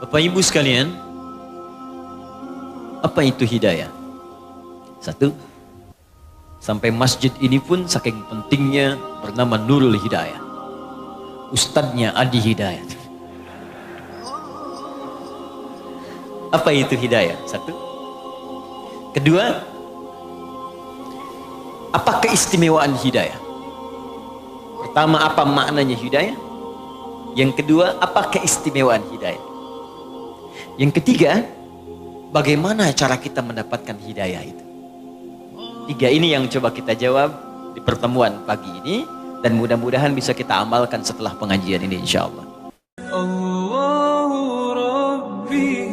Bapak Ibu sekalian, apa itu hidayah? Satu, sampai masjid ini pun saking pentingnya bernama Nurul Hidayah. Ustadznya Adi Hidayat. Apa itu hidayah? Satu. Kedua, apa keistimewaan hidayah? Pertama, apa maknanya hidayah? Yang kedua, apa keistimewaan hidayah? Yang ketiga, bagaimana cara kita mendapatkan hidayah itu? Tiga ini yang coba kita jawab di pertemuan pagi ini, dan mudah-mudahan bisa kita amalkan setelah pengajian ini insyaallah. Allahu Rabbi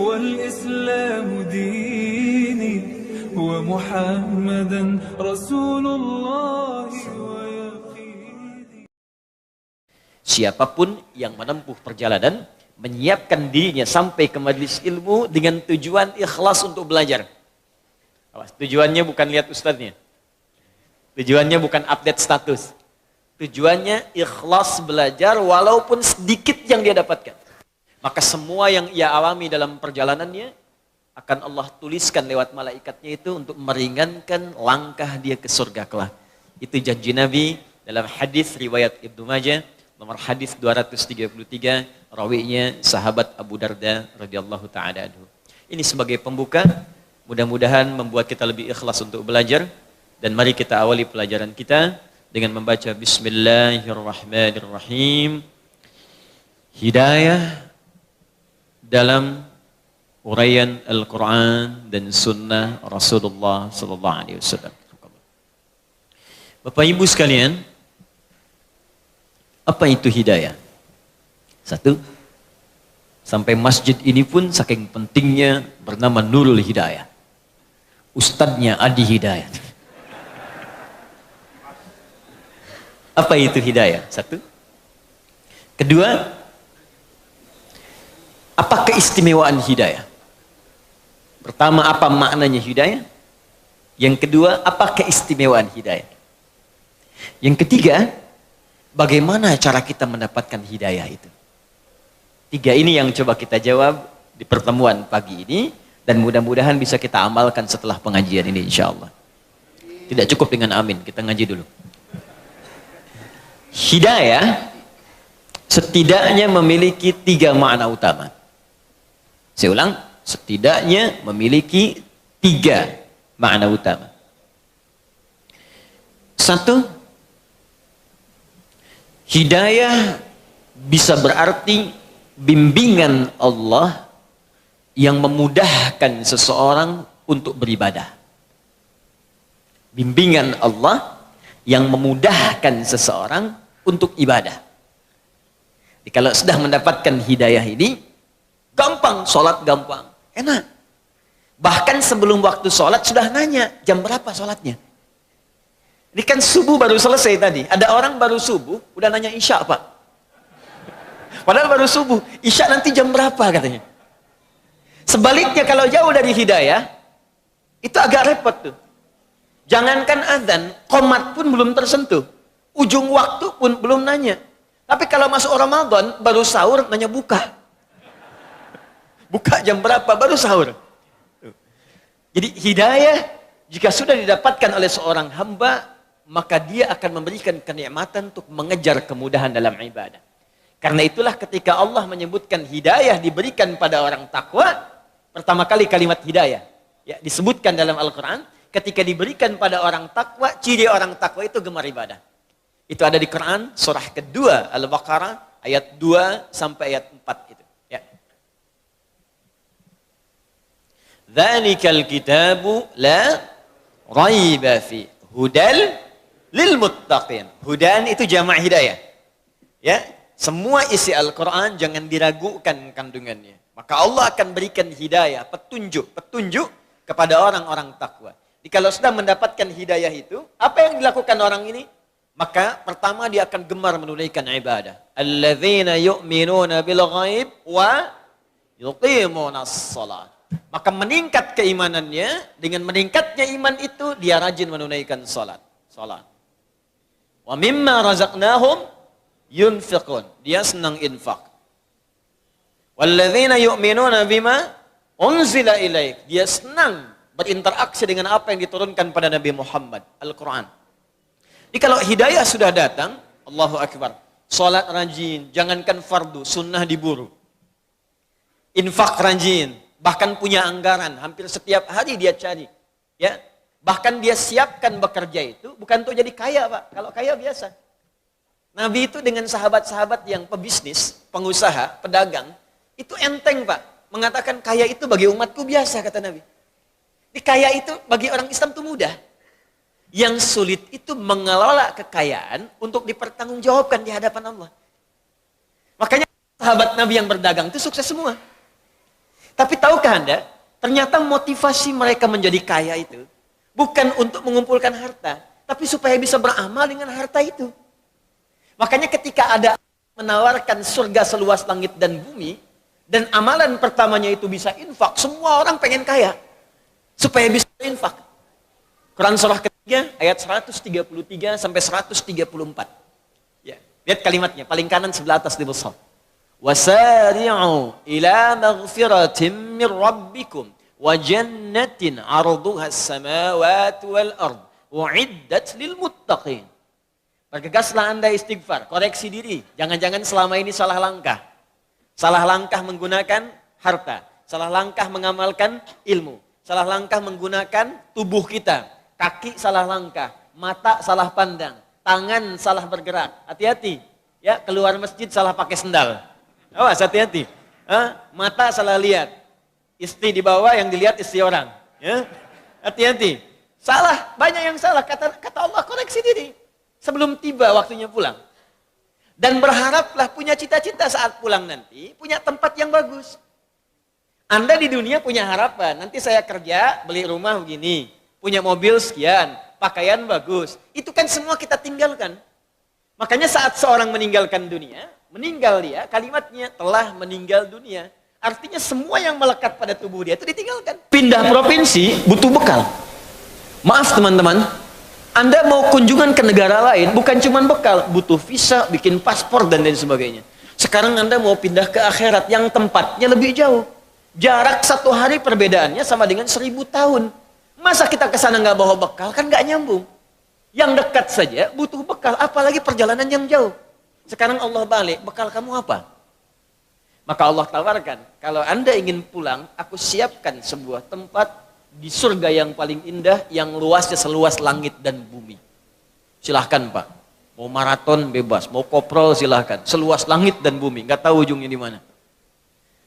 wal Islam dini wa Muhammadan Rasulullah wa yaqini. Siapapun yang menempuh perjalanan menyiapkan dirinya sampai ke majelis ilmu dengan tujuan ikhlas untuk belajar. Tujuannya bukan lihat ustadznya. Tujuannya bukan update status. Tujuannya ikhlas belajar walaupun sedikit yang dia dapatkan. Maka semua yang ia alami dalam perjalanannya akan Allah tuliskan lewat malaikatnya itu untuk meringankan langkah dia ke surga kelak. Itu janji Nabi dalam hadis riwayat Ibnu Majah nomor hadis 233, rawinya sahabat Abu Darda radhiyallahu taala anhu. Ini sebagai pembuka, mudah-mudahan membuat kita lebih ikhlas untuk belajar, dan mari kita awali pelajaran kita dengan membaca Bismillahirrahmanirrahim. Hidayah dalam uraian Al-Quran dan Sunnah Rasulullah Sallallahu Alaihi Wasallam. Bapak Ibu sekalian, apa itu hidayah? Satu, sampai masjid ini pun saking pentingnya bernama Nurul Hidayah. Ustadznya Adi Hidayat. Apa itu hidayah? Satu. Kedua, apa keistimewaan hidayah? Pertama, apa maknanya hidayah? Yang kedua, apa keistimewaan hidayah? Yang ketiga, bagaimana cara kita mendapatkan hidayah itu? Tiga ini yang coba kita jawab di pertemuan pagi ini, dan mudah-mudahan bisa kita amalkan setelah pengajian ini insyaallah. Tidak cukup dengan amin, kita ngaji dulu. Hidayah setidaknya memiliki tiga makna utama. Saya ulang, setidaknya memiliki tiga makna utama. Satu, hidayah bisa berarti bimbingan Allah yang memudahkan seseorang untuk beribadah. Bimbingan Allah yang memudahkan seseorang untuk ibadah. Jadi kalau sudah mendapatkan hidayah ini, gampang, sholat gampang, enak. Bahkan sebelum waktu sholat sudah nanya, jam berapa sholatnya? Ini kan subuh baru selesai tadi. Ada orang baru subuh, udah nanya isya Pak. Padahal baru subuh, isya nanti jam berapa katanya. Sebaliknya kalau jauh dari hidayah, itu agak repot tuh. Jangankan azan, qomat pun belum tersentuh. Ujung waktu pun belum nanya. Tapi kalau masuk Ramadan, baru sahur nanya buka. Buka jam berapa, baru sahur. Jadi hidayah, jika sudah didapatkan oleh seorang hamba, maka dia akan memberikan kenikmatan untuk mengejar kemudahan dalam ibadah. Karena itulah ketika Allah menyebutkan hidayah diberikan pada orang takwa, pertama kali kalimat hidayah ya, disebutkan dalam Al-Quran, ketika diberikan pada orang takwa, ciri orang takwa itu gemar ibadah. Itu ada di Quran, surah kedua Al-Baqarah, ayat 2 sampai ayat 4 itu. Ya. Dzalikal kitabu la raiba fi hudal lil muttaqin. Hudan itu jamak hidayah. Ya, semua isi Al-Quran jangan diragukan kandungannya. Maka Allah akan berikan hidayah, petunjuk kepada orang-orang takwa. Jadi kalau sudah mendapatkan hidayah itu, apa yang dilakukan orang ini? Maka pertama dia akan gemar menunaikan ibadah. Alladzina yu'minuna bil ghaib wa yuqimunas shalah. Maka meningkat keimanannya, dengan meningkatnya iman itu dia rajin menunaikan salat. Wa mimma razaqnahum yunfiqun. Dia senang infak. Walladzina yu'minuna bima unzila ilaik. Dia senang berinteraksi dengan apa yang diturunkan pada Nabi Muhammad, Al-Quran. Jadi kalau hidayah sudah datang, Allahu Akbar. Salat rajin, jangankan fardu, sunnah diburu. Infak rajin, bahkan punya anggaran, hampir setiap hari dia cari. Ya, bahkan dia siapkan bekerja itu bukan untuk jadi kaya, Pak. Kalau kaya biasa. Nabi itu dengan sahabat-sahabat yang pebisnis, pengusaha, pedagang, itu enteng, Pak. Mengatakan kaya itu bagi umatku biasa, kata Nabi. Di kaya itu bagi orang Islam itu mudah. Yang sulit itu mengelola kekayaan untuk dipertanggungjawabkan di hadapan Allah. Makanya sahabat Nabi yang berdagang itu sukses semua. Tapi tahukah Anda, ternyata motivasi mereka menjadi kaya itu bukan untuk mengumpulkan harta, tapi supaya bisa beramal dengan harta itu. Makanya ketika ada menawarkan surga seluas langit dan bumi, dan amalan pertamanya itu bisa infak, semua orang pengen kaya. Supaya bisa infak. Quran surah ketiga ayat 133 sampai 134. Ya, lihat kalimatnya, paling kanan sebelah atas di besar. Wasari'u ila maghfiratin min rabbikum wa jannatin 'arduha as-samawati wal ard u'iddat lil muttaqin. Bergegaslah Anda istighfar, koreksi diri. Jangan-jangan selama ini salah langkah. Salah langkah menggunakan harta, salah langkah mengamalkan ilmu, salah langkah menggunakan tubuh kita. Kaki salah langkah, mata salah pandang, tangan salah bergerak. Hati-hati, ya, keluar masjid salah pakai sendal. Awas, hati-hati. Mata salah lihat, istri di bawah yang dilihat istri orang. Ya, hati-hati. Salah, banyak yang salah. Kata Allah, koreksi diri sebelum tiba waktunya pulang. Dan berharaplah punya cita-cita saat pulang nanti, punya tempat yang bagus. Anda di dunia punya harapan, nanti saya kerja, beli rumah begini, punya mobil sekian, pakaian bagus. Itu kan semua kita tinggalkan. Makanya saat seorang meninggalkan dunia, meninggal dia, kalimatnya telah meninggal dunia. Artinya semua yang melekat pada tubuh dia itu ditinggalkan. Pindah provinsi butuh bekal. Maaf teman-teman, Anda mau kunjungan ke negara lain bukan cuma bekal, butuh visa, bikin paspor dan lain sebagainya. Sekarang Anda mau pindah ke akhirat yang tempatnya lebih jauh. Jarak 1 hari perbedaannya sama dengan 1000 tahun. Masa kita ke sana nggak bawa bekal, kan nggak nyambung. Yang dekat saja butuh bekal, apalagi perjalanan yang jauh. Sekarang Allah balik, bekal kamu apa? Maka Allah tawarkan, kalau Anda ingin pulang, aku siapkan sebuah tempat di surga yang paling indah, yang luasnya seluas langit dan bumi. Silahkan Pak, mau maraton bebas, mau koprol silahkan, seluas langit dan bumi, nggak tahu ujungnya di mana.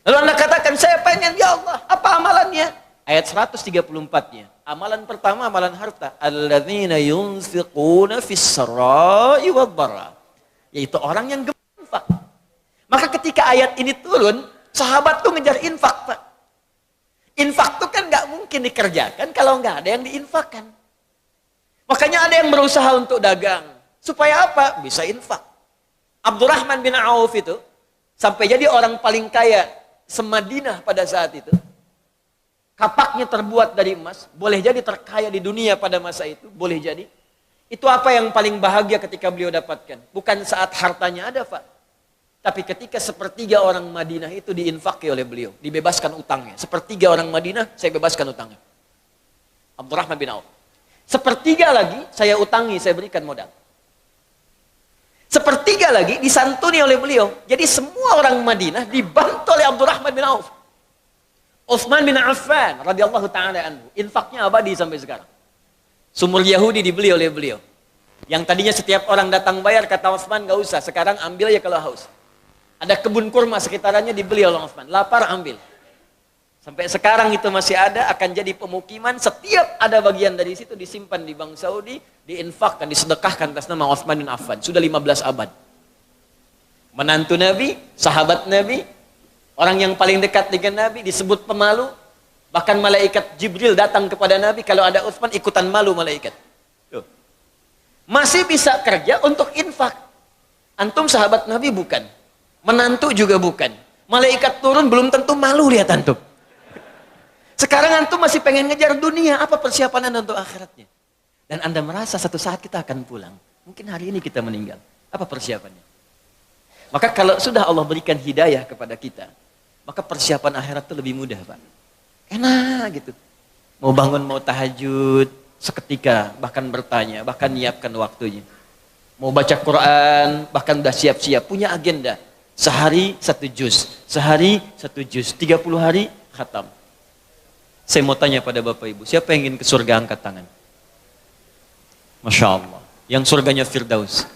Lalu Anda katakan, saya pengen, ya Allah, apa amalannya? Ayat 134-nya. Amalan pertama, amalan harta. Alladzina yunfiquna fis-sarai wad-dharra. Yaitu orang yang gemar infak. Maka ketika ayat ini turun, sahabat tuh ngejar infak, Pak. Infak tuh kan nggak mungkin dikerjakan kalau nggak ada yang diinfakkan. Makanya ada yang berusaha untuk dagang. Supaya apa? Bisa infak. Abdurrahman bin Auf itu sampai jadi orang paling kaya se-Madinah pada saat itu. Kapaknya terbuat dari emas, boleh jadi terkaya di dunia pada masa itu, boleh jadi. Itu apa yang paling bahagia ketika beliau dapatkan? Bukan saat hartanya ada, Pak. Tapi ketika 1/3 orang Madinah itu diinfaki oleh beliau, dibebaskan utangnya. 1/3 orang Madinah, saya bebaskan utangnya. Abdurrahman bin Auf. 1/3 lagi, saya utangi, saya berikan modal. 1/3 lagi disantuni oleh beliau. Jadi semua orang Madinah dibantu oleh Abdurrahman bin Auf. Utsman bin Affan radhiyallahu taala anhu, infaknya abadi sampai sekarang. Sumur Yahudi dibeli oleh beliau. Yang tadinya setiap orang datang bayar, kata Utsman nggak usah, sekarang ambil ya kalau haus. Ada kebun kurma sekitarannya dibeli oleh Utsman, lapar ambil. Sampai sekarang itu masih ada, akan jadi pemukiman, setiap ada bagian dari situ disimpan di Bank Saudi, diinfakkan, disedekahkan atas nama Utsman bin Affan. Sudah 15 abad. Menantu Nabi, sahabat Nabi, orang yang paling dekat dengan Nabi, disebut pemalu. Bahkan malaikat Jibril datang kepada Nabi, kalau ada Utsman ikutan malu malaikat. Tuh. Masih bisa kerja untuk infak. Antum sahabat Nabi bukan. Menantu juga bukan. Malaikat turun belum tentu malu lihat antum. Sekarang antum masih pengen ngejar dunia, apa persiapan Anda untuk akhiratnya? Dan Anda merasa satu saat kita akan pulang. Mungkin hari ini kita meninggal. Apa persiapannya? Maka kalau sudah Allah berikan hidayah kepada kita, maka persiapan akhirat itu lebih mudah, Pak. Enak gitu. Mau bangun, mau tahajud, seketika, bahkan bertanya, bahkan nyiapkan waktunya. Mau baca Quran, bahkan udah siap-siap, punya agenda. Sehari 1 juz, sehari 1 juz, 30 hari khatam. Saya mau tanya pada Bapak Ibu, siapa yang ingin ke surga angkat tangan? Masya Allah. Yang surganya Firdaus.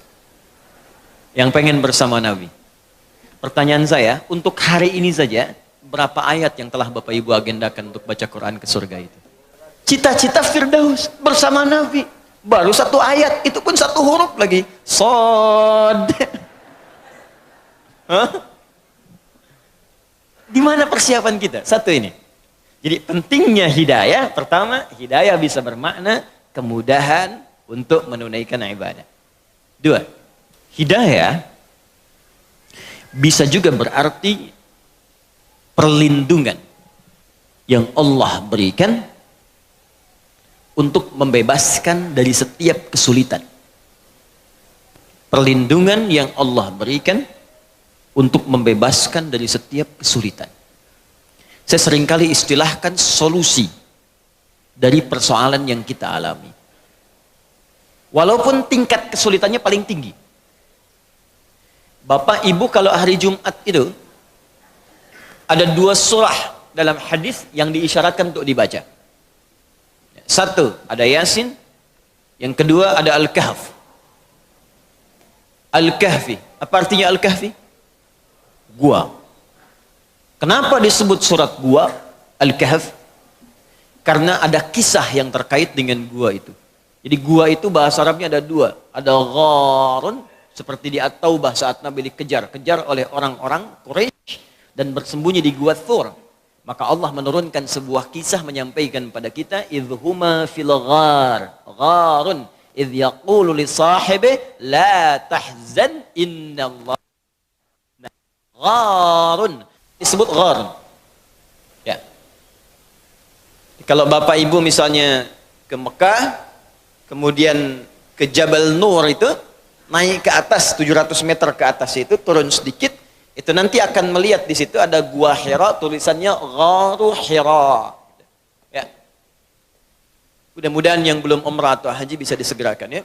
Yang pengen bersama Nabi. Pertanyaan saya, untuk hari ini saja, berapa ayat yang telah Bapak Ibu agendakan untuk baca Quran ke surga itu? Cita-cita Firdaus bersama Nabi. Baru 1 ayat, itu pun 1 huruf lagi. Sod. Di mana persiapan kita? 1 ini. Jadi pentingnya hidayah, pertama, hidayah bisa bermakna kemudahan untuk menunaikan ibadah. 2, hidayah bisa juga berarti perlindungan yang Allah berikan untuk membebaskan dari setiap kesulitan. Perlindungan yang Allah berikan untuk membebaskan dari setiap kesulitan. Saya seringkali istilahkan solusi dari persoalan yang kita alami. Walaupun tingkat kesulitannya paling tinggi. Bapak Ibu kalau hari Jumat itu ada 2 surah dalam hadis yang diisyaratkan untuk dibaca. 1 ada Yasin, yang kedua ada Al-Kahf. Al-Kahfi, apa artinya Al-Kahfi? Gua. Kenapa disebut surat gua Al-Kahf? Karena ada kisah yang terkait dengan gua itu. Jadi gua itu bahasa Arabnya ada 2. Ada gharun, seperti di At-Taubah saat Nabi dikejar oleh orang-orang Quraisy dan bersembunyi di gua Thur. Maka Allah menurunkan sebuah kisah menyampaikan pada kita, idhuma fil ghar, gharun, idh yaqulu li sahibi la tahzan innallaha. Gharun disebut gharun. Ya. Kalau Bapak Ibu misalnya ke Mekah, kemudian ke Jabal Nur itu, naik ke atas 700 meter ke atas itu, turun sedikit, itu nanti akan melihat di situ ada gua Hira, tulisannya Gharu Hira. Ya. Mudah-mudahan yang belum umrah atau haji bisa disegerakan ya.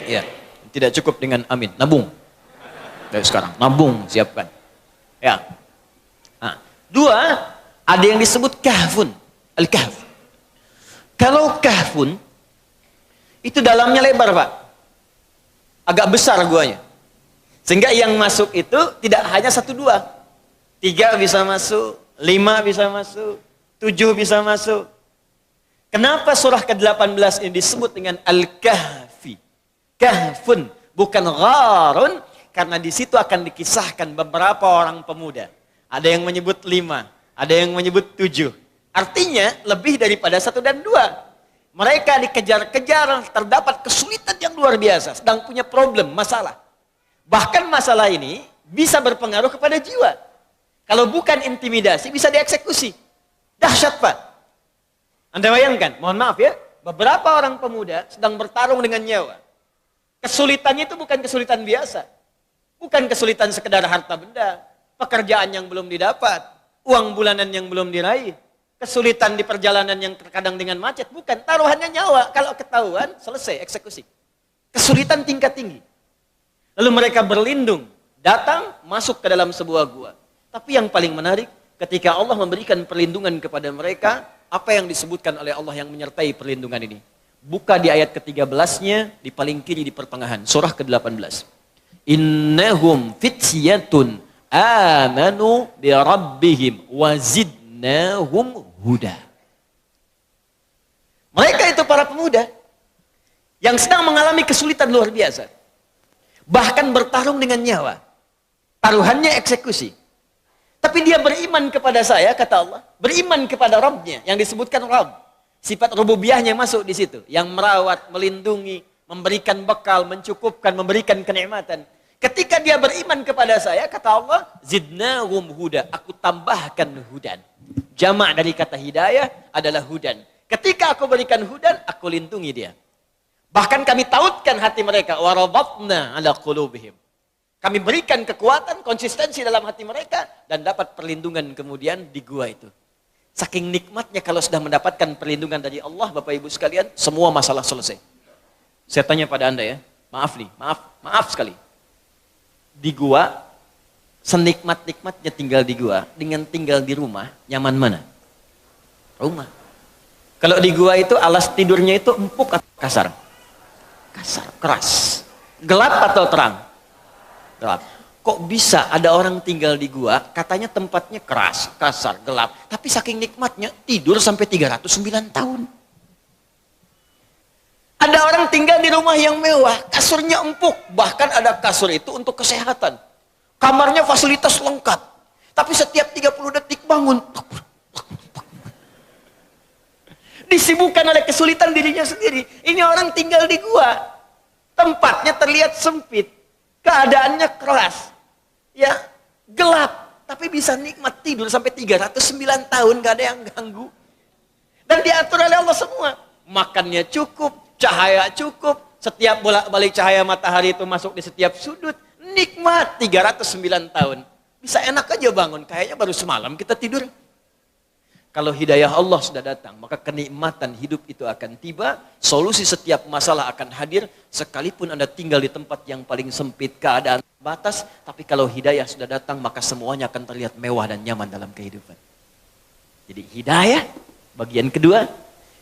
Ya. Tidak cukup dengan amin, nabung. Dari sekarang, nabung, siapkan. Ya. Nah, 2, ada yang disebut kahfun, al-kahf. Kalau kahfun, itu dalamnya lebar, Pak. Agak besar guanya. Sehingga yang masuk itu tidak hanya 1, 2. 3 bisa masuk, 5 bisa masuk, 7 bisa masuk. Kenapa surah ke-18 ini disebut dengan Al-Kahfi? Kahfun, bukan gharun. Karena di situ akan dikisahkan beberapa orang pemuda. Ada yang menyebut 5, ada yang menyebut 7. Artinya lebih daripada 1 dan 2. Mereka dikejar-kejar, terdapat kesulitan yang luar biasa, sedang punya problem, masalah. Bahkan masalah ini bisa berpengaruh kepada jiwa. Kalau bukan intimidasi, bisa dieksekusi. Dahsyat, Pak. Anda bayangkan, mohon maaf ya, beberapa orang pemuda sedang bertarung dengan nyawa. Kesulitannya itu bukan kesulitan biasa. Bukan kesulitan sekedar harta benda, pekerjaan yang belum didapat, uang bulanan yang belum diraih, kesulitan di perjalanan yang terkadang dengan macet, bukan, taruhannya nyawa. Kalau ketahuan, selesai eksekusi. Kesulitan tingkat tinggi. Lalu mereka berlindung, datang, masuk ke dalam sebuah gua. Tapi yang paling menarik, ketika Allah memberikan perlindungan kepada mereka, apa yang disebutkan oleh Allah yang menyertai perlindungan ini? Buka di ayat ke-13-nya, di paling kiri di pertengahan, surah ke-18. Innahum fityatun amanu bi rabbihim wa zidnahum huda. Mereka itu para pemuda yang sedang mengalami kesulitan luar biasa. Bahkan bertarung dengan nyawa. Taruhannya eksekusi. Tapi dia beriman kepada saya, kata Allah. Beriman kepada Rabbnya, yang disebutkan Rabb. Sifat rububiyahnya masuk di situ. Yang merawat, melindungi, memberikan bekal, mencukupkan, memberikan kenikmatan. Ketika dia beriman kepada saya, kata Allah, zidnahum huda. Aku tambahkan hudan. Jamak dari kata hidayah adalah hudan. Ketika aku berikan hudan, aku lindungi dia. Bahkan kami tautkan hati mereka. Warabatna ala qulubihim. Kami berikan kekuatan, konsistensi dalam hati mereka, dan dapat perlindungan kemudian di gua itu. Saking nikmatnya kalau sudah mendapatkan perlindungan dari Allah, Bapak Ibu sekalian, semua masalah selesai. Saya tanya pada Anda ya, maaf nih, maaf sekali. Di gua, senikmat-nikmatnya tinggal di gua, dengan tinggal di rumah, nyaman mana? Rumah. Kalau di gua itu alas tidurnya itu empuk atau kasar? Kasar, keras. Gelap atau terang? Gelap. Kok bisa ada orang tinggal di gua, katanya tempatnya keras, kasar, gelap. Tapi saking nikmatnya, tidur sampai 309 tahun. Ada orang tinggal di rumah yang mewah, kasurnya empuk. Bahkan ada kasur itu untuk kesehatan. Kamarnya fasilitas lengkap. Tapi setiap 30 detik bangun. Disibukkan oleh kesulitan dirinya sendiri. Ini orang tinggal di gua. Tempatnya terlihat sempit. Keadaannya keras. Ya, gelap. Tapi bisa nikmat tidur sampai 309 tahun. Gak ada yang ganggu. Dan diatur oleh Allah semua. Makannya cukup. Cahaya cukup. Setiap bolak-balik cahaya matahari itu masuk di setiap sudut. Nikmat 309 tahun. Bisa enak aja bangun. Kayaknya baru semalam kita tidur. Kalau hidayah Allah sudah datang, maka kenikmatan hidup itu akan tiba, solusi setiap masalah akan hadir, sekalipun Anda tinggal di tempat yang paling sempit, keadaan batas, tapi kalau hidayah sudah datang, maka semuanya akan terlihat mewah dan nyaman dalam kehidupan. Jadi hidayah, bagian kedua,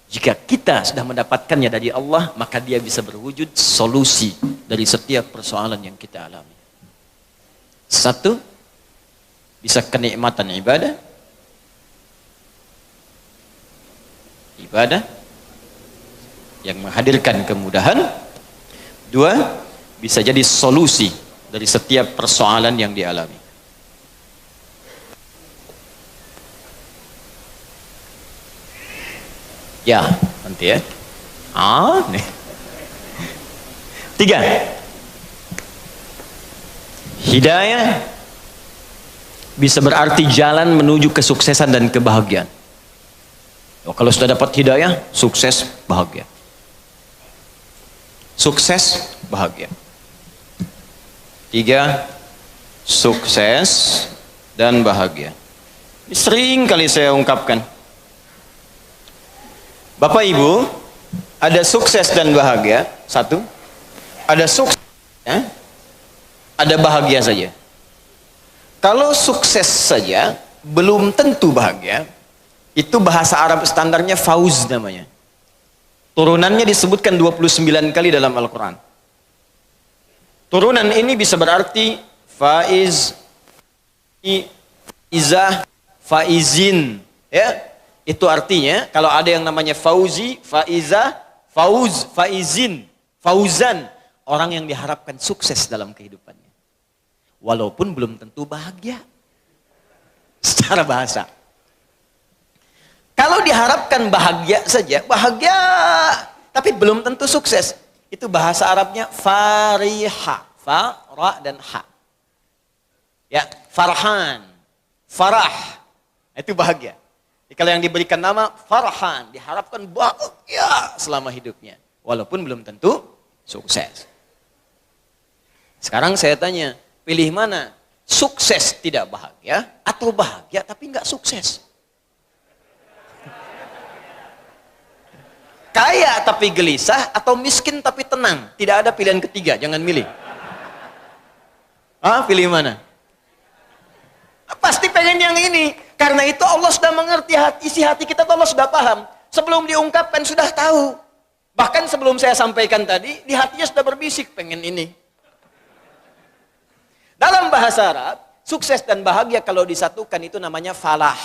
jika kita sudah mendapatkannya dari Allah, maka dia bisa berwujud solusi dari setiap persoalan yang kita alami. Satu, bisa kenikmatan ibadah, ibadah yang menghadirkan kemudahan. Dua, bisa jadi solusi dari setiap persoalan yang dialami. Ya, nanti ya. Nih. Tiga, hidayah bisa berarti jalan menuju kesuksesan dan kebahagiaan. Kalau sudah dapat hidayah, sukses, bahagia. Sukses, bahagia. Tiga, sukses dan bahagia. Ini sering kali saya ungkapkan. Bapak Ibu, ada sukses dan bahagia. Satu, ada sukses, ya, ada bahagia saja. Kalau sukses saja, belum tentu bahagia. Itu bahasa Arab standarnya fauz namanya. Turunannya disebutkan 29 kali dalam Al-Quran. Turunan ini bisa berarti faiz, izah, faizin. Ya, itu artinya kalau ada yang namanya fauzi, faizah, fauz, faizin, fauzan, orang yang diharapkan sukses dalam kehidupannya. Walaupun belum tentu bahagia. Secara bahasa. Kalau diharapkan bahagia saja, bahagia, tapi belum tentu sukses. Itu bahasa Arabnya fariha, fa, ra, dan ha. Ya, farhan, farah, itu bahagia. Jadi kalau yang diberikan nama farhan, diharapkan bahagia selama hidupnya. Walaupun belum tentu sukses. Sekarang saya tanya, pilih mana? Sukses tidak bahagia, atau bahagia tapi nggak sukses? Kaya tapi gelisah atau miskin tapi tenang? Tidak ada pilihan ketiga, jangan milih. Pilih mana? Pasti pengen yang ini. Karena itu Allah sudah mengerti isi hati kita, Allah sudah paham. Sebelum diungkapkan sudah tahu. Bahkan sebelum saya sampaikan tadi, di hatinya sudah berbisik pengen ini. Dalam bahasa Arab, sukses dan bahagia kalau disatukan itu namanya falah.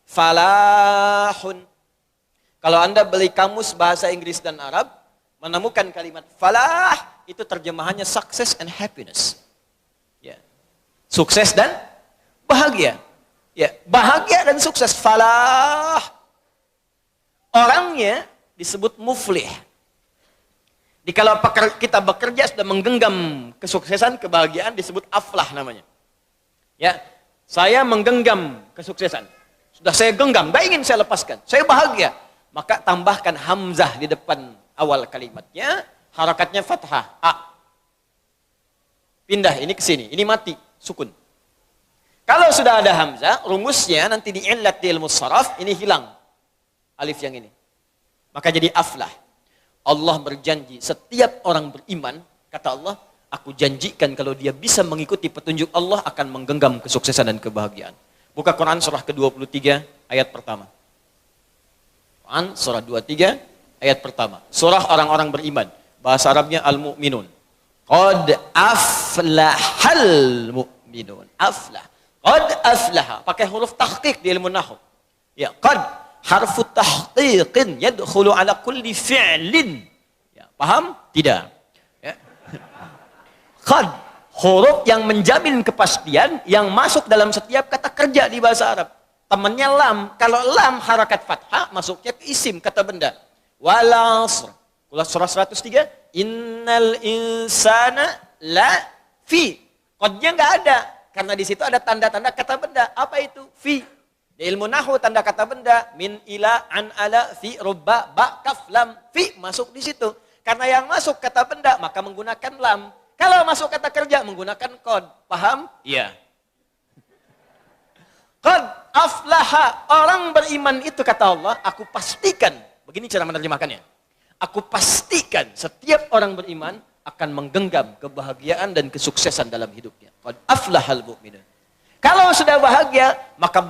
Falahun. Kalau Anda beli kamus bahasa Inggris dan Arab, menemukan kalimat falah, itu terjemahannya success and happiness. Ya. Sukses dan bahagia. Ya, bahagia dan sukses, falah. Orangnya disebut muflih. Di kalau kita bekerja sudah menggenggam kesuksesan, kebahagiaan disebut aflah namanya. Ya, saya menggenggam kesuksesan. Sudah saya genggam, gak ingin saya lepaskan. Saya bahagia. Maka tambahkan hamzah di depan awal kalimatnya, harakatnya fathah, a. Pindah ini ke sini, ini mati, sukun. Kalau sudah ada hamzah, rumusnya nanti di illat di ilmu saraf, ini hilang alif yang ini. Maka jadi aflah. Allah berjanji, setiap orang beriman, kata Allah, aku janjikan kalau dia bisa mengikuti petunjuk Allah akan menggenggam kesuksesan dan kebahagiaan. Buka Quran surah ke-23 ayat pertama. Quran surah 23 ayat pertama. Surah orang-orang beriman. Bahasa Arabnya al-mu'minun. Qad aflahal mu'minun. Aflah. Qad aflaha. Pakai huruf tahqiq di ilmu nahwu. Ya, qad harfu tahqiqin yadkhulu ala kulli fi'lin. Ya, paham? Tidak. Ya. Qad huruf yang menjamin kepastian yang masuk dalam setiap kata kerja di bahasa Arab. Temannya lam. Kalau lam harakat fathah masuknya ke isim kata benda. Wal 'asr. Surah 103. Innal insana la fi. Qadnya enggak ada karena di situ ada tanda-tanda kata benda. Apa itu? Fi. Di ilmu nahwu tanda kata benda min ila an ala fi rubba ba kaf lam fi masuk di situ. Karena yang masuk kata benda maka menggunakan lam. Kalau masuk kata kerja menggunakan qad. Paham? Iya. Qad aflaha, orang beriman itu kata Allah, aku pastikan. Begini cara menerjemahkannya. Aku pastikan setiap orang beriman akan menggenggam kebahagiaan dan kesuksesan dalam hidupnya. Qad aflahal mu'minun. Kalau sudah bahagia, maka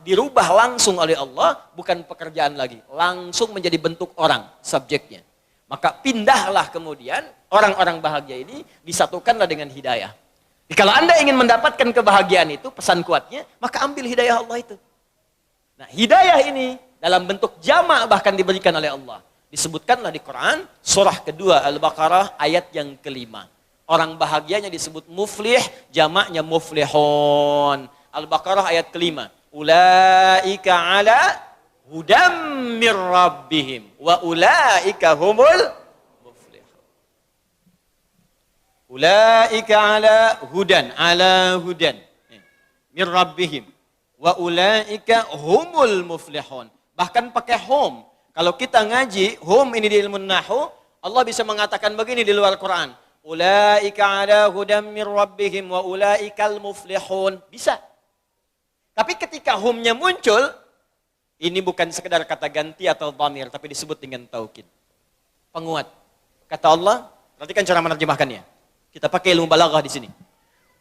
dirubah langsung oleh Allah, bukan pekerjaan lagi. Langsung menjadi bentuk orang, subjeknya. Maka pindahlah kemudian, orang-orang bahagia ini disatukanlah dengan hidayah. Jadi kalau Anda ingin mendapatkan kebahagiaan itu, pesan kuatnya, maka ambil hidayah Allah itu. Nah, hidayah ini dalam bentuk jamak bahkan diberikan oleh Allah. Disebutkanlah di Quran, surah kedua Al-Baqarah ayat yang kelima. Orang bahagianya disebut muflih, jamaknya muflihun. Al-Baqarah ayat kelima. Ulaika ala hudam mir rabbihim wa ulaika humul muflihun. Ulaika ala hudan mir rabbihim wa ulaika humul muflihun. Bahkan pakai hum. Kalau kita ngaji hum ini di ilmu nahwu, Allah bisa mengatakan begini di luar Quran. Ulaika ala hudam mir rabbihim wa ulaikal muflihun. Bisa. Tapi ketika humnya muncul, ini bukan sekedar kata ganti atau dhamir, tapi disebut dengan taukid. Penguat. Kata Allah, perhatikan cara menerjemahkannya. Kita pakai ilmu balaghah di sini.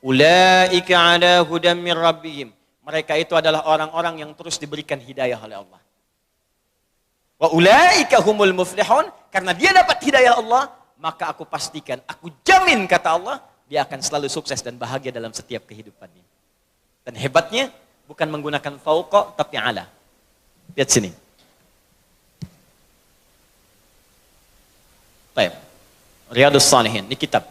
Ulaika ala hudam mir rabbihim. Mereka itu adalah orang-orang yang terus diberikan hidayah oleh Allah. Wa ulaika humul muflihun. Karena dia dapat hidayah Allah, maka aku pastikan, aku jamin kata Allah, dia akan selalu sukses dan bahagia dalam setiap kehidupannya. Dan hebatnya, bukan menggunakan fauqa, tapi ala. Lihat sini. Baik. Riyadhus Shalihin, ini kitab.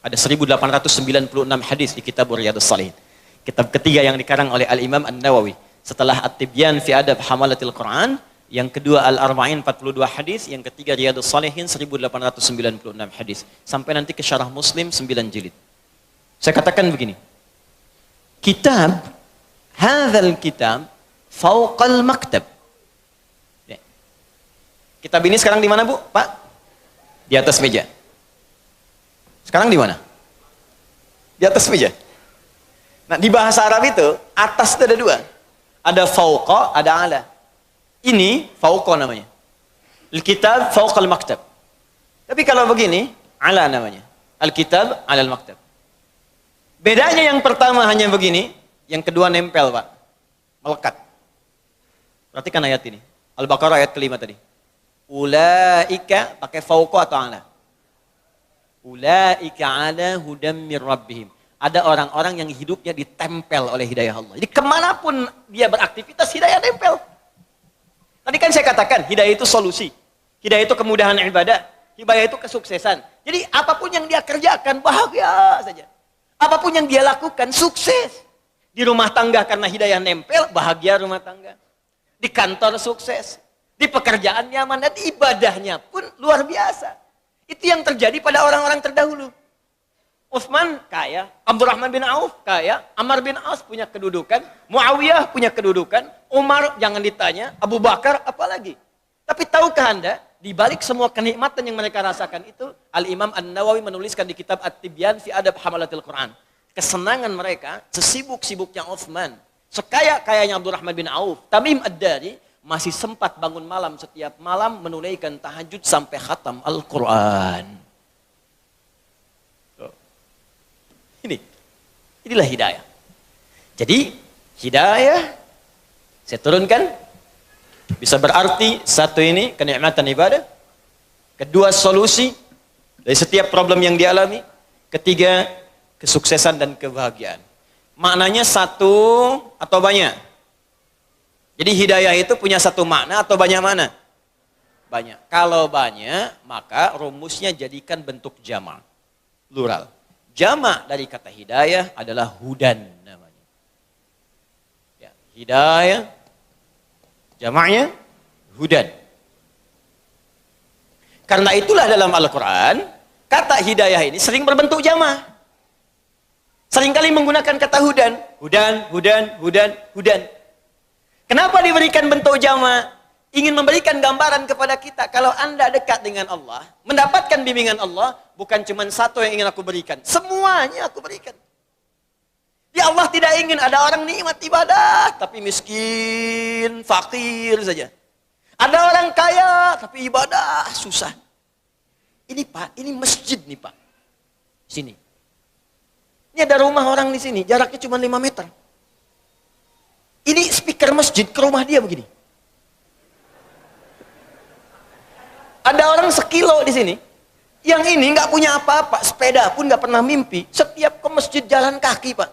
Ada 1896 hadis di kitab Riyadhus Shalihin. Kitab ketiga yang dikarang oleh Al-Imam An-Nawawi. Setelah At-Tibyan fi Adab Hamalatil Quran, yang kedua Al-Arba'in 42 hadis, yang ketiga Riyadhus Shalihin 1896 hadis. Sampai nanti ke Syarah Muslim 9 jilid. Saya katakan begini. Kitab, hadzal kitab fauqal maktab. Ya. Kitab ini sekarang di mana, Bu? Pak? Di atas meja. Sekarang di mana? Di atas meja. Nah, di bahasa Arab itu atas itu ada dua. Ada fauqa, ada ala. Ini fauqa namanya. Al-kitab fauqal maktab. Tapi kalau begini, ala namanya. Al-kitab ala al-maktab. Bedanya yang pertama hanya begini, yang kedua nempel, Pak. Melekat. Perhatikan ayat ini. Al-Baqarah ayat kelima tadi. Ulaika pakai fauqa atau ala? Ulaika ala hudam mir rabbihim. Ada orang-orang yang hidupnya ditempel oleh hidayah Allah. Jadi kemanapun dia beraktivitas, hidayah nempel. Tadi kan saya katakan, hidayah itu solusi. Hidayah itu kemudahan ibadah. Hidayah itu kesuksesan. Jadi apapun yang dia kerjakan, bahagia saja. Apapun yang dia lakukan, sukses. Di rumah tangga karena hidayah nempel, bahagia rumah tangga. Di kantor sukses. Di pekerjaan nyaman, dan ibadahnya pun luar biasa. Itu yang terjadi pada orang-orang terdahulu. Utsman kaya, Abdurrahman bin Auf kaya, Ammar bin As punya kedudukan, Muawiyah punya kedudukan, Umar jangan ditanya, Abu Bakar apalagi. Tapi tahukah Anda, di balik semua kenikmatan yang mereka rasakan itu, Al-Imam An-Nawawi menuliskan di kitab At-Tibyan fi Adab Hamalatil Quran. Kesenangan mereka, sesibuk-sibuknya Uthman, sekaya-kayanya Abdurrahman bin Auf, Tamim Ad-Dari, masih sempat bangun malam setiap malam menunaikan tahajud sampai khatam Al-Quran. Inilah hidayah. Jadi, hidayah saya turunkan bisa berarti satu ini kenikmatan ibadah, kedua solusi dari setiap problem yang dialami, ketiga kesuksesan dan kebahagiaan. Maknanya satu atau banyak? Jadi hidayah itu punya satu makna atau banyak makna? Banyak. Kalau banyak, maka rumusnya jadikan bentuk jama', plural. Jama' dari kata hidayah adalah hudan namanya. Ya, hidayah jamaknya hudan. Karena itulah dalam Al-Quran, kata hidayah ini sering berbentuk jama'. Seringkali menggunakan kata hudan. Hudan, hudan, hudan, hudan. Kenapa diberikan bentuk jama'? Ingin memberikan gambaran kepada kita, kalau Anda dekat dengan Allah, mendapatkan bimbingan Allah, bukan cuma satu yang ingin aku berikan. Semuanya aku berikan. Ya Allah tidak ingin ada orang nikmat ibadah, tapi miskin, fakir saja. Ada orang kaya, tapi ibadah susah. Ini Pak, ini masjid nih Pak. Sini. Ini ada rumah orang di sini, jaraknya cuma 5 meter. Ini speaker masjid ke rumah dia begini. Ada orang sekilo di sini. Yang ini nggak punya apa-apa, sepeda pun nggak pernah mimpi. Setiap ke masjid jalan kaki Pak.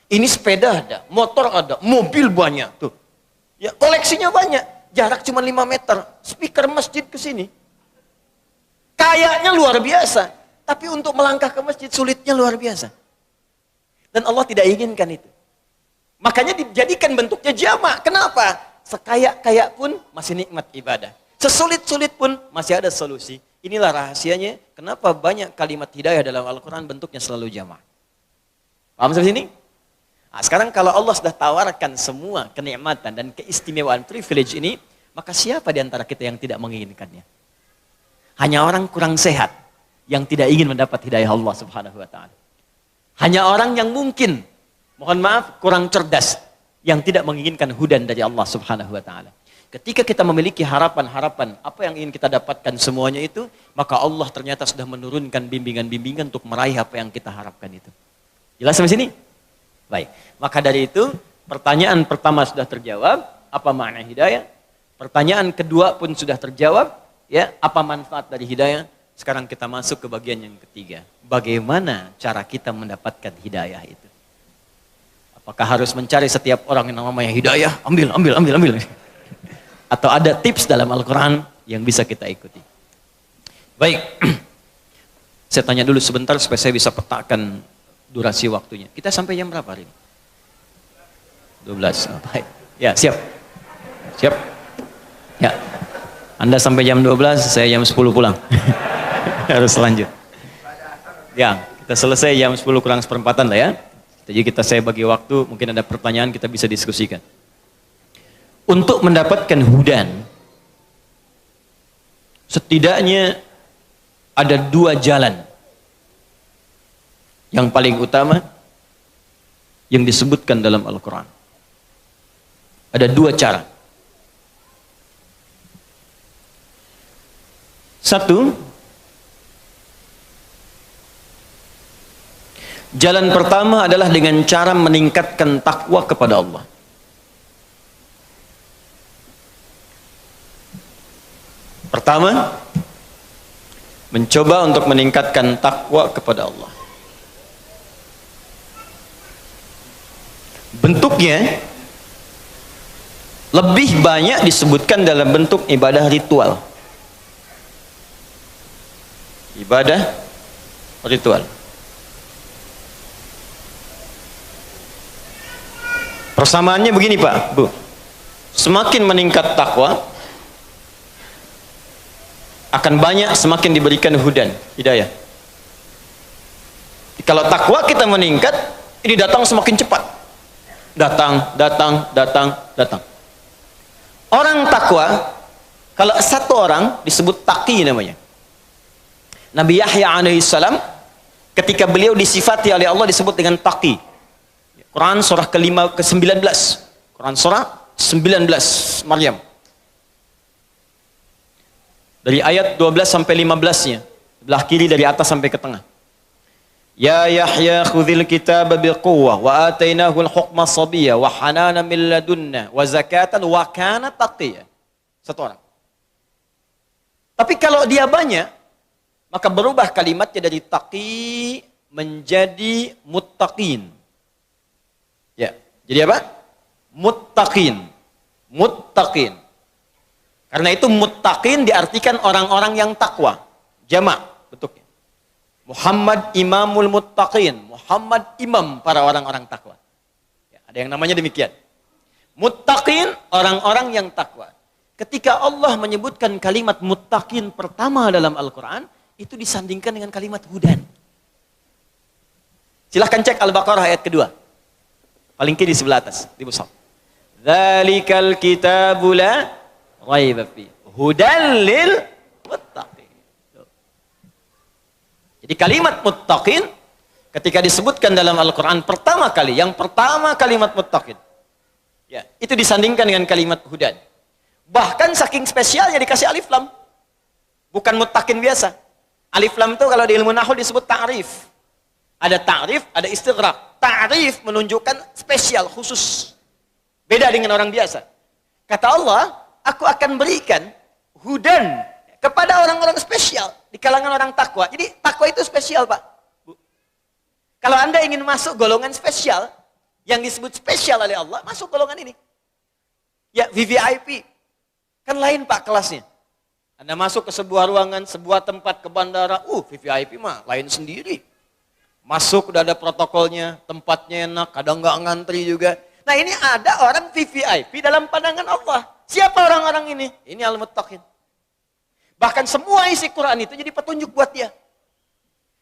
Ini sepeda ada, motor ada, mobil banyak tuh. Ya, koleksinya banyak. Jarak cuma 5 meter. Speaker masjid ke sini. Kayaknya luar biasa. Tapi untuk melangkah ke masjid sulitnya luar biasa. Dan Allah tidak inginkan itu. Makanya dijadikan bentuknya jamak. Kenapa? Sekaya-kaya pun masih nikmat ibadah. Sesulit-sulit pun masih ada solusi. Inilah rahasianya. Kenapa banyak kalimat hidayah dalam Al-Quran bentuknya selalu jamak. Paham sampai sini? Nah, sekarang kalau Allah sudah tawarkan semua kenikmatan dan keistimewaan privilege ini, maka siapa di antara kita yang tidak menginginkannya? Hanya orang kurang sehat yang tidak ingin mendapat hidayah Allah Subhanahu wa taala. Hanya orang yang mungkin, mohon maaf, kurang cerdas yang tidak menginginkan hudan dari Allah Subhanahu wa taala. Ketika kita memiliki harapan-harapan apa yang ingin kita dapatkan semuanya itu, maka Allah ternyata sudah menurunkan bimbingan-bimbingan untuk meraih apa yang kita harapkan itu. Jelas sampai sini? Baik, maka dari itu pertanyaan pertama sudah terjawab, apa makna hidayah? Pertanyaan kedua pun sudah terjawab, ya, apa manfaat dari hidayah? Sekarang kita masuk ke bagian yang ketiga. Bagaimana cara kita mendapatkan hidayah itu? Apakah harus mencari setiap orang yang namanya hidayah? Ambil. Atau ada tips dalam Al-Quran yang bisa kita ikuti? Baik, saya tanya dulu sebentar supaya saya bisa petakan durasi waktunya. Kita sampai jam berapa hari ini? 12. Oh, baik. Ya, siap. Siap. Ya. Anda sampai jam 12, saya jam 10 pulang. Harus lanjut. Ya, kita selesai jam 10 kurang seperempatan lah ya. Jadi saya bagi waktu, mungkin ada pertanyaan kita bisa diskusikan. Untuk mendapatkan hudan, setidaknya ada 2 jalan. Yang paling utama yang disebutkan dalam Al-Quran. Ada 2 cara. Satu, jalan pertama adalah dengan cara meningkatkan takwa kepada Allah. Pertama, mencoba untuk meningkatkan takwa kepada Allah. Bentuknya lebih banyak disebutkan dalam bentuk ibadah ritual. Ibadah ritual. Persamaannya begini Pak, Bu. Semakin meningkat takwa, akan banyak semakin diberikan hudan, hidayah. Kalau takwa kita meningkat, ini datang semakin cepat. Datang. Orang takwa Kalau satu orang disebut taqi namanya. Nabi Yahya alaihissalam ketika beliau disifati oleh Allah disebut dengan taqi. Quran surah ke-19. Quran surah 19 Maryam. Dari ayat 12 sampai 15-nya. Sebelah kiri dari atas sampai ke tengah. Ya Yahya khudhil kitaba biquwwah wa atainahu al-hukma sabiyya wa hanana min ladunna wa zakatan wa kana taqiyya. Satu orang. Tapi kalau dia banyak, maka berubah kalimatnya dari taqi menjadi muttaqin. Ya, jadi apa? Muttaqin. Muttaqin. Karena itu muttaqin diartikan orang-orang yang takwa. Jamak bentuknya. Muhammad imamul muttaqin. Muhammad imam para orang-orang takwa. Ya, ada yang namanya demikian. Muttaqin orang-orang yang takwa. Ketika Allah menyebutkan kalimat muttaqin pertama dalam Al-Quran, itu disandingkan dengan kalimat hudan. Silahkan cek Al-Baqarah ayat kedua. Paling kiri di sebelah atas, di musaf. Dzalikal kitabu la raiba fi hudan lil muttaqin. Jadi kalimat muttaqin ketika disebutkan dalam Al-Quran pertama kali, yang pertama kalimat muttaqin, ya, itu disandingkan dengan kalimat hudan. Bahkan saking spesialnya dikasih alif lam. Bukan muttaqin biasa. Alif lam itu kalau di ilmu nahwu disebut ta'rif. Ada ta'rif, ada istighraq. Ta'rif menunjukkan spesial, khusus. Beda dengan orang biasa. Kata Allah, aku akan berikan hudan kepada orang-orang spesial di kalangan orang takwa. Jadi takwa itu spesial, Pak. Bu. Kalau Anda ingin masuk golongan spesial yang disebut spesial oleh Allah, masuk golongan ini. Ya, VVIP. Kan lain, Pak, kelasnya. Anda masuk ke sebuah ruangan, sebuah tempat, ke bandara, VVIP mah lain sendiri. Masuk udah ada protokolnya, tempatnya enak, kadang nggak ngantri juga. Nah ini ada orang VVIP dalam pandangan Allah. Siapa orang-orang ini? Ini al-muttaqin. Bahkan semua isi Quran itu jadi petunjuk buat dia.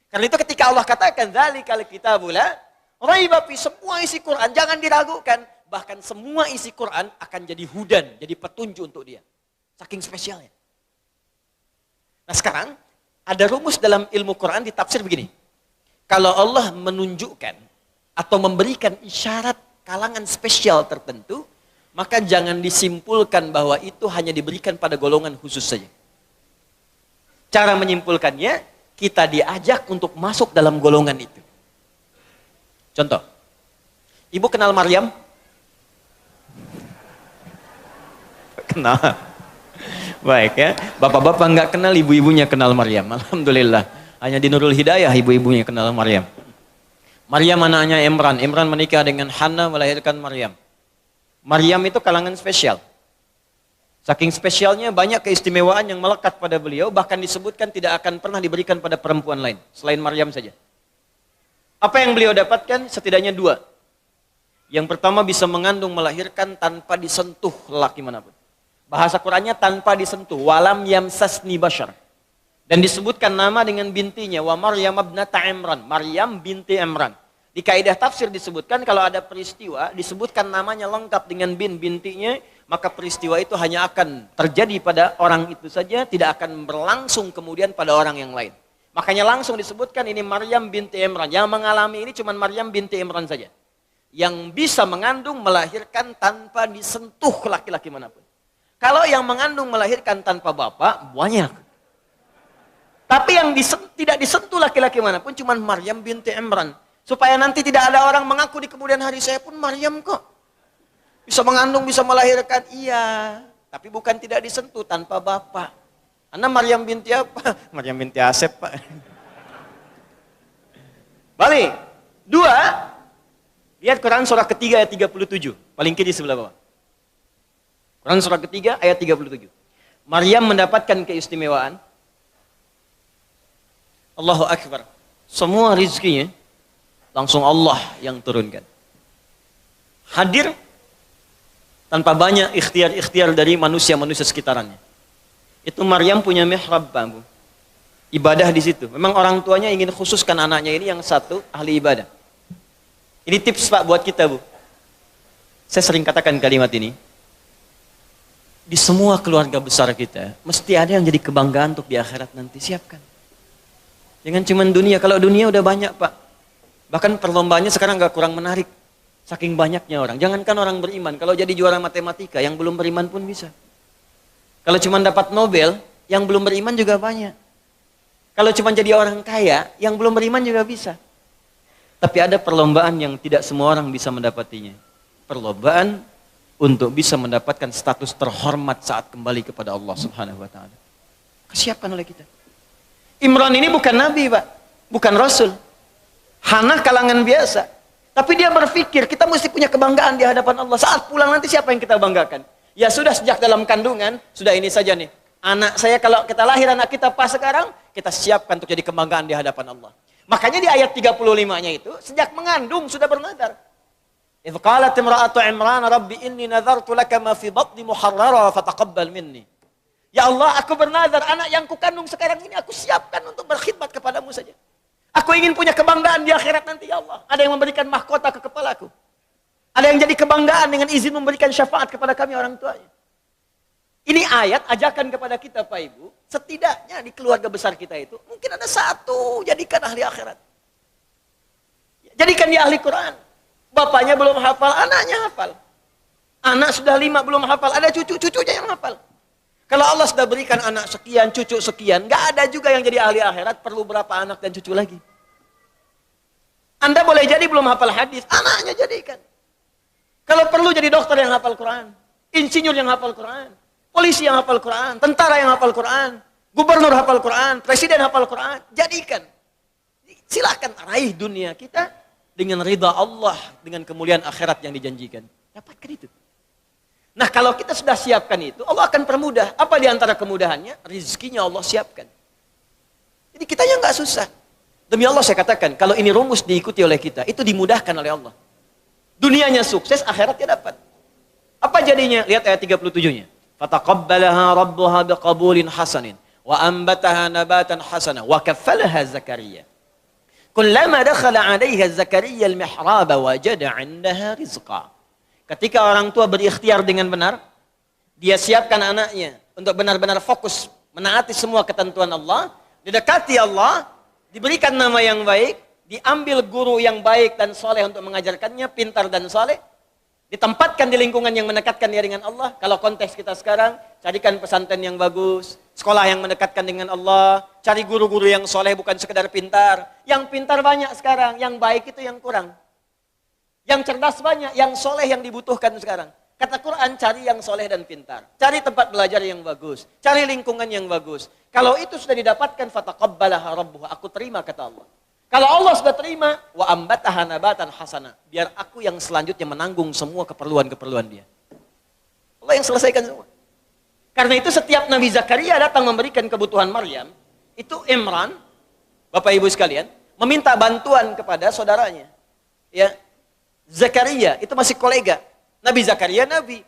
Karena itu ketika Allah katakan, dzalikal kitabu la raiba fi, semua isi Quran jangan diragukan. Bahkan semua isi Quran akan jadi hudan, jadi petunjuk untuk dia. Saking spesialnya. Nah sekarang ada rumus dalam ilmu Quran ditafsir begini. Kalau Allah menunjukkan atau memberikan isyarat kalangan spesial tertentu, maka jangan disimpulkan bahwa itu hanya diberikan pada golongan khusus saja. Cara menyimpulkannya, kita diajak untuk masuk dalam golongan itu. Contoh, ibu kenal Maryam? Kenal. Baik ya, bapak-bapak nggak kenal, ibu-ibunya kenal Maryam. Alhamdulillah. Hanya di Nurul Hidayah ibu-ibunya kenal Maryam. Maryam anaknya Imran. Imran menikah dengan Hannah melahirkan Maryam. Maryam itu kalangan spesial. Saking spesialnya banyak keistimewaan yang melekat pada beliau, bahkan disebutkan tidak akan pernah diberikan pada perempuan lain selain Maryam saja. Apa yang beliau dapatkan? Setidaknya dua. Yang pertama bisa mengandung melahirkan tanpa disentuh laki manapun. Bahasa Qur'annya tanpa disentuh, walam yamsasni bashar. Dan disebutkan nama dengan bintinya, wa Maryam ibnata Imran, Maryam binti Imran. Di kaidah tafsir disebutkan kalau ada peristiwa disebutkan namanya lengkap dengan bintinya, maka peristiwa itu hanya akan terjadi pada orang itu saja, tidak akan berlangsung kemudian pada orang yang lain. Makanya langsung disebutkan ini Maryam binti Imran. Yang mengalami ini cuma Maryam binti Imran saja. Yang bisa mengandung melahirkan tanpa disentuh laki-laki manapun. Kalau yang mengandung melahirkan tanpa bapak, banyak. Tapi yang tidak disentuh laki-laki manapun cuma Maryam binti Imran. Supaya nanti tidak ada orang mengaku di kemudian hari, saya pun Maryam kok. Bisa mengandung, bisa melahirkan. Iya. Tapi bukan tidak disentuh tanpa bapak. Anda Maryam binti apa? Maryam binti Asep, Pak. Balik. Dua. Lihat Quran surah ketiga ayat 37. Paling kiri sebelah bawah. Quran surah ketiga ayat 37. Maryam mendapatkan keistimewaan. Allahu Akbar. Semua rizkinya langsung Allah yang turunkan. Hadir tanpa banyak ikhtiar-ikhtiar dari manusia-manusia sekitarannya. Itu Maryam punya mihrab, Pak Bu. Ibadah di situ. Memang orang tuanya ingin khususkan anaknya ini yang satu ahli ibadah. Ini tips Pak buat kita, Bu. Saya sering katakan kalimat ini. Di semua keluarga besar kita, mesti ada yang jadi kebanggaan untuk di akhirat nanti. Siapkan. Jangan cuma dunia. Kalau dunia udah banyak, Pak. Bahkan perlombaannya sekarang gak kurang menarik. Saking banyaknya orang. Jangankan orang beriman. Kalau jadi juara matematika, yang belum beriman pun bisa. Kalau cuma dapat Nobel, yang belum beriman juga banyak. Kalau cuma jadi orang kaya, yang belum beriman juga bisa. Tapi ada perlombaan yang tidak semua orang bisa mendapatinya. Perlombaan untuk bisa mendapatkan status terhormat saat kembali kepada Allah Subhanahu wa taala. Kesiapkan oleh kita. Imran ini bukan nabi, Pak. Bukan rasul. Hana kalangan biasa. Tapi dia berpikir kita mesti punya kebanggaan di hadapan Allah. Saat pulang nanti siapa yang kita banggakan? Ya sudah sejak dalam kandungan, sudah ini saja nih. Anak saya kalau kita lahir anak kita pas sekarang, kita siapkan untuk jadi kebanggaan di hadapan Allah. Makanya di ayat 35-nya itu, sejak mengandung sudah bernadar. Idh qalat imra'atu Imran rabbi inni nadhartu laka ma fi batni muharrara fataqabbal minni. Ya Allah, aku bernazar anak yang kukandung sekarang ini aku siapkan untuk berkhidmat kepadamu saja. Aku ingin punya kebanggaan di akhirat nanti ya Allah. Ada yang memberikan mahkota ke kepalaku. Ada yang jadi kebanggaan dengan izin memberikan syafaat kepada kami orang tuanya. Ini ayat ajakan kepada kita Pak Ibu, setidaknya di keluarga besar kita itu mungkin ada satu jadikan ahli akhirat. Jadikan dia ahli Quran. Bapaknya belum hafal, anaknya hafal. Anak sudah 5 belum hafal, ada cucu-cucunya yang hafal. Kalau Allah sudah berikan anak sekian, cucu sekian, gak ada juga yang jadi ahli akhirat, perlu berapa anak dan cucu lagi. Anda boleh jadi belum hafal hadis, anaknya jadikan. Kalau perlu jadi dokter yang hafal Quran, insinyur yang hafal Quran, polisi yang hafal Quran, tentara yang hafal Quran, gubernur hafal Quran, presiden hafal Quran, jadikan. Silakan raih dunia kita dengan ridha Allah, dengan kemuliaan akhirat yang dijanjikan. Dapatkan itu. Nah kalau kita sudah siapkan itu, Allah akan permudah. Apa di antara kemudahannya? Rizkinya Allah siapkan. Jadi kita yang nggak susah. Demi Allah saya katakan, kalau ini rumus diikuti oleh kita, itu dimudahkan oleh Allah. Dunianya sukses, akhiratnya dapat. Apa jadinya? Lihat ayat 37-nya. Fataqabbalaha rabbuha biqabulin hasanin wa ambataha nabatan hasana wa kaffalaha Zakaria. Kullama dakhala 'alaiha Zakaria al-mihrab wajada 'indaha rizqa. Ketika orang tua berikhtiar dengan benar, dia siapkan anaknya untuk benar-benar fokus menaati semua ketentuan Allah, didekati Allah, diberikan nama yang baik, diambil guru yang baik dan soleh untuk mengajarkannya, pintar dan soleh, ditempatkan di lingkungan yang mendekatkan dia dengan Allah. Kalau konteks kita sekarang, carikan pesantren yang bagus, sekolah yang mendekatkan dengan Allah, cari guru-guru yang soleh bukan sekedar pintar. Yang pintar banyak sekarang, yang baik itu yang kurang. Yang cerdas banyak, yang soleh yang dibutuhkan sekarang. Kata Quran, cari yang soleh dan pintar. Cari tempat belajar yang bagus, cari lingkungan yang bagus. Kalau itu sudah didapatkan, fataqabbalaha rabbuha, aku terima kata Allah. Kalau Allah sudah terima, wa ambataha nabatan hasana, biar aku yang selanjutnya menanggung semua keperluan-keperluan dia. Allah yang selesaikan semua. Karena itu setiap Nabi Zakaria datang memberikan kebutuhan Maryam, itu Imran, Bapak Ibu sekalian, meminta bantuan kepada saudaranya. Ya, Zakaria itu masih kolega. Nabi Zakaria nabi.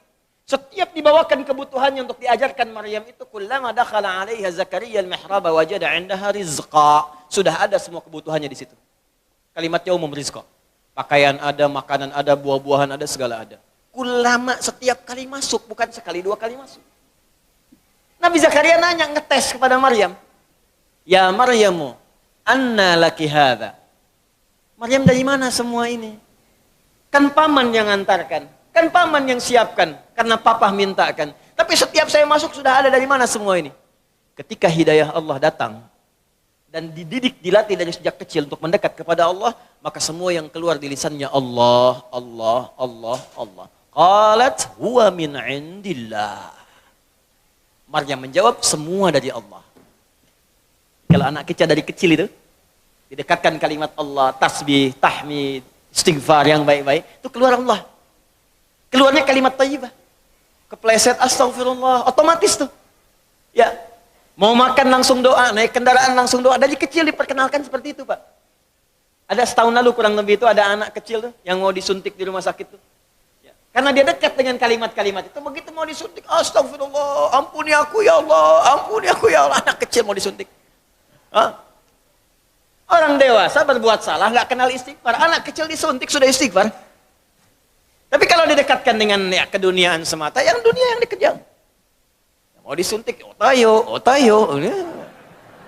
Setiap dibawakan kebutuhannya untuk diajarkan Maryam itu, kullama dakhala 'alaiha Zakaria al-mihrab wajada 'indaha rizqa. Sudah ada semua kebutuhannya di situ. Kalimatnya umum rizqa. Pakaian ada, makanan ada, buah-buahan ada, segala ada. Kullama setiap kali masuk, bukan sekali 2 kali masuk. Nabi Zakaria nanya, ngetes kepada Maryam. Ya Maryamu, anna laki hadha. Maryam, dari mana semua ini? Kan paman yang antarkan, kan paman yang siapkan, karena papa mintakan. Tapi setiap saya masuk sudah ada, dari mana semua ini? Ketika hidayah Allah datang, dan dididik, dilatih dari sejak kecil untuk mendekat kepada Allah, maka semua yang keluar di lisannya Allah, Allah, Allah, Allah. Qalat huwa min indillah. Maryam menjawab, semua dari Allah. Kalau anak kecil dari kecil itu, didekatkan kalimat Allah, tasbih, tahmid, istighfar yang baik-baik, itu keluar Allah. Keluarnya kalimat thayyibah. Kepleset astagfirullah, otomatis tuh. Ya, mau makan langsung doa, naik kendaraan langsung doa. Dari kecil diperkenalkan seperti itu, Pak. Ada setahun lalu kurang lebih itu ada anak kecil tuh yang mau disuntik di rumah sakit tuh. Ya. Karena dia dekat dengan kalimat-kalimat itu, begitu mau disuntik, astagfirullah, ampuni aku ya Allah, ampuni aku ya Allah. Anak kecil mau disuntik. Hah? Orang dewasa berbuat salah, nggak kenal istighfar. Anak kecil disuntik sudah istighfar. Tapi kalau didekatkan dengan ya, keduniaan semata, yang dunia yang dikejar. Mau disuntik, otayo.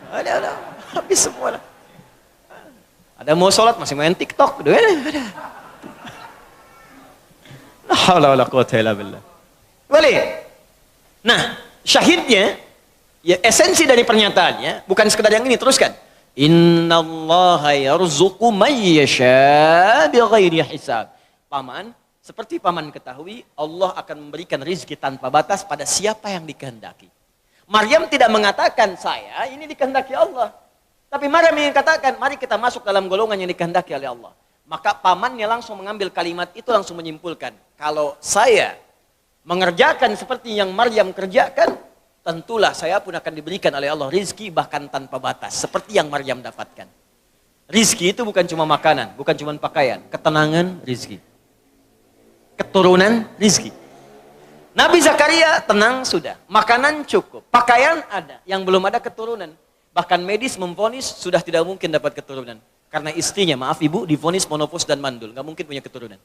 Ada. Habis semua lah. Ada mau sholat masih main TikTok. Ada. La haula wala quwwata illa billah. Boleh. Nah, syahidnya, ya esensi dari pernyataannya bukan sekedar yang ini, teruskan. Innallaha yarzuqu may yasha bighairi hisab. Paman, seperti paman ketahui, Allah akan memberikan rizki tanpa batas pada siapa yang dikehendaki. Maryam tidak mengatakan saya ini dikehendaki Allah. Tapi Maryam yang katakan, mari kita masuk dalam golongan yang dikehendaki oleh Allah. Maka pamannya langsung mengambil kalimat itu, langsung menyimpulkan, kalau saya mengerjakan seperti yang Maryam kerjakan, tentulah saya pun akan diberikan oleh Allah rizki bahkan tanpa batas. Seperti yang Maryam dapatkan. Rizki itu bukan cuma makanan, bukan cuma pakaian. Ketenangan, rizki. Keturunan, rizki. Nabi Zakaria tenang sudah. Makanan cukup. Pakaian ada. Yang belum ada keturunan. Bahkan medis memvonis sudah tidak mungkin dapat keturunan. Karena istrinya, maaf ibu, divonis monopos dan mandul. Nggak mungkin punya keturunan.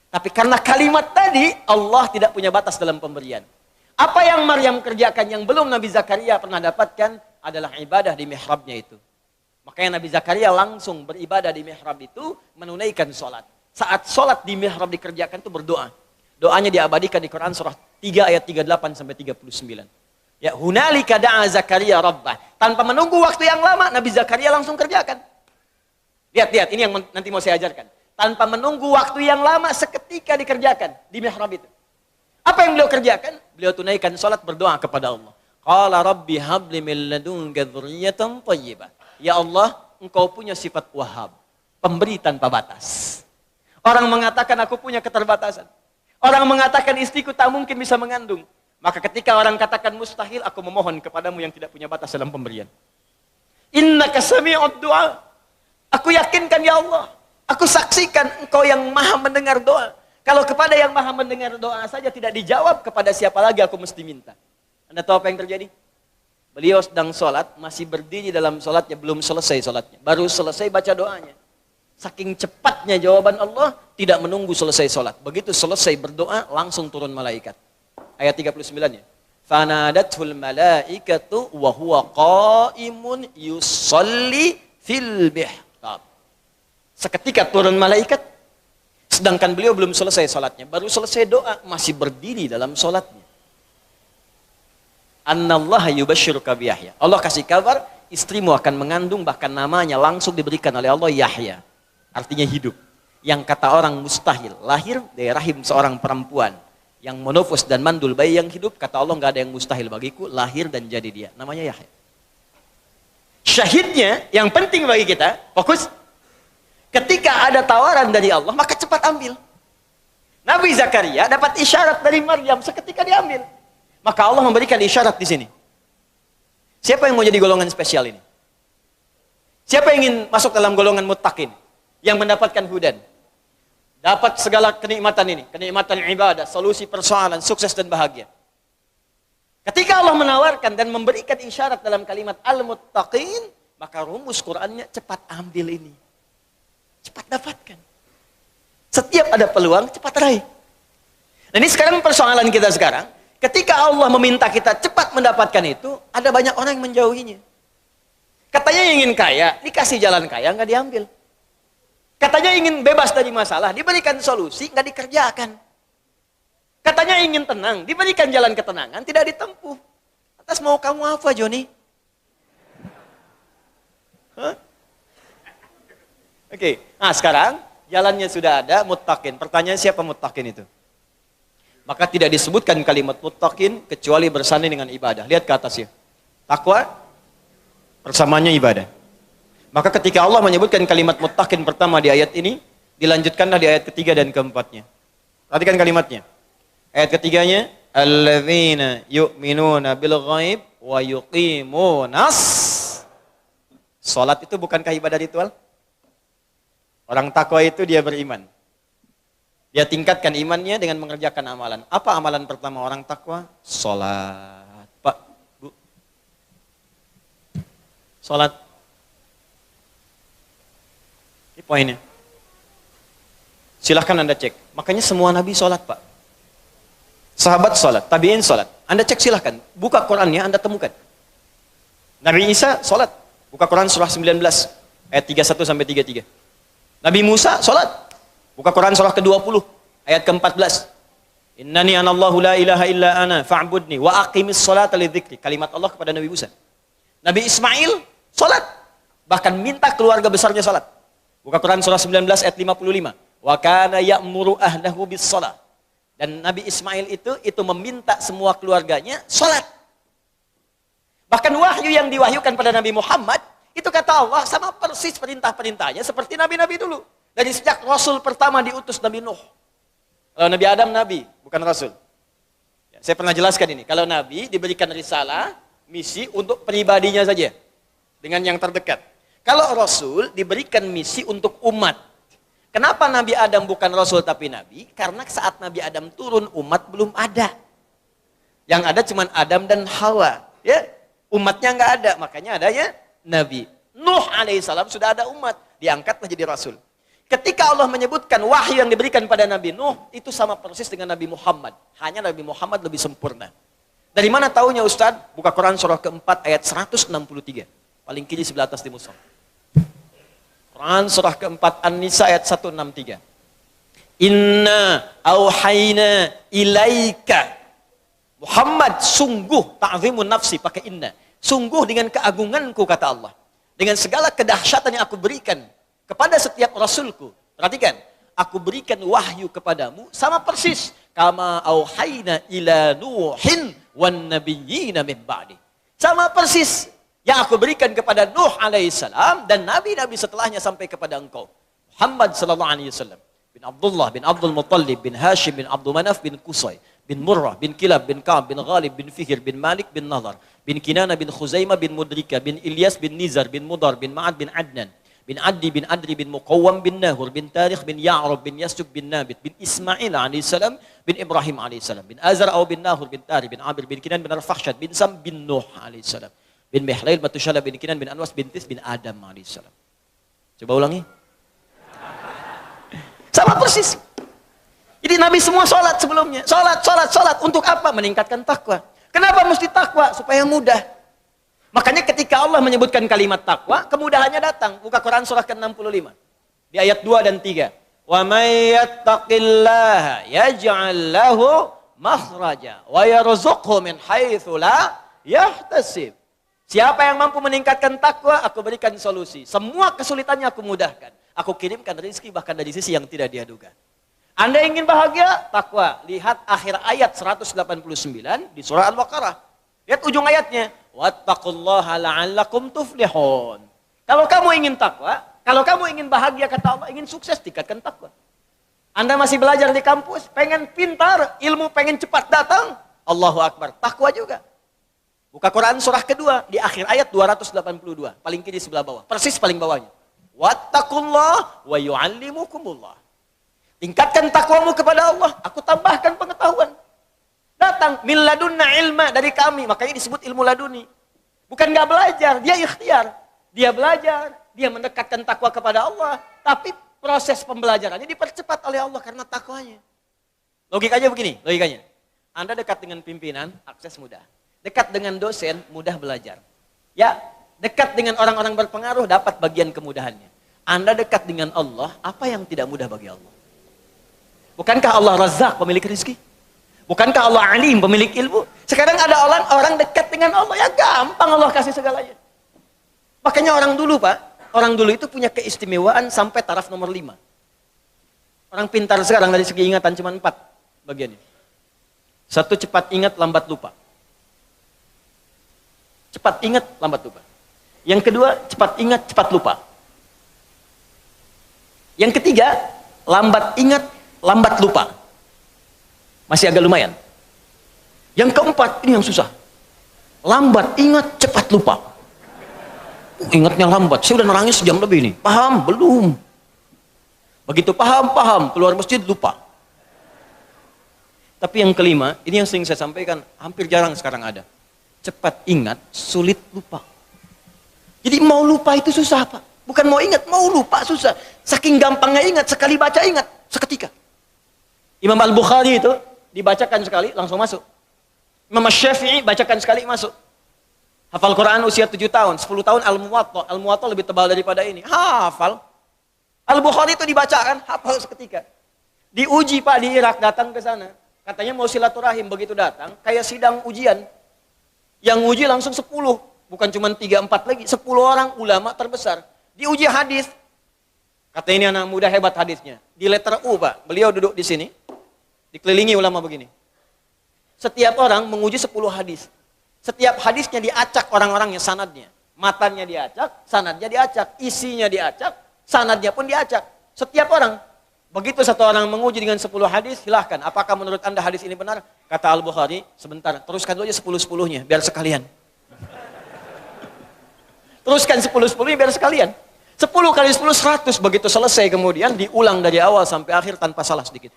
Tapi karena kalimat tadi, Allah tidak punya batas dalam pemberian. Apa yang Maryam kerjakan yang belum Nabi Zakaria pernah dapatkan adalah ibadah di mihrabnya itu. Makanya Nabi Zakaria langsung beribadah di mihrab itu, menunaikan sholat. Saat sholat di mihrab dikerjakan itu berdoa. Doanya diabadikan di Quran surah 3 ayat 38 sampai 39. Ya, hunalika da'a Zakaria rabbah. Tanpa menunggu waktu yang lama, Nabi Zakaria langsung kerjakan. Lihat, ini yang nanti mau saya ajarkan. Tanpa menunggu waktu yang lama, seketika dikerjakan di mihrab itu. Apa yang beliau kerjakan? Beliau tunaikan salat, berdoa kepada Allah. Qala rabbi habli min ladunka dzurriyyatan thayyibah. Ya Allah, Engkau punya sifat Wahhab, pemberi tanpa batas. Orang mengatakan aku punya keterbatasan. Orang mengatakan istriku tak mungkin bisa mengandung. Maka ketika orang katakan mustahil, aku memohon kepadamu yang tidak punya batas dalam pemberian. Innaka sami'ud du'a. Aku yakinkan ya Allah. Aku saksikan Engkau yang maha mendengar doa. Kalau kepada yang maha mendengar doa saja tidak dijawab, kepada siapa lagi aku mesti minta. Anda tahu apa yang terjadi? Beliau sedang sholat, masih berdiri dalam sholatnya, belum selesai sholatnya. Baru selesai baca doanya. Saking cepatnya jawaban Allah, tidak menunggu selesai sholat. Begitu selesai berdoa, langsung turun malaikat. Ayat 39-nya. Fanadathul malaikatu wa huwa qaimun yusalli fil mihrab. Seketika turun malaikat, sedangkan beliau belum selesai sholatnya. Baru selesai doa, masih berdiri dalam sholatnya. Annallaha yubashshiruka biyahya. Allah kasih kabar, istrimu akan mengandung, bahkan namanya langsung diberikan oleh Allah Yahya. Artinya hidup. Yang kata orang mustahil, lahir dari rahim seorang perempuan yang monofos dan mandul, bayi yang hidup, kata Allah nggak ada yang mustahil bagiku, lahir dan jadi dia. Namanya Yahya. Syahidnya, yang penting bagi kita, fokus. Ketika ada tawaran dari Allah, maka cepat ambil. Nabi Zakaria dapat isyarat dari Maryam, seketika diambil. Maka Allah memberikan isyarat di sini. Siapa yang mau jadi golongan spesial ini? Siapa yang ingin masuk dalam golongan muttaqin? Yang mendapatkan hudan? Dapat segala kenikmatan ini. Kenikmatan ibadah, solusi persoalan, sukses dan bahagia. Ketika Allah menawarkan dan memberikan isyarat dalam kalimat al-muttaqin, maka rumus Qur'annya cepat ambil ini. Cepat dapatkan. Setiap ada peluang, cepat raih. Nah, ini sekarang persoalan kita sekarang. Ketika Allah meminta kita cepat mendapatkan itu, ada banyak orang yang menjauhinya. Katanya ingin kaya, dikasih jalan kaya, nggak diambil. Katanya ingin bebas dari masalah, diberikan solusi, nggak dikerjakan. Katanya ingin tenang, diberikan jalan ketenangan, tidak ditempuh. Atas mau kamu apa, Joni? Oke, nah sekarang jalannya sudah ada, muttaqin. Pertanyaan siapa muttaqin itu? Maka tidak disebutkan kalimat muttaqin kecuali bersanding dengan ibadah. Lihat ke atasnya. Takwa bersamanya ibadah. Maka ketika Allah menyebutkan kalimat muttaqin pertama di ayat ini, dilanjutkanlah di ayat ketiga dan keempatnya. Perhatikan kalimatnya. Ayat ketiganya, alladzina yu'minuna bil ghaib wa yuqimunas. Salat itu bukankah ibadah ritual? Orang takwa itu dia beriman. Dia tingkatkan imannya dengan mengerjakan amalan. Apa amalan pertama orang takwa? Salat. Pak, Bu. Salat. Ini poinnya. Silahkan Anda cek. Makanya semua nabi salat, Pak. Sahabat salat, tabi'in salat. Anda cek silahkan, buka Qurannya Anda temukan. Nabi Isa salat, buka Quran surah 19 ayat 31 sampai 33. Nabi Musa salat, buka Quran surah ke-20 ayat ke-14. Innani anallahu la ilaha illa ana fa'budni wa aqimis salata lidzikri. Kalimat Allah kepada Nabi Musa. Nabi Ismail salat, bahkan minta keluarga besarnya salat. Buka Quran surah 19 ayat 55. Wa kana ya'muru ahlahu bis shalah. Dan Nabi Ismail itu meminta semua keluarganya salat. Bahkan wahyu yang diwahyukan pada Nabi Muhammad, itu kata Allah sama persis perintah-perintahnya seperti nabi-nabi dulu. Dari sejak Rasul pertama diutus Nabi Nuh. Kalau Nabi Adam Nabi, bukan Rasul. Ya, saya pernah jelaskan ini. Kalau Nabi diberikan risalah, misi untuk pribadinya saja. Dengan yang terdekat. Kalau Rasul diberikan misi untuk umat. Kenapa Nabi Adam bukan Rasul tapi Nabi? Karena saat Nabi Adam turun, umat belum ada. Yang ada cuma Adam dan Hawa. Ya, umatnya nggak ada, makanya adanya Nabi. Nuh alaihissalam sudah ada umat, diangkatlah jadi Rasul. Ketika Allah menyebutkan wahyu yang diberikan pada Nabi Nuh, itu sama persis dengan Nabi Muhammad. Hanya Nabi Muhammad lebih sempurna. Dari mana taunya Ustaz? Buka Quran surah keempat ayat 163. Paling kiri sebelah atas di mushaf. Quran surah keempat An-Nisa ayat 163. Inna auhayna ilaika. Muhammad, sungguh ta'zimun nafsi, pakai inna. Sungguh dengan keagunganku, kata Allah. Dengan segala kedahsyatan yang aku berikan kepada setiap rasulku. Perhatikan, aku berikan wahyu kepadamu sama persis. Kama auhayna ila Nuhin wan nabiyyina min ba'di. Sama persis yang aku berikan kepada Nuh alaihissalam dan nabi-nabi setelahnya sampai kepada engkau. Muhammad sallallahu alaihi wasallam. Bin Abdullah, bin Abdul Muttalib, bin Hashim, bin Abdul Manaf, bin Qusay, bin Murrah, bin Kilab, bin Ka'ab, bin Ghalib, bin Fihr, bin Malik, bin Nadhar, bin Kinana, bin Khuzaimah, bin Mudrika, bin Ilyas, bin Nizar, bin Mudar, bin Ma'ad, bin Adnan, bin Addi, bin Adri, bin Muqawwam, bin Nahur, bin Tarikh, bin Ya'rab, bin Yasjub, bin Nabit, bin Ismail alaihissalam, bin Ibrahim alaihissalam, bin Azar, bin Nahur, bin Tari, bin Abir, bin Kinan, bin Arfakhshad, bin Sam, bin Nuh alaihissalam, bin Mihlail, Matushala, bin Kinan, bin Anwas, bin Tis, bin Adam alaihissalam. Coba ulangi. Sama persis. Jadi Nabi semua sholat sebelumnya. Sholat. Untuk apa? Meningkatkan takwa. Kenapa mesti takwa? Supaya mudah. Makanya ketika Allah menyebutkan kalimat takwa, kemudahannya datang. Buka Quran surah ke-65. Di ayat 2 dan 3. Wa may yattaqillaha yaj'al lahu makhraja wa yarzuqhu min haitsu la yahtasib. Siapa yang mampu meningkatkan takwa, aku berikan solusi. Semua kesulitannya aku mudahkan. Aku kirimkan rezeki bahkan dari sisi yang tidak dia duga. Anda ingin bahagia? Takwa. Lihat akhir ayat 189 di surah Al-Baqarah. Lihat ujung ayatnya. Wattaqullaha la'allakum tuflihun. Kalau kamu ingin takwa, kalau kamu ingin bahagia, kata Allah, ingin sukses, tingkatkan takwa. Anda masih belajar di kampus, pengen pintar, ilmu pengen cepat datang. Allahu Akbar. Takwa juga. Buka Quran surah kedua di akhir ayat 282. Paling kiri sebelah bawah. Persis paling bawahnya. Wattaqullah wa yu'allimukumullah. Tingkatkan takwamu kepada Allah, aku tambahkan pengetahuan. Datang min ladunna ilma, dari kami, makanya disebut ilmu laduni. Bukan nggak belajar, dia ikhtiar. Dia belajar, dia mendekatkan takwa kepada Allah, tapi proses pembelajarannya dipercepat oleh Allah karena takwanya. Logikanya begini, logikanya. Anda dekat dengan pimpinan, akses mudah. Dekat dengan dosen, mudah belajar. Ya, dekat dengan orang-orang berpengaruh, dapat bagian kemudahannya. Anda dekat dengan Allah, apa yang tidak mudah bagi Allah? Bukankah Allah Razzaq, pemilik rezeki? Bukankah Allah Alim, pemilik ilmu? Sekarang ada orang dekat dengan Allah, ya gampang Allah kasih segalanya. Makanya orang dulu Pak, orang dulu itu punya keistimewaan sampai taraf nomor 5. Orang pintar sekarang dari segi ingatan cuma 4 bagiannya. 1, cepat ingat, lambat lupa. Cepat ingat, lambat lupa. Yang kedua, cepat ingat, cepat lupa. Yang ketiga, lambat ingat, lambat lupa. Masih agak lumayan. Yang keempat, ini yang susah. Lambat ingat, cepat lupa. Ingatnya lambat. Saya udah nangis sejam lebih nih. Paham? Belum. Begitu paham, keluar masjid lupa. Tapi yang kelima, ini yang sering saya sampaikan, hampir jarang sekarang ada. Cepat ingat, sulit lupa. Jadi mau lupa itu susah Pak. Bukan mau ingat, mau lupa susah. Saking gampangnya ingat, sekali baca ingat, seketika. Imam Al-Bukhari itu, dibacakan sekali langsung masuk. Imam Syafi'i bacakan sekali masuk. Hafal Quran usia 7 tahun, 10 tahun Al-Muwatta. Al-Muwatta lebih tebal daripada ini. Hafal. Al-Bukhari itu dibacakan, hafal seketika. Diuji Pak di Irak, datang ke sana. Katanya mau silaturahim, begitu datang, kayak sidang ujian. Yang uji langsung 10, bukan cuma 3-4 lagi, 10 orang ulama terbesar. Diuji hadis. Kata ini anak muda hebat hadisnya. Di letter U Pak, beliau duduk di sini, dikelilingi ulama begini. Setiap orang menguji 10 hadis. Setiap hadisnya diacak orang-orangnya, sanadnya. Matanya diacak, sanadnya diacak, isinya diacak, sanadnya pun diacak. Setiap orang. Begitu satu orang menguji dengan 10 hadis, silahkan. Apakah menurut anda hadis ini benar? Kata Al-Bukhari, sebentar, teruskan dulu aja 10-10-nya, biar sekalian. Teruskan 10-10-nya biar sekalian. 10 kali 10, 100. Begitu selesai kemudian diulang dari awal sampai akhir tanpa salah sedikit.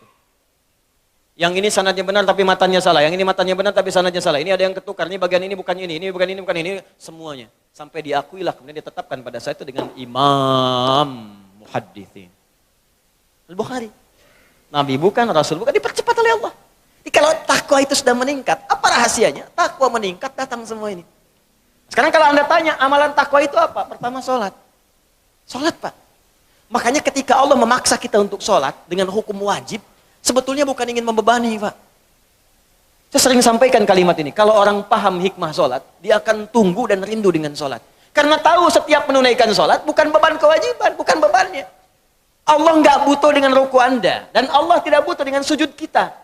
Yang ini sanadnya benar tapi matanya salah. Yang ini matanya benar tapi sanadnya salah. Ini ada yang ketukar. Ini bagian ini bukan ini bukan ini, bukan ini. Semuanya. Sampai diakuilah. Kemudian ditetapkan pada saat itu dengan Imam Muhaddithin. Al-Bukhari. Nabi bukan, Rasul bukan. Dipercepat oleh Allah. Jadi kalau takwa itu sudah meningkat. Apa rahasianya? Takwa meningkat datang semua ini. Sekarang kalau anda tanya amalan takwa itu apa? Pertama sholat. Sholat Pak. Makanya ketika Allah memaksa kita untuk sholat dengan hukum wajib. Sebetulnya bukan ingin membebani Pak. Saya sering sampaikan kalimat ini. Kalau orang paham hikmah sholat, dia akan tunggu dan rindu dengan sholat. Karena tahu setiap menunaikan sholat bukan beban kewajiban, bukan bebannya. Allah nggak butuh dengan ruku anda. Dan Allah tidak butuh dengan sujud kita.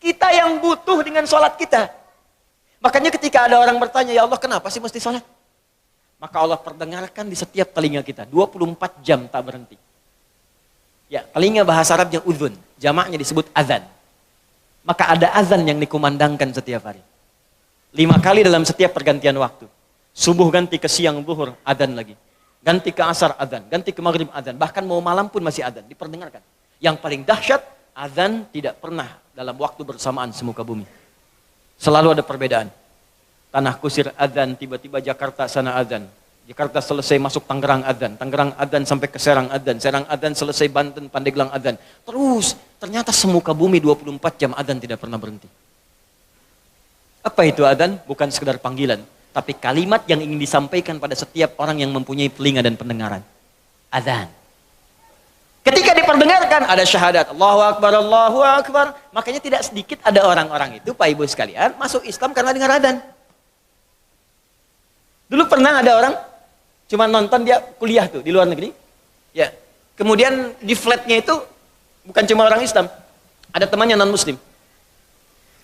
Kita yang butuh dengan sholat kita. Makanya ketika ada orang bertanya, ya Allah kenapa sih mesti sholat? Maka Allah perdengarkan di setiap telinga kita. 24 jam tak berhenti. Ya, telinga bahasa Arabnya udhun. Jamaknya disebut azan. Maka ada azan yang dikumandangkan setiap hari. 5 kali dalam setiap pergantian waktu. Subuh ganti ke siang zuhur, azan lagi. Ganti ke asar, azan. Ganti ke maghrib, azan. Bahkan mau malam pun masih azan. Diperdengarkan. Yang paling dahsyat, azan tidak pernah dalam waktu bersamaan semuka bumi. Selalu ada perbedaan. Tanah Kusir azan, tiba-tiba Jakarta sana azan. Jakarta selesai masuk Tangerang adzan, Tangerang adzan sampai ke Serang adzan, Serang adzan selesai Banten, Pandeglang adzan. Terus ternyata semuka bumi 24 jam adzan tidak pernah berhenti. Apa itu adzan? Bukan sekedar panggilan, tapi kalimat yang ingin disampaikan pada setiap orang yang mempunyai telinga dan pendengaran. Adzan. Ketika diperdengarkan ada syahadat, Allahu Akbar, Allahu Akbar. Makanya tidak sedikit ada orang-orang itu, Pak Ibu sekalian, masuk Islam karena dengar adzan. Dulu pernah ada orang cuma nonton, dia kuliah tuh di luar negeri. Ya. Kemudian di flatnya itu bukan cuma orang Islam. Ada temannya non-muslim.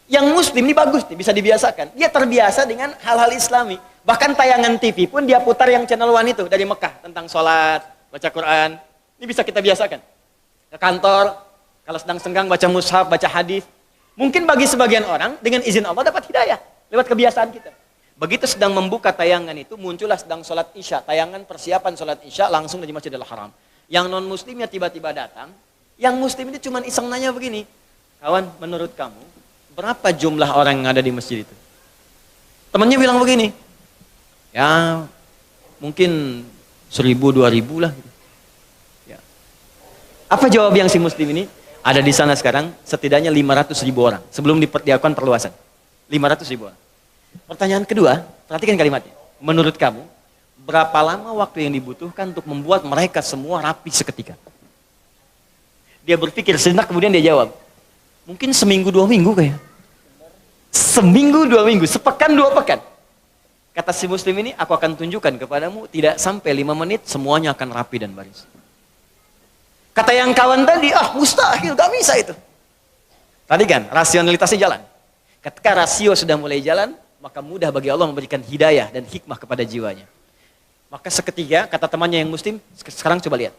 Yang muslim ini bagus nih, bisa dibiasakan. Dia terbiasa dengan hal-hal islami. Bahkan tayangan TV pun dia putar yang channel 1 itu dari Mekah. Tentang sholat, baca Quran. Ini bisa kita biasakan. Ke kantor, kalau sedang senggang baca mushaf, baca hadis. Mungkin bagi sebagian orang, dengan izin Allah dapat hidayah. Lewat kebiasaan kita. Begitu sedang membuka tayangan itu, muncullah sedang sholat isya. Tayangan persiapan sholat isya langsung dari Masjidil Haram. Yang non-muslimnya tiba-tiba datang. Yang muslim itu cuma iseng nanya begini. Kawan, menurut kamu, berapa jumlah orang yang ada di masjid itu? Temannya bilang begini. Ya, mungkin 1000, 2000 lah. Ya. Apa jawab yang si muslim ini? Ada di sana sekarang setidaknya 500.000 orang. Sebelum dilakukan perluasan. 500.000 orang. Pertanyaan kedua, perhatikan kalimatnya. Menurut kamu, berapa lama waktu yang dibutuhkan untuk membuat mereka semua rapi seketika? Dia berpikir sejenak, kemudian dia jawab. Mungkin seminggu 2 minggu kayak. Seminggu 2 minggu, sepekan 2 pekan. Kata si muslim ini, aku akan tunjukkan kepadamu, tidak sampai 5 menit semuanya akan rapi dan baris. Kata yang kawan tadi, mustahil, gak bisa itu. Tadi kan, rasionalitasnya jalan. Ketika rasio sudah mulai jalan, maka mudah bagi Allah memberikan hidayah dan hikmah kepada jiwanya. Maka seketika, kata temannya yang muslim, sekarang coba lihat.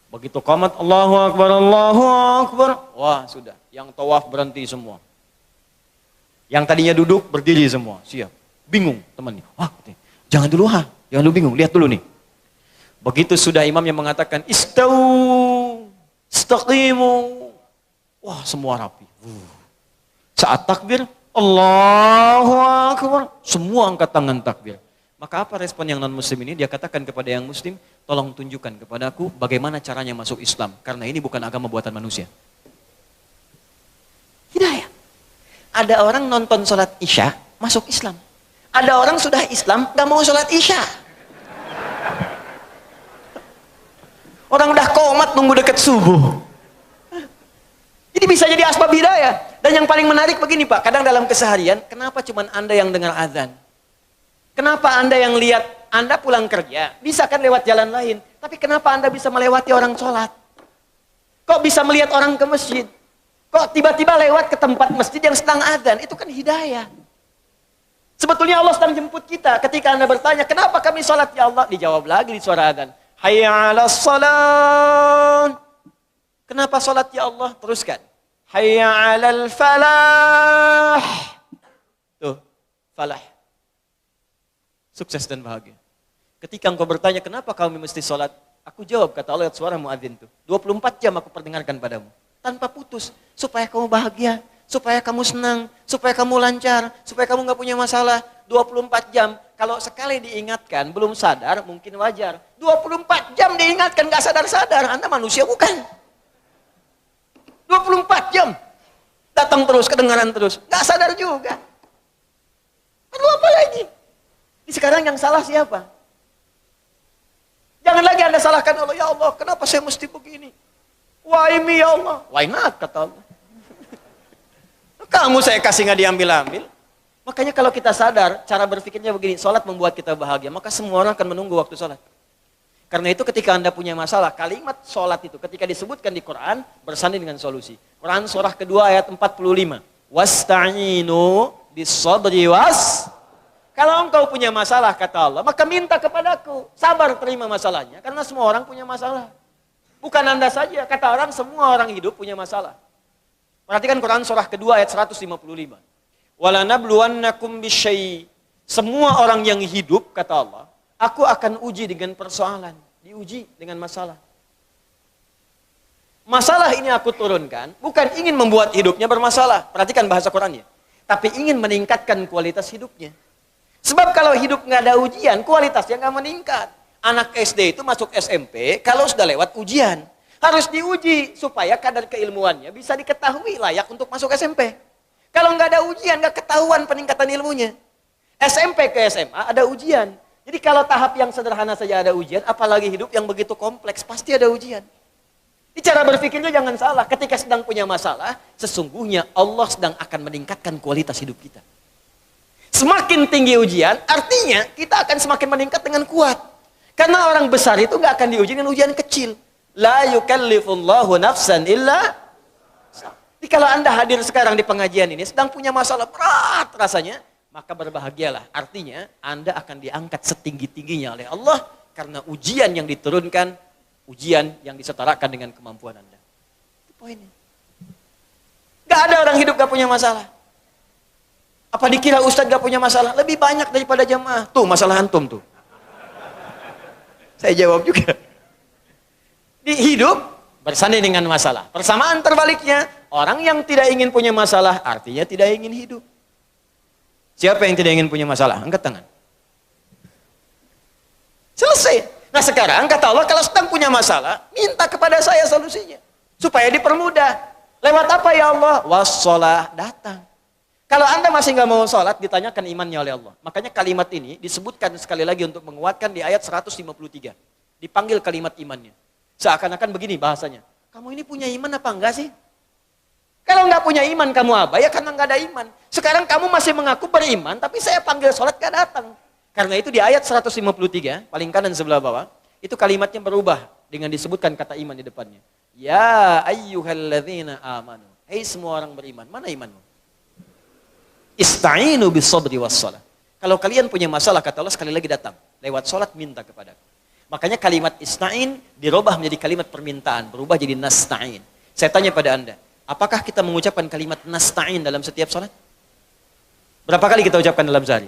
Begitu qamat, Allahu Akbar, Allahu Akbar. Wah sudah, yang tawaf berhenti semua. Yang tadinya duduk, berdiri semua. Siap. Bingung temannya. Jangan dulu jangan dulu bingung, lihat dulu nih. Begitu sudah imam yang mengatakan, Istau, istaqimu. Wah semua rapi. Saat takbir, Allahu Akbar. Semua angkat tangan takbir. Maka apa respon yang non-muslim ini? Dia katakan kepada yang muslim, tolong tunjukkan kepadaku bagaimana caranya masuk Islam. Karena ini bukan agama buatan manusia. Hidayah. Ada orang nonton sholat Isya, masuk Islam. Ada orang sudah Islam, gak mau sholat Isya. Orang udah qomat nunggu deket subuh. Jadi bisa jadi asbab hidayah. Dan yang paling menarik begini Pak, kadang dalam keseharian, kenapa cuma Anda yang dengar azan? Kenapa Anda yang lihat, Anda pulang kerja, bisa kan lewat jalan lain. Tapi kenapa Anda bisa melewati orang sholat? Kok bisa melihat orang ke masjid? Kok tiba-tiba lewat ke tempat masjid yang sedang azan? Itu kan hidayah. Sebetulnya Allah sedang jemput kita. Ketika Anda bertanya, kenapa kami sholat ya Allah? Dijawab lagi di suara azan. Hayya 'alas shalah. Kenapa sholat ya Allah? Teruskan. Hayya 'alal falah. Tuh, falah. Sukses dan bahagia. Ketika engkau bertanya, kenapa kami mesti sholat? Aku jawab, kata Allah, suara muadzin tuh. 24 jam aku perdengarkan padamu. Tanpa putus. Supaya kamu bahagia. Supaya kamu senang. Supaya kamu lancar. Supaya kamu gak punya masalah. 24 jam. Kalau sekali diingatkan, belum sadar, mungkin wajar. 24 jam diingatkan, gak sadar-sadar. Anda manusia bukan. 24 jam. Datang terus, kedengaran terus. Gak sadar juga. Aduh apa lagi? Sekarang yang salah siapa? Jangan lagi Anda salahkan Allah. Ya Allah, kenapa saya mesti begini? Why me ya Allah? Why not, kata Allah. Kamu saya kasih nggak diambil-ambil. Makanya kalau kita sadar, cara berpikirnya begini, sholat membuat kita bahagia, maka semua orang akan menunggu waktu sholat. Karena itu ketika Anda punya masalah, kalimat sholat itu ketika disebutkan di Quran, bersanding dengan solusi. Quran surah kedua ayat 45. Wasta'inu bis-sabri was. Kalau engkau punya masalah, kata Allah, maka minta kepadaku. Sabar terima masalahnya, karena semua orang punya masalah. Bukan Anda saja, kata orang, semua orang hidup punya masalah. Perhatikan Quran surah kedua ayat 155. Walanabluwannakum bisyai. Semua orang yang hidup, kata Allah, aku akan uji dengan persoalan. Diuji dengan masalah. Masalah ini aku turunkan, bukan ingin membuat hidupnya bermasalah. Perhatikan bahasa Qurannya. Tapi ingin meningkatkan kualitas hidupnya. Sebab kalau hidup nggak ada ujian, kualitasnya nggak meningkat. Anak SD itu masuk SMP, kalau sudah lewat ujian. Harus diuji, supaya kadar keilmuannya bisa diketahui layak untuk masuk SMP. Kalau nggak ada ujian, nggak ketahuan peningkatan ilmunya. SMP ke SMA ada ujian. Jadi kalau tahap yang sederhana saja ada ujian, apalagi hidup yang begitu kompleks, pasti ada ujian. Di cara berpikirnya jangan salah, ketika sedang punya masalah, sesungguhnya Allah sedang akan meningkatkan kualitas hidup kita. Semakin tinggi ujian, artinya kita akan semakin meningkat dengan kuat. Karena orang besar itu nggak akan diuji dengan ujian kecil. La yukallifullahu nafsan illa. Jadi kalau Anda hadir sekarang di pengajian ini, sedang punya masalah berat rasanya, maka berbahagialah. Artinya Anda akan diangkat setinggi-tingginya oleh Allah, karena ujian yang diturunkan, ujian yang disetarakan dengan kemampuan Anda. Itu poinnya. Gak ada orang hidup gak punya masalah. Apa dikira Ustadz gak punya masalah? Lebih banyak daripada jamaah. Tuh masalah antum tuh. Saya jawab juga. Di hidup bersanding dengan masalah. Persamaan terbaliknya, orang yang tidak ingin punya masalah artinya tidak ingin hidup. Siapa yang tidak ingin punya masalah? Angkat tangan. Selesai. Nah sekarang kata Allah, kalau sedang punya masalah, minta kepada saya solusinya. Supaya dipermudah. Lewat apa ya Allah? Wassalah, datang. Kalau Anda masih nggak mau sholat, ditanyakan imannya oleh Allah. Makanya kalimat ini disebutkan sekali lagi untuk menguatkan di ayat 153. Dipanggil kalimat imannya. Seakan-akan begini bahasanya. Kamu ini punya iman apa enggak sih? Kalau nggak punya iman kamu apa? Ya karena nggak ada iman. Sekarang kamu masih mengaku beriman, tapi saya panggil sholat nggak datang. Karena itu di ayat 153, paling kanan sebelah bawah, itu kalimatnya berubah dengan disebutkan kata iman di depannya. Ya ayyuhalladzina amanu. Hei semua orang beriman, mana imanmu? Ista'inu bis-sabri was-shalah. Kalau kalian punya masalah, kata Allah, sekali lagi datang. Lewat sholat minta kepadaku. Makanya kalimat ista'in dirubah menjadi kalimat permintaan. Berubah jadi nasta'in. Saya tanya pada Anda, apakah kita mengucapkan kalimat nasta'in dalam setiap sholat? Berapa kali kita ucapkan dalam sehari?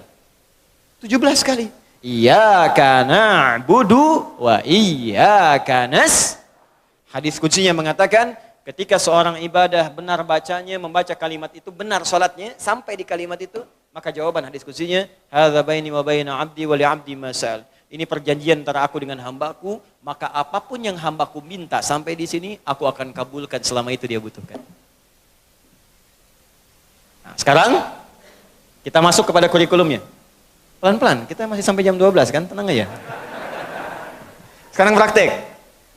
17 kali. Iyyaka na'budu wa iyyaka nas. Hadis kuncinya mengatakan, ketika seorang ibadah benar bacanya, membaca kalimat itu, benar salatnya, sampai di kalimat itu, maka jawaban hadis kuncinya, hadza baini wa baina 'abdi wa li 'abdi ma sa'al. Ini perjanjian antara aku dengan hambaku, maka apapun yang hambaku minta sampai di sini, aku akan kabulkan selama itu dia butuhkan. Nah, sekarang kita masuk kepada kurikulumnya. Pelan-pelan, kita masih sampai jam 12 kan, tenang aja. Sekarang praktek.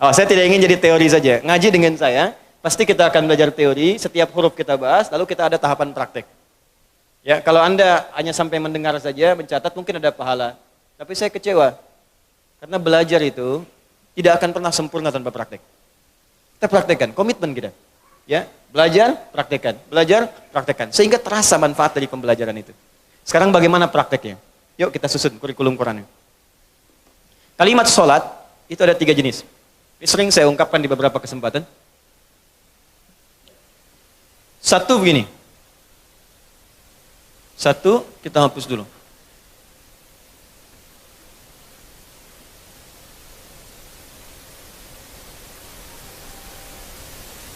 Oh, saya tidak ingin jadi teori saja. Ngaji dengan saya, pasti kita akan belajar teori, setiap huruf kita bahas, lalu kita ada tahapan praktek. Ya, kalau Anda hanya sampai mendengar saja, mencatat, mungkin ada pahala. Tapi saya kecewa. Karena belajar itu tidak akan pernah sempurna tanpa praktek. Kita praktekkan, komitmen kita. Ya, belajar, praktekkan. Sehingga terasa manfaat dari pembelajaran itu. Sekarang bagaimana prakteknya? Yuk kita susun kurikulum Qurannya. Kalimat sholat, itu ada 3 jenis. Ini sering saya ungkapkan di beberapa kesempatan. Satu begini. Satu, kita hapus dulu.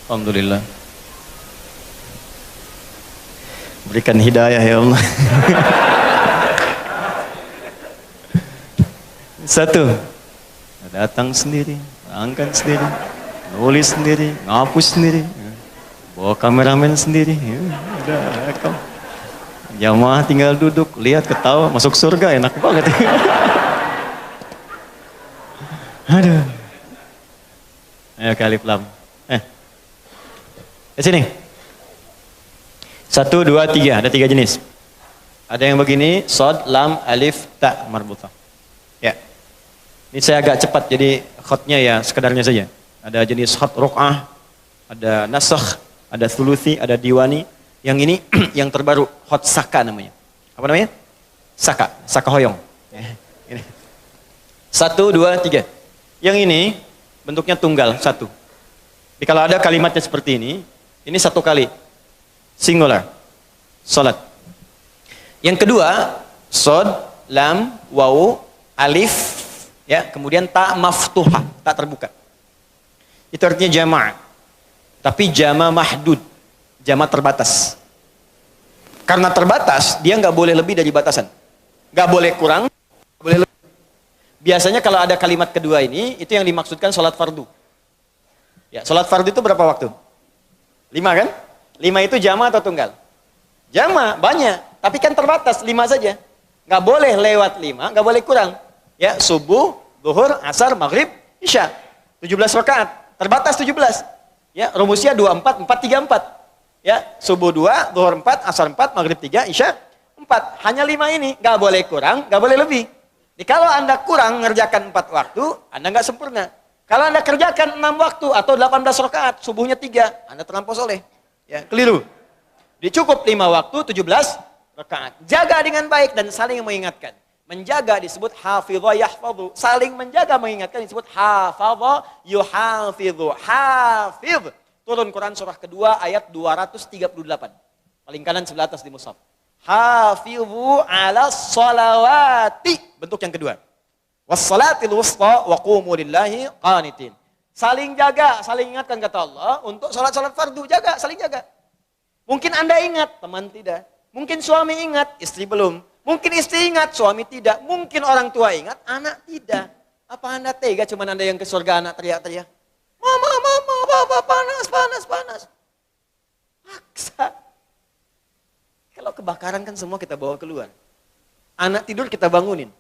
Alhamdulillah. Berikan hidayah ya Allah. Satu, datang sendiri, angkat sendiri, nulis sendiri, ngapus sendiri, bawa kameramen sendiri. Ya, udah, kau. Jamaah tinggal duduk, lihat ketawa, masuk surga, enak banget. Aduh. Ayo kali pelan. Di sini. 1, 2, 3. Ada 3 jenis. Ada yang begini, sod, lam, alif, ta, marbutah. Ya. Ini saya agak cepat, jadi khotnya ya sekedarnya saja. Ada jenis khot ruk'ah, ada nasakh, ada thuluthi, ada diwani. Yang ini yang terbaru, khot saka namanya. Apa namanya? Saka hoyong. Ini. 1, 2, 3. Yang ini bentuknya tunggal, 1. Jadi kalau ada kalimatnya seperti ini 1 kali. Singular. Salat. Yang kedua, sod, lam, wawu, alif, ya, kemudian ta maftuha, tak terbuka. Itu artinya jama'. Tapi jama' mahdud, jama' terbatas. Karena terbatas, dia nggak boleh lebih dari batasan. Nggak boleh kurang, nggak boleh lebih. Biasanya kalau ada kalimat kedua ini, itu yang dimaksudkan sholat fardu. Ya, sholat fardu itu berapa waktu? 5 kan? 5 itu jama' atau tunggal? Jama' banyak, tapi kan terbatas 5 saja. Nggak boleh lewat 5, nggak boleh kurang. Ya, subuh, zuhur, asar, maghrib, isya. 17 rakaat, terbatas 17. Ya, rumusnya 24, 4, 3, 4. Ya, subuh 2, zuhur 4, asar 4, maghrib 3, isya 4. Hanya 5 ini, nggak boleh kurang, nggak boleh lebih. Jadi kalau Anda kurang ngerjakan 4 waktu, Anda nggak sempurna. Kalau Anda kerjakan 6 waktu atau 18 rakaat, subuhnya 3, Anda terlampau soleh. Ya, keliru. Dicukup 5 waktu, 17 rakaat. Jaga dengan baik dan saling mengingatkan. Menjaga disebut hafidha yahfadhu. Saling menjaga mengingatkan disebut hafadha yuhafidhu. Hafidh. Turun Quran surah kedua ayat 238. Paling kanan sebelah atas di mushaf. Hafidhu ala sholawati. Bentuk yang kedua. Wassalatil wusta wa qumu lillahi qanitin. Saling jaga, saling ingatkan kata Allah untuk salat-salat fardu. Jaga, saling jaga. Mungkin Anda ingat, teman tidak. Mungkin suami ingat, istri belum. Mungkin istri ingat, suami tidak. Mungkin orang tua ingat, anak tidak. Apa Anda tega cuman Anda yang ke surga anak teriak-teriak? Mama, papa, panas. Paksa. Kalau kebakaran kan semua kita bawa keluar. Anak tidur kita bangunin.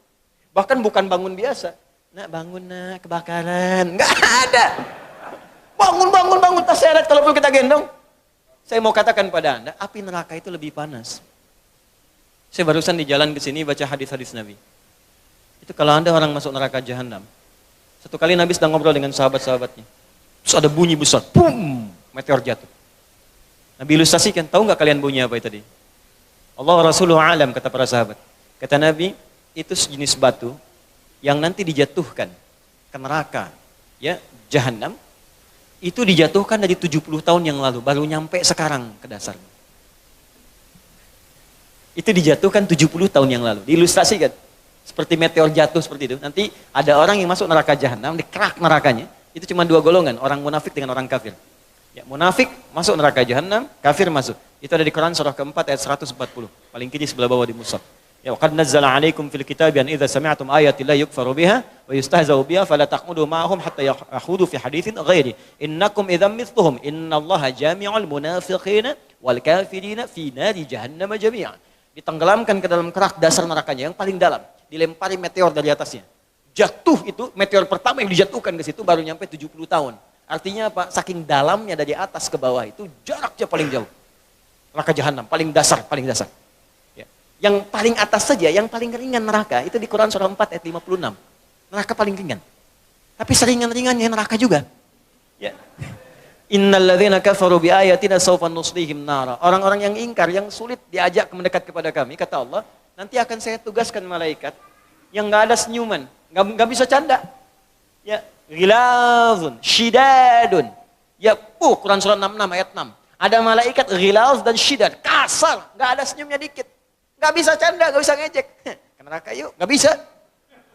Bahkan bukan bangun biasa. Nak bangun nak, kebakaran. Enggak ada. Bangun, tas seret kalau perlu kita gendong. Saya mau katakan pada Anda, api neraka itu lebih panas. Saya barusan di jalan ke sini baca hadis-hadis Nabi. Itu kalau Anda orang masuk neraka jahanam. Satu kali Nabi sedang ngobrol dengan sahabat-sahabatnya. Terus ada bunyi besar, pum, meteor jatuh. Nabi ilustrasikan, tahu nggak kalian bunyi apa itu tadi? Allah Rasulullah alam, kata para sahabat. Kata Nabi, itu sejenis batu yang nanti dijatuhkan ke neraka, ya, jahanam. Itu dijatuhkan dari 70 tahun yang lalu, baru nyampe sekarang ke dasar. Itu dijatuhkan 70 tahun yang lalu. Diilustrasikan seperti meteor jatuh seperti itu. Nanti ada orang yang masuk neraka jahanam, dikerak nerakanya. Itu cuma 2 golongan, orang munafik dengan orang kafir. Ya, munafik masuk neraka jahanam, kafir masuk. Itu ada di Quran surah keempat ayat 140. Paling kiri sebelah bawah di mushaf. Ya, qad nazzala 'alaikum fil kitabi an idza sami'tum ayati la yukfaru biha wa yustahza'u biha fala taqudu ma'ahum hatta yakhudu fi haditsin ghairi. Innakum idzam mithluhum. Innallaha jami'ul munafiqina wal kafirina fi nari jahannam jami'a. Ditenggelamkan ke dalam kerak dasar nerakanya yang paling dalam, dilempari meteor dari atasnya. Jatuh itu meteor pertama yang dijatuhkan ke situ baru nyampe 70 tahun. Artinya apa? Saking dalamnya dari atas ke bawah itu jaraknya paling jauh. Neraka jahanam paling dasar, paling dasar. Yang paling atas saja, yang paling ringan neraka, itu di Quran surah 4 ayat 56. Neraka paling ringan. Tapi seringan-ringannya neraka juga. Ya. Innal ladzina kafaru bi ayatina sawfa nuslihim nara. Orang-orang yang ingkar, yang sulit diajak mendekat kepada kami, kata Allah, nanti akan saya tugaskan malaikat yang enggak ada senyuman, enggak bisa canda. Ya, ghilazun, syidadun. Ya, Quran surah 66 ayat 6. Ada malaikat ghilaz dan syidad, kasar, enggak ada senyumnya dikit. Gak bisa canda, gak bisa ngejek. Ke neraka yuk, gak bisa.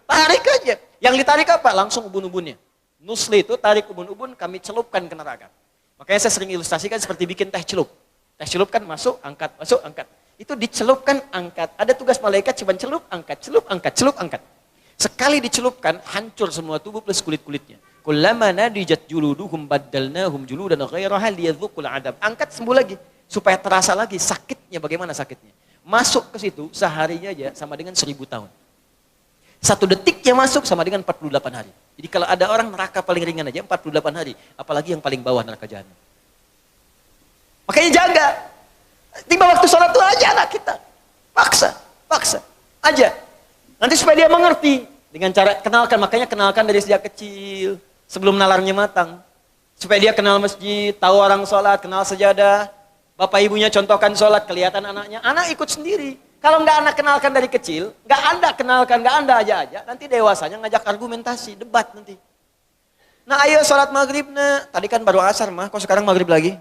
Tarik aja. Yang ditarik apa? Langsung ubun-ubunnya. Nusli itu tarik ubun-ubun, kami celupkan ke neraka. Makanya saya sering ilustrasikan seperti bikin teh celup. Teh celup kan masuk, angkat, masuk, angkat. Itu dicelupkan, angkat. Ada tugas malaikat cuma celup, angkat, celup, angkat, celup, angkat. Sekali dicelupkan, hancur semua tubuh plus kulit-kulitnya. Kullama nadijat juluduhum baddalnahum juludan ghairaha liyadzuqul adab. Angkat sembuh lagi. Supaya terasa lagi sakitnya, bagaimana sakitnya. Masuk ke situ seharinya aja sama dengan 1000 tahun. 1 detiknya masuk sama dengan 48 hari. Jadi kalau ada orang neraka paling ringan aja 48 hari. Apalagi yang paling bawah neraka jahanam. Makanya jaga. Tiba waktu sholat tuh aja anak kita. Paksa. Aja. Nanti supaya dia mengerti. Dengan cara kenalkan. Makanya kenalkan dari sejak kecil. Sebelum nalarnya matang. Supaya dia kenal masjid, tahu orang sholat, kenal sejadah. Bapak ibunya contohkan sholat, kelihatan anaknya. Anak ikut sendiri. Kalau nggak anak kenalkan dari kecil, nggak anda kenalkan, nggak anda aja. Nanti dewasanya ngajak argumentasi, debat nanti. Nah ayo sholat maghrib, nah. Tadi kan baru asar mah, kok sekarang maghrib lagi?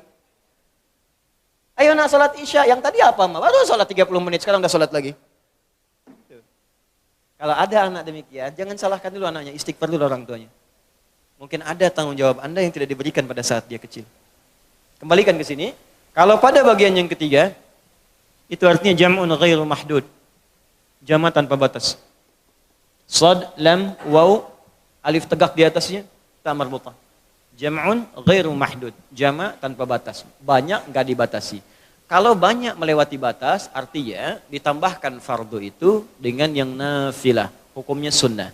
Ayo nak sholat isya, yang tadi apa mah? Baru sholat 30 menit, sekarang udah sholat lagi. Tuh. Kalau ada anak demikian, jangan salahkan dulu anaknya, istighfar dulu orang tuanya. Mungkin ada tanggung jawab anda yang tidak diberikan pada saat dia kecil. Kembalikan ke sini. Kalau pada bagian yang ketiga, itu artinya jam'un ghairu mahdud. Jama' tanpa batas. Shad, lam, waw, alif tegak di atasnya, ta marbutah. Jam'un ghairu mahdud. Jama' tanpa batas. Banyak enggak dibatasi. Kalau banyak melewati batas, artinya ditambahkan fardu itu dengan yang nafilah. Hukumnya sunnah.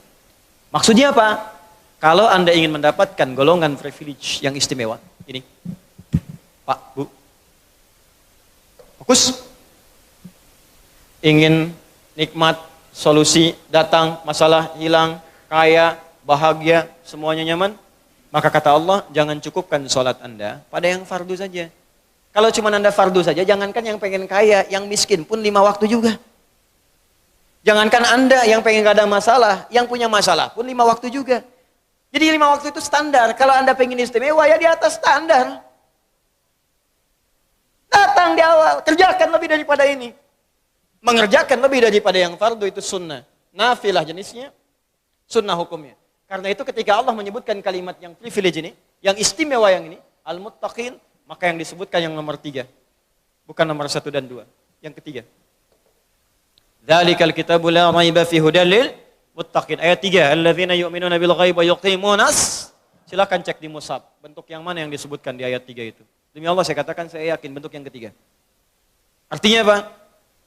Maksudnya apa? Kalau Anda ingin mendapatkan golongan privilege yang istimewa, ini. Pak, Bu. Fokus. Ingin nikmat, solusi, datang, masalah hilang, kaya, bahagia, semuanya nyaman. Maka kata Allah, jangan cukupkan sholat Anda pada yang fardu saja. Kalau cuma Anda fardu saja, jangankan yang pengen kaya, yang miskin pun 5 waktu juga. Jangankan Anda yang pengen gak ada masalah, yang punya masalah pun 5 waktu juga. Jadi 5 waktu itu standar. Kalau Anda pengen istimewa, ya di atas standar. Datang di awal, kerjakan lebih daripada ini. Mengerjakan lebih daripada yang fardu itu sunnah. Nafilah jenisnya, sunnah hukumnya. Karena itu ketika Allah menyebutkan kalimat yang privilege ini, yang istimewa yang ini, al-muttaqin, maka yang disebutkan yang nomor 3. Bukan nomor 1 dan 2. Yang ketiga. Dzalikal kitabu la raiba fi hudal lil muttaqin. Ayat 3, alladzina yu'minuna bil ghaib wa yuqimunas. Silakan cek di mushaf, bentuk yang mana yang disebutkan di ayat 3 itu. Demi Allah saya katakan, saya yakin bentuk yang ketiga. Artinya apa?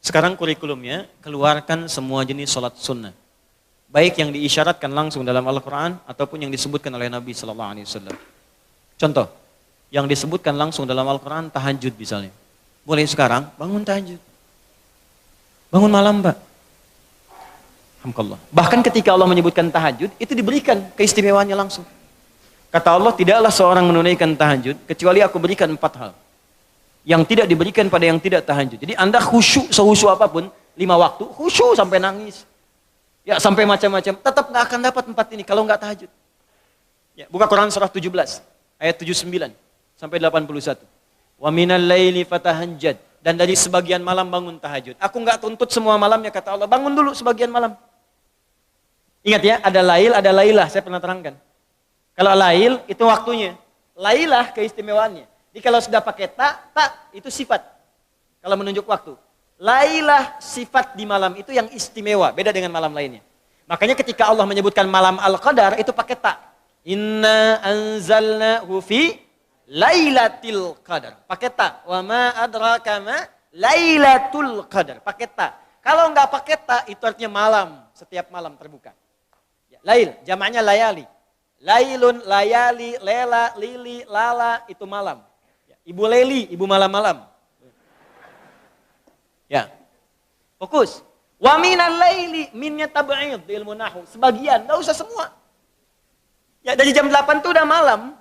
Sekarang kurikulumnya, keluarkan semua jenis sholat sunnah. Baik yang diisyaratkan langsung dalam Al-Quran, ataupun yang disebutkan oleh Nabi SAW. Contoh, yang disebutkan langsung dalam Al-Quran, tahajud misalnya. Boleh sekarang, bangun tahajud. Bangun malam, Pak. Alhamdulillah. Bahkan ketika Allah menyebutkan tahajud, itu diberikan keistimewaannya langsung. Kata Allah, tidaklah seorang menunaikan tahajud, kecuali aku berikan 4 hal. Yang tidak diberikan pada yang tidak tahajud. Jadi Anda khusyuk, sehusyuk apapun, 5 waktu, khusyuk sampai nangis. Ya sampai macam-macam, tetap nggak akan dapat 4 ini kalau nggak tahajud. Ya, buka Quran surah 17, ayat 79 sampai 81. Wa minal laili fatahajjad, dan dari sebagian malam bangun tahajud. Aku nggak tuntut semua malamnya, kata Allah, bangun dulu sebagian malam. Ingat ya, ada lail, ada lailah, saya pernah terangkan. Kalau lail itu waktunya, lailah keistimewaannya. Jadi kalau sudah pakai ta itu sifat. Kalau menunjuk waktu. Lailah sifat di malam itu yang istimewa, beda dengan malam lainnya. Makanya ketika Allah menyebutkan malam Al-Qadar itu pakai ta. Inna anzalnahu fi lailatul qadar. Pakai ta. Wa ma adraka ma lailatul qadar. Pakai ta. Kalau nggak pakai ta itu artinya malam, setiap malam terbuka. Ya, lail, jamaknya layali. Lailun, layali, lela, lili, lala itu malam. Ya, ibu Leli, ibu malam-malam. Ya. Fokus. Wa minal laili, minnya tab'id di ilmu nahwu. Sebagian, enggak usah semua. Ya, dari jam 8 tuh udah malam.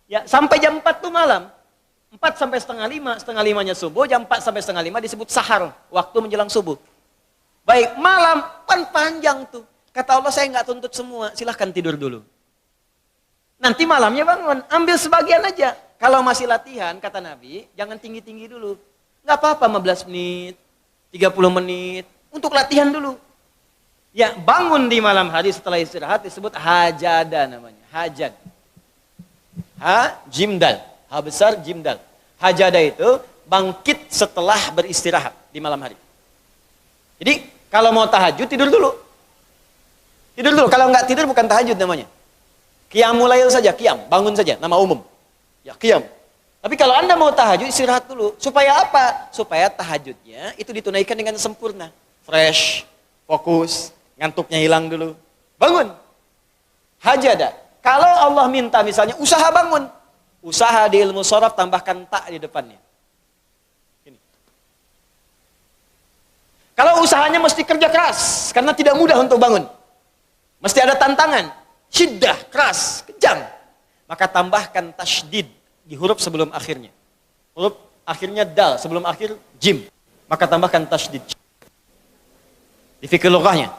Ya, sampai jam 4 tuh malam. 4 sampai setengah 5, setengah 5-nya subuh, jam 4 sampai setengah 5 disebut sahar, waktu menjelang subuh. Baik, malam kan panjang tuh. Kata Allah, saya nggak tuntut semua, silahkan tidur dulu. Nanti malamnya bangun, ambil sebagian aja. Kalau masih latihan, kata Nabi, jangan tinggi-tinggi dulu. Nggak apa-apa 15 menit, 30 menit, untuk latihan dulu. Ya, bangun di malam hari setelah istirahat disebut hajada namanya, hajad. Jimdal, ha besar jimdal. Hajada itu bangkit setelah beristirahat di malam hari. Jadi, kalau mau tahajud tidur dulu. Tidur dulu, kalau nggak tidur bukan tahajud namanya. Qiyamul lail saja, qiyam, bangun saja, nama umum. Ya, qiyam. Tapi kalau Anda mau tahajud, istirahat dulu. Supaya apa? Supaya tahajudnya itu ditunaikan dengan sempurna. Fresh, fokus, ngantuknya hilang dulu. Bangun. Hajada. Kalau Allah minta misalnya, usaha bangun. Usaha di ilmu sharaf tambahkan ta di depannya. Ini. Kalau usahanya mesti kerja keras, karena tidak mudah untuk bangun. Mesti ada tantangan. Syiddah, keras, kejam. Maka tambahkan tasydid di huruf sebelum akhirnya. Huruf akhirnya dal, sebelum akhir jim. Maka tambahkan tasydid. Di fikih lughahnya.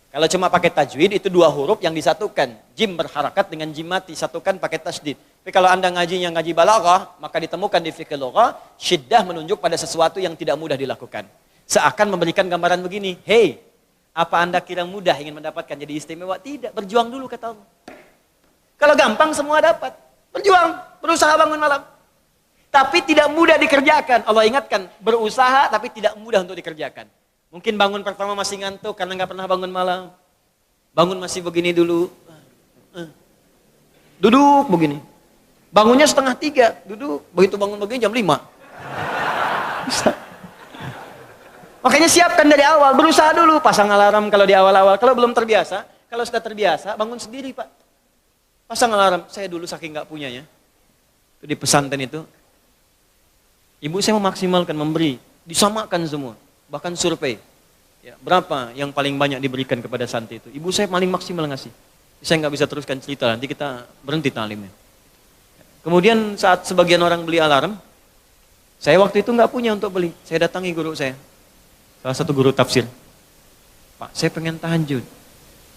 Kalau cuma pakai tajwid itu 2 huruf yang disatukan. Jim berharakat dengan jim mati, satukan pakai tasydid. Tapi kalau Anda ngaji balaghah, maka ditemukan di fikih lughah, syiddah menunjuk pada sesuatu yang tidak mudah dilakukan. Seakan memberikan gambaran begini, hey, apa Anda kira mudah ingin mendapatkan jadi istimewa? Tidak, berjuang dulu kata Allah. Kalau gampang semua dapat. Berjuang, berusaha bangun malam. Tapi tidak mudah dikerjakan. Allah ingatkan, berusaha tapi tidak mudah untuk dikerjakan. Mungkin bangun pertama masih ngantuk karena nggak pernah bangun malam. Bangun masih begini dulu. Duduk begini. Bangunnya 2:30, duduk. Begitu bangun begini jam 5. Bisa. Makanya siapkan dari awal, berusaha dulu, pasang alarm kalau di awal-awal. Kalau belum terbiasa, kalau sudah terbiasa, bangun sendiri Pak. Pasang alarm, saya dulu saking nggak punyanya. Itu di pesantren itu. Ibu saya memaksimalkan, memberi, disamakan semua. Bahkan survei. Ya, berapa yang paling banyak diberikan kepada santri itu? Ibu saya paling maksimal ngasih. Saya nggak bisa teruskan cerita, nanti kita berhenti talimnya. Kemudian saat sebagian orang beli alarm, saya waktu itu nggak punya untuk beli. Saya datangi guru saya. Salah satu guru tafsir. Pak, saya pengen tahajud.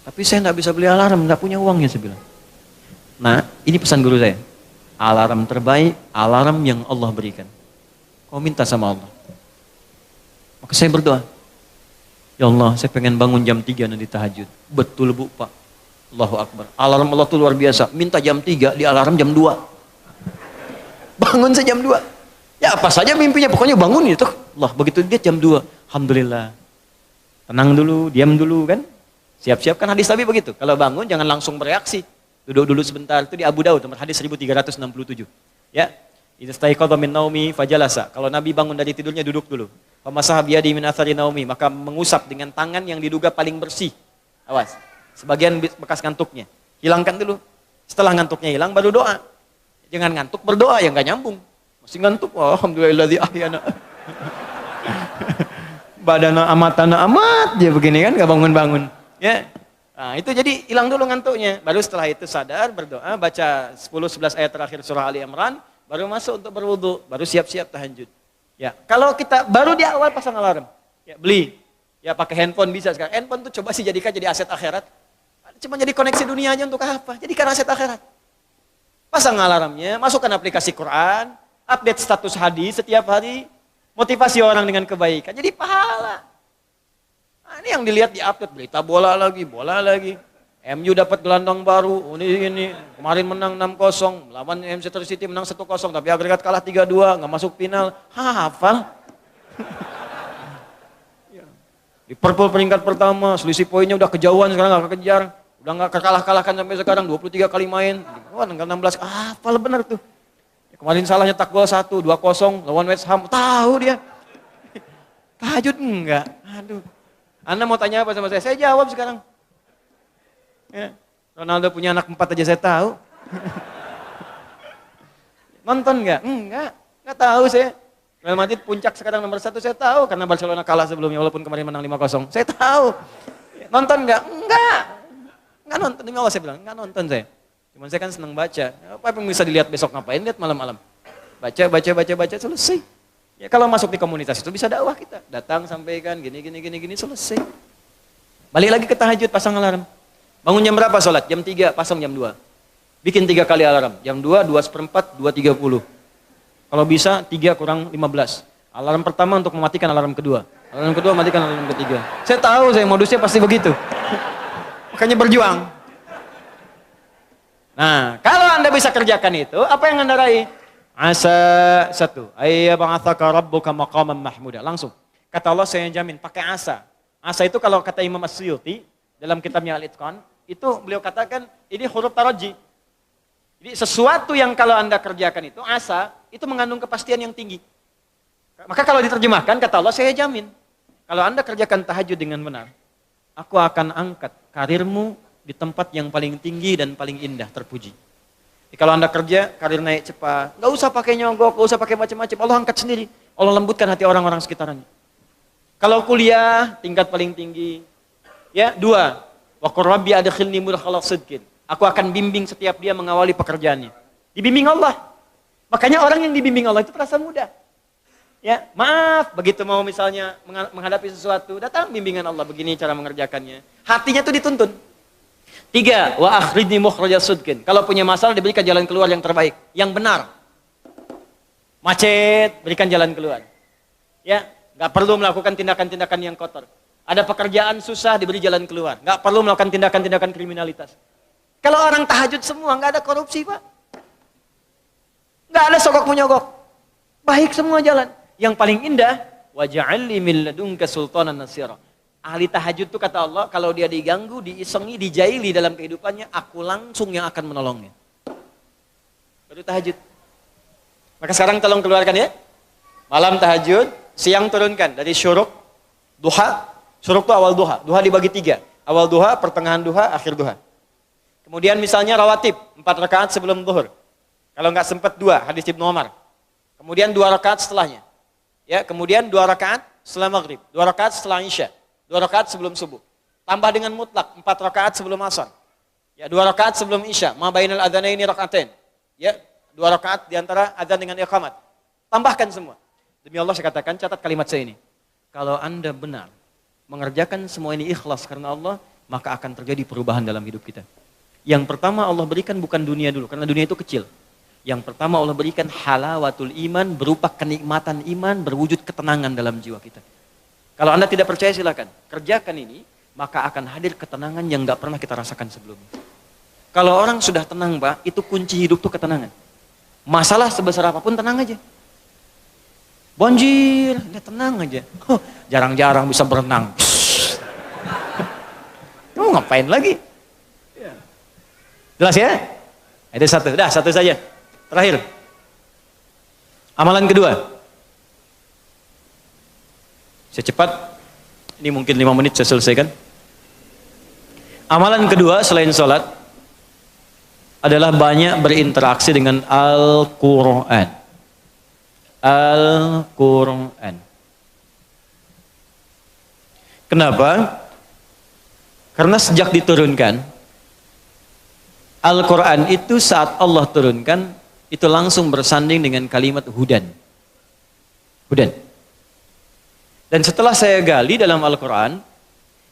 Tapi saya nggak bisa beli alarm, nggak punya uangnya, saya bilang. Nah, ini pesan guru saya. Alarm terbaik, alarm yang Allah berikan. Kau minta sama Allah. Maka saya berdoa. Ya Allah, saya pengen bangun jam 3 nanti tahajud. Betul Bu, Pak. Allahu Akbar. Alarm Allah itu luar biasa. Minta jam 3, di alarm jam 2. Bangun saya jam 2. Ya apa saja mimpinya, pokoknya bangun itu. Allah, begitu dia jam 2. Alhamdulillah. Tenang dulu, diam dulu kan. Siap-siap kan hadis Nabi begitu. Kalau bangun jangan langsung bereaksi. Duduk dulu sebentar. Itu di Abu Daud, nomor hadis 1367. Ya. Idastaiqadha min naumi fajalasa. Kalau Nabi bangun dari tidurnya duduk dulu. Famasaha biyadi min athari naumi, maka mengusap dengan tangan yang diduga paling bersih. Awas. Sebagian bekas ngantuknya. Hilangkan dulu. Setelah ngantuknya hilang baru doa. Jangan ngantuk berdoa yang enggak nyambung. Masih ngantuk. Alhamdulilladzi ahyana. Badana amatana amat dia begini kan, gak bangun-bangun. Ya. Nah, itu jadi hilang dulu ngantuknya. Baru setelah itu sadar, berdoa, baca 10-11 ayat terakhir surah Ali Imran, baru masuk untuk berwudu, baru siap-siap tahajud. Ya, kalau kita baru di awal pasang alarm, ya beli. Ya pakai handphone bisa sekarang. Handphone tuh coba sih jadikan jadi aset akhirat. Cuma jadi koneksi dunia aja untuk apa? Jadikan aset akhirat. Pasang alarmnya, masukkan aplikasi Quran, update status hadis setiap hari. Motivasi orang dengan kebaikan, jadi pahala. Nah, ini yang dilihat di update, berita bola lagi. MU dapat gelandang baru, ini. Kemarin menang 6-0, lawan Manchester City menang 1-0, tapi agregat kalah 3-2, nggak masuk final. Hafal. Liverpool peringkat pertama, selisih poinnya udah kejauhan, sekarang nggak kekejar. Udah nggak kekalah-kalahkan sampai sekarang, 23 kali main. Wah, tinggal 16, hafal benar tuh. Kemarin salah nyetak gol 1, 2-0 lawan West Ham, tahu dia. Tahajud enggak, aduh. Anda mau tanya apa sama saya? Saya jawab sekarang. Ya. Ronaldo punya anak 4 aja saya tahu. Nonton enggak? Enggak tahu saya. Real Madrid puncak sekarang nomor 1 saya tahu, karena Barcelona kalah sebelumnya walaupun kemarin menang 5-0. Saya tahu. Nonton enggak? Enggak nonton, demi Allah saya bilang, enggak nonton saya. Cuman saya kan senang baca. Apa yang bisa dilihat besok ngapain? Lihat malam-malam. Baca, selesai. Ya kalau masuk di komunitas itu bisa dakwah kita. Datang, sampaikan, gini, selesai. Balik lagi ke tahajud, pasang alarm. Bangun jam berapa sholat? Jam 3, pasang jam 2. Bikin 3 kali alarm. Jam 2, 2:04, 2:30. Kalau bisa, 3 kurang 15. Alarm pertama untuk mematikan alarm kedua. Alarm kedua matikan alarm ketiga. Saya tahu, modusnya pasti begitu. Makanya berjuang. Nah, kalau Anda bisa kerjakan itu, apa yang Anda raih? Asa 1. Ayyab'atsaka rabbuka maqaman mahmuda. Langsung. Kata Allah, saya jamin, pakai asa. Asa itu kalau kata Imam As-Suyuti, dalam kitabnya Al-Itqan, itu beliau katakan, ini huruf taraji. Jadi sesuatu yang kalau Anda kerjakan itu, asa, itu mengandung kepastian yang tinggi. Maka kalau diterjemahkan, kata Allah, saya jamin. Kalau Anda kerjakan tahajud dengan benar, aku akan angkat karirmu di tempat yang paling tinggi dan paling indah, terpuji. Jadi kalau Anda kerja, karir naik cepat. Gak usah pakai nyogok, gak usah pakai macam-macam. Allah angkat sendiri. Allah lembutkan hati orang-orang sekitarnya. Kalau kuliah, tingkat paling tinggi. Ya, 2. Wa qur rabbi adkhilni mudkhala sidqin. Aku akan bimbing setiap dia mengawali pekerjaannya. Dibimbing Allah. Makanya orang yang dibimbing Allah itu terasa mudah. Ya, maaf, begitu mau misalnya menghadapi sesuatu, datang bimbingan Allah, begini cara mengerjakannya. Hatinya tuh dituntun. 3, wa akhrijni mukhraja sidqin. Kalau punya masalah diberikan jalan keluar yang terbaik, yang benar. Macet, berikan jalan keluar. Ya, enggak perlu melakukan tindakan-tindakan yang kotor. Ada pekerjaan susah, diberi jalan keluar. Enggak perlu melakukan tindakan-tindakan kriminalitas. Kalau orang tahajud semua, enggak ada korupsi, Pak. Enggak ada sogok-menyogok. Baik semua jalan. Yang paling indah, wa ja'alni min ladunka sultanan nasira. Ahli tahajud itu kata Allah, kalau dia diganggu, diisengi, dijaili dalam kehidupannya, aku langsung yang akan menolongnya. Baru tahajud. Maka sekarang tolong keluarkan ya. Malam tahajud, siang turunkan. Dari syuruk, duha. Syuruk itu awal duha. Duha dibagi 3. Awal duha, pertengahan duha, akhir duha. Kemudian misalnya rawatib, 4 rakaat sebelum zuhur. Kalau nggak sempat 2, hadis Ibnu Umar. Kemudian 2 rakaat setelahnya. Ya, kemudian 2 rakaat setelah maghrib. 2 rakaat setelah isya. 2 rakaat sebelum subuh. Tambah dengan mutlak 4 rakaat sebelum asar. Ya, 2 rakaat sebelum isya. Ma bainal adzanaini rakaatain. Ya, 2 rakaat di antara adzan dengan iqamat. Tambahkan semua. Demi Allah saya katakan, catat kalimat saya ini. Kalau Anda benar mengerjakan semua ini ikhlas karena Allah, maka akan terjadi perubahan dalam hidup kita. Yang pertama Allah berikan bukan dunia dulu, karena dunia itu kecil. Yang pertama Allah berikan halawatul iman, berupa kenikmatan iman, berwujud ketenangan dalam jiwa kita. Kalau Anda tidak percaya silakan, kerjakan ini, maka akan hadir ketenangan yang gak pernah kita rasakan sebelumnya. Kalau orang sudah tenang, Pak, itu kunci hidup tuh ketenangan. Masalah sebesar apapun tenang aja. Banjir, dia tenang aja. Jarang-jarang bisa berenang. Kamu ngapain lagi? Jelas ya? Itu satu, dah satu saja. Terakhir. Amalan kedua. Saya cepat, ini mungkin 5 menit saya selesaikan. Amalan kedua selain sholat adalah banyak berinteraksi dengan Al-Quran. Al-Quran. Kenapa? Karena sejak diturunkan, Al-Quran itu saat Allah turunkan, itu langsung bersanding dengan kalimat hudan. Hudan. Dan setelah saya gali dalam Al-Quran,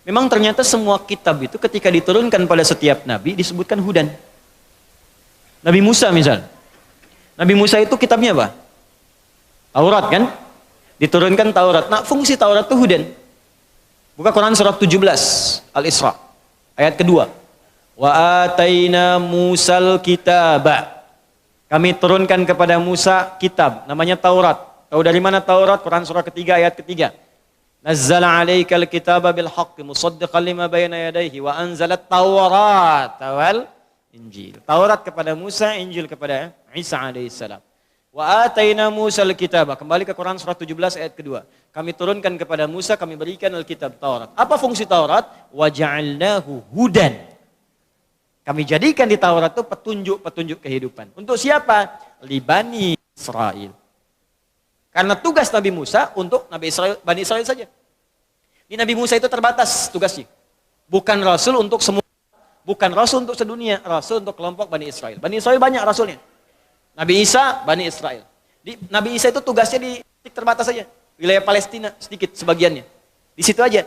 memang ternyata semua kitab itu ketika diturunkan pada setiap nabi disebutkan hudan. Nabi Musa misal. Nabi Musa itu kitabnya apa? Taurat kan? Diturunkan Taurat. Nah, fungsi Taurat itu hudan. Buka Quran surat 17 Al-Isra ayat kedua. Wa ataina Musal kitaba. Kami turunkan kepada Musa kitab namanya Taurat. Tahu dari mana Taurat? Quran surah ketiga ayat ketiga. Nazzala 'alaikal kitaba bil haqqi musaddiqan lima bayna yadayhi wa anzalat Taurata wal Injil. Taurat kepada Musa, Injil kepada Isa alaihissalam. Wa ataina Musa al-kitaba. Kembali ke Quran surah 17 ayat kedua. Kami turunkan kepada Musa, kami berikan Alkitab Taurat. Apa fungsi Taurat? Wa ja'alnahu hudan. Kami jadikan di Taurat itu petunjuk-petunjuk kehidupan. Untuk siapa? Li Bani Israel. Karena tugas Nabi Musa untuk Bani Israel saja. Di Nabi Musa itu terbatas tugasnya. Bukan Rasul untuk semua. Bukan Rasul untuk sedunia. Rasul untuk kelompok Bani Israel. Bani Israel banyak Rasulnya. Nabi Isa, Bani Israel. Nabi Isa itu tugasnya di titik terbatas saja. Wilayah Palestina sedikit sebagiannya. Di situ aja.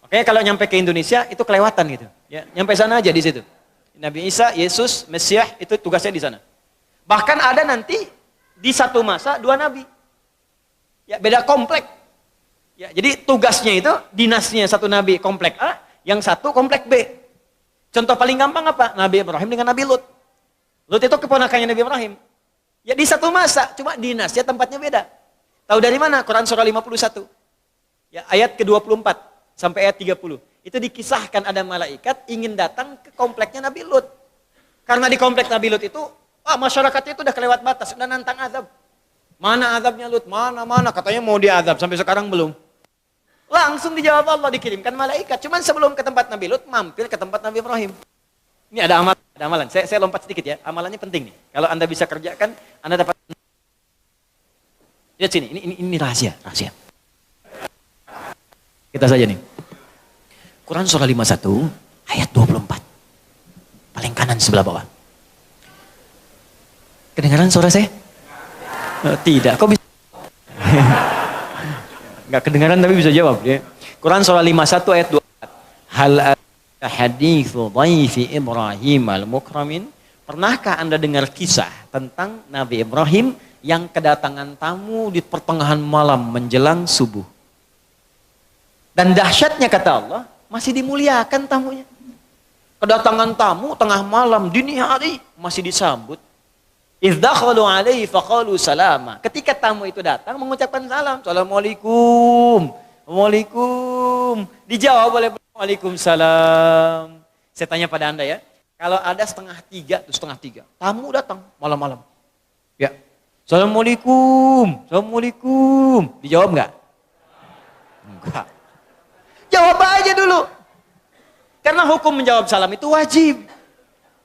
Makanya kalau nyampe ke Indonesia itu kelewatan gitu. Ya, nyampe sana aja di situ. Nabi Isa, Yesus, Mesias itu tugasnya di sana. Bahkan ada nanti di satu masa dua nabi. Ya, beda komplek. Ya, jadi tugasnya itu dinasnya satu nabi komplek A, yang satu komplek B. Contoh paling gampang apa? Nabi Ibrahim dengan Nabi Lut. Lut itu keponakannya Nabi Ibrahim. Ya di satu masa, cuma dinasnya tempatnya beda. Tahu dari mana? Quran surah 51. Ya, ayat ke-24 sampai ayat 30. Itu dikisahkan ada malaikat ingin datang ke kompleknya Nabi Lut. Karena di komplek Nabi Lut itu, masyarakatnya itu udah kelewat batas, udah nantang azab. Mana azabnya Lut? Mana? Katanya mau diazab, sampai sekarang belum. Langsung dijawab Allah, dikirimkan malaikat. Cuman sebelum ke tempat Nabi Lut, mampir ke tempat Nabi Ibrahim. Ini ada amalan. Saya lompat sedikit ya. Amalannya penting nih. Kalau Anda bisa kerjakan, Anda dapat. Lihat sini, ini rahasia. Kita saja nih. Quran surah 51 ayat 24. Paling kanan sebelah bawah. Kedengaran suara saya? Tidak, kok bisa? Enggak kedengaran tapi bisa jawab ya. Quran surah 51 ayat 24. Hal haditsu dhaifi Ibrahim al-mukramin. Pernahkah Anda dengar kisah tentang Nabi Ibrahim yang kedatangan tamu di pertengahan malam menjelang subuh? Dan dahsyatnya kata Allah, masih dimuliakan tamunya. Kedatangan tamu tengah malam, dini hari, masih disambut. Idz dakhalu alaihi faqalu salama. Ketika tamu itu datang mengucapkan salam. Assalamualaikum. Waalaikum. Dijawab oleh Waalaikumsalam. Saya tanya pada Anda ya. Kalau ada setengah tiga, tamu datang malam-malam. Ya. Assalamualaikum. Dijawab enggak? Enggak. Jawab aja dulu. Karena hukum menjawab salam itu wajib.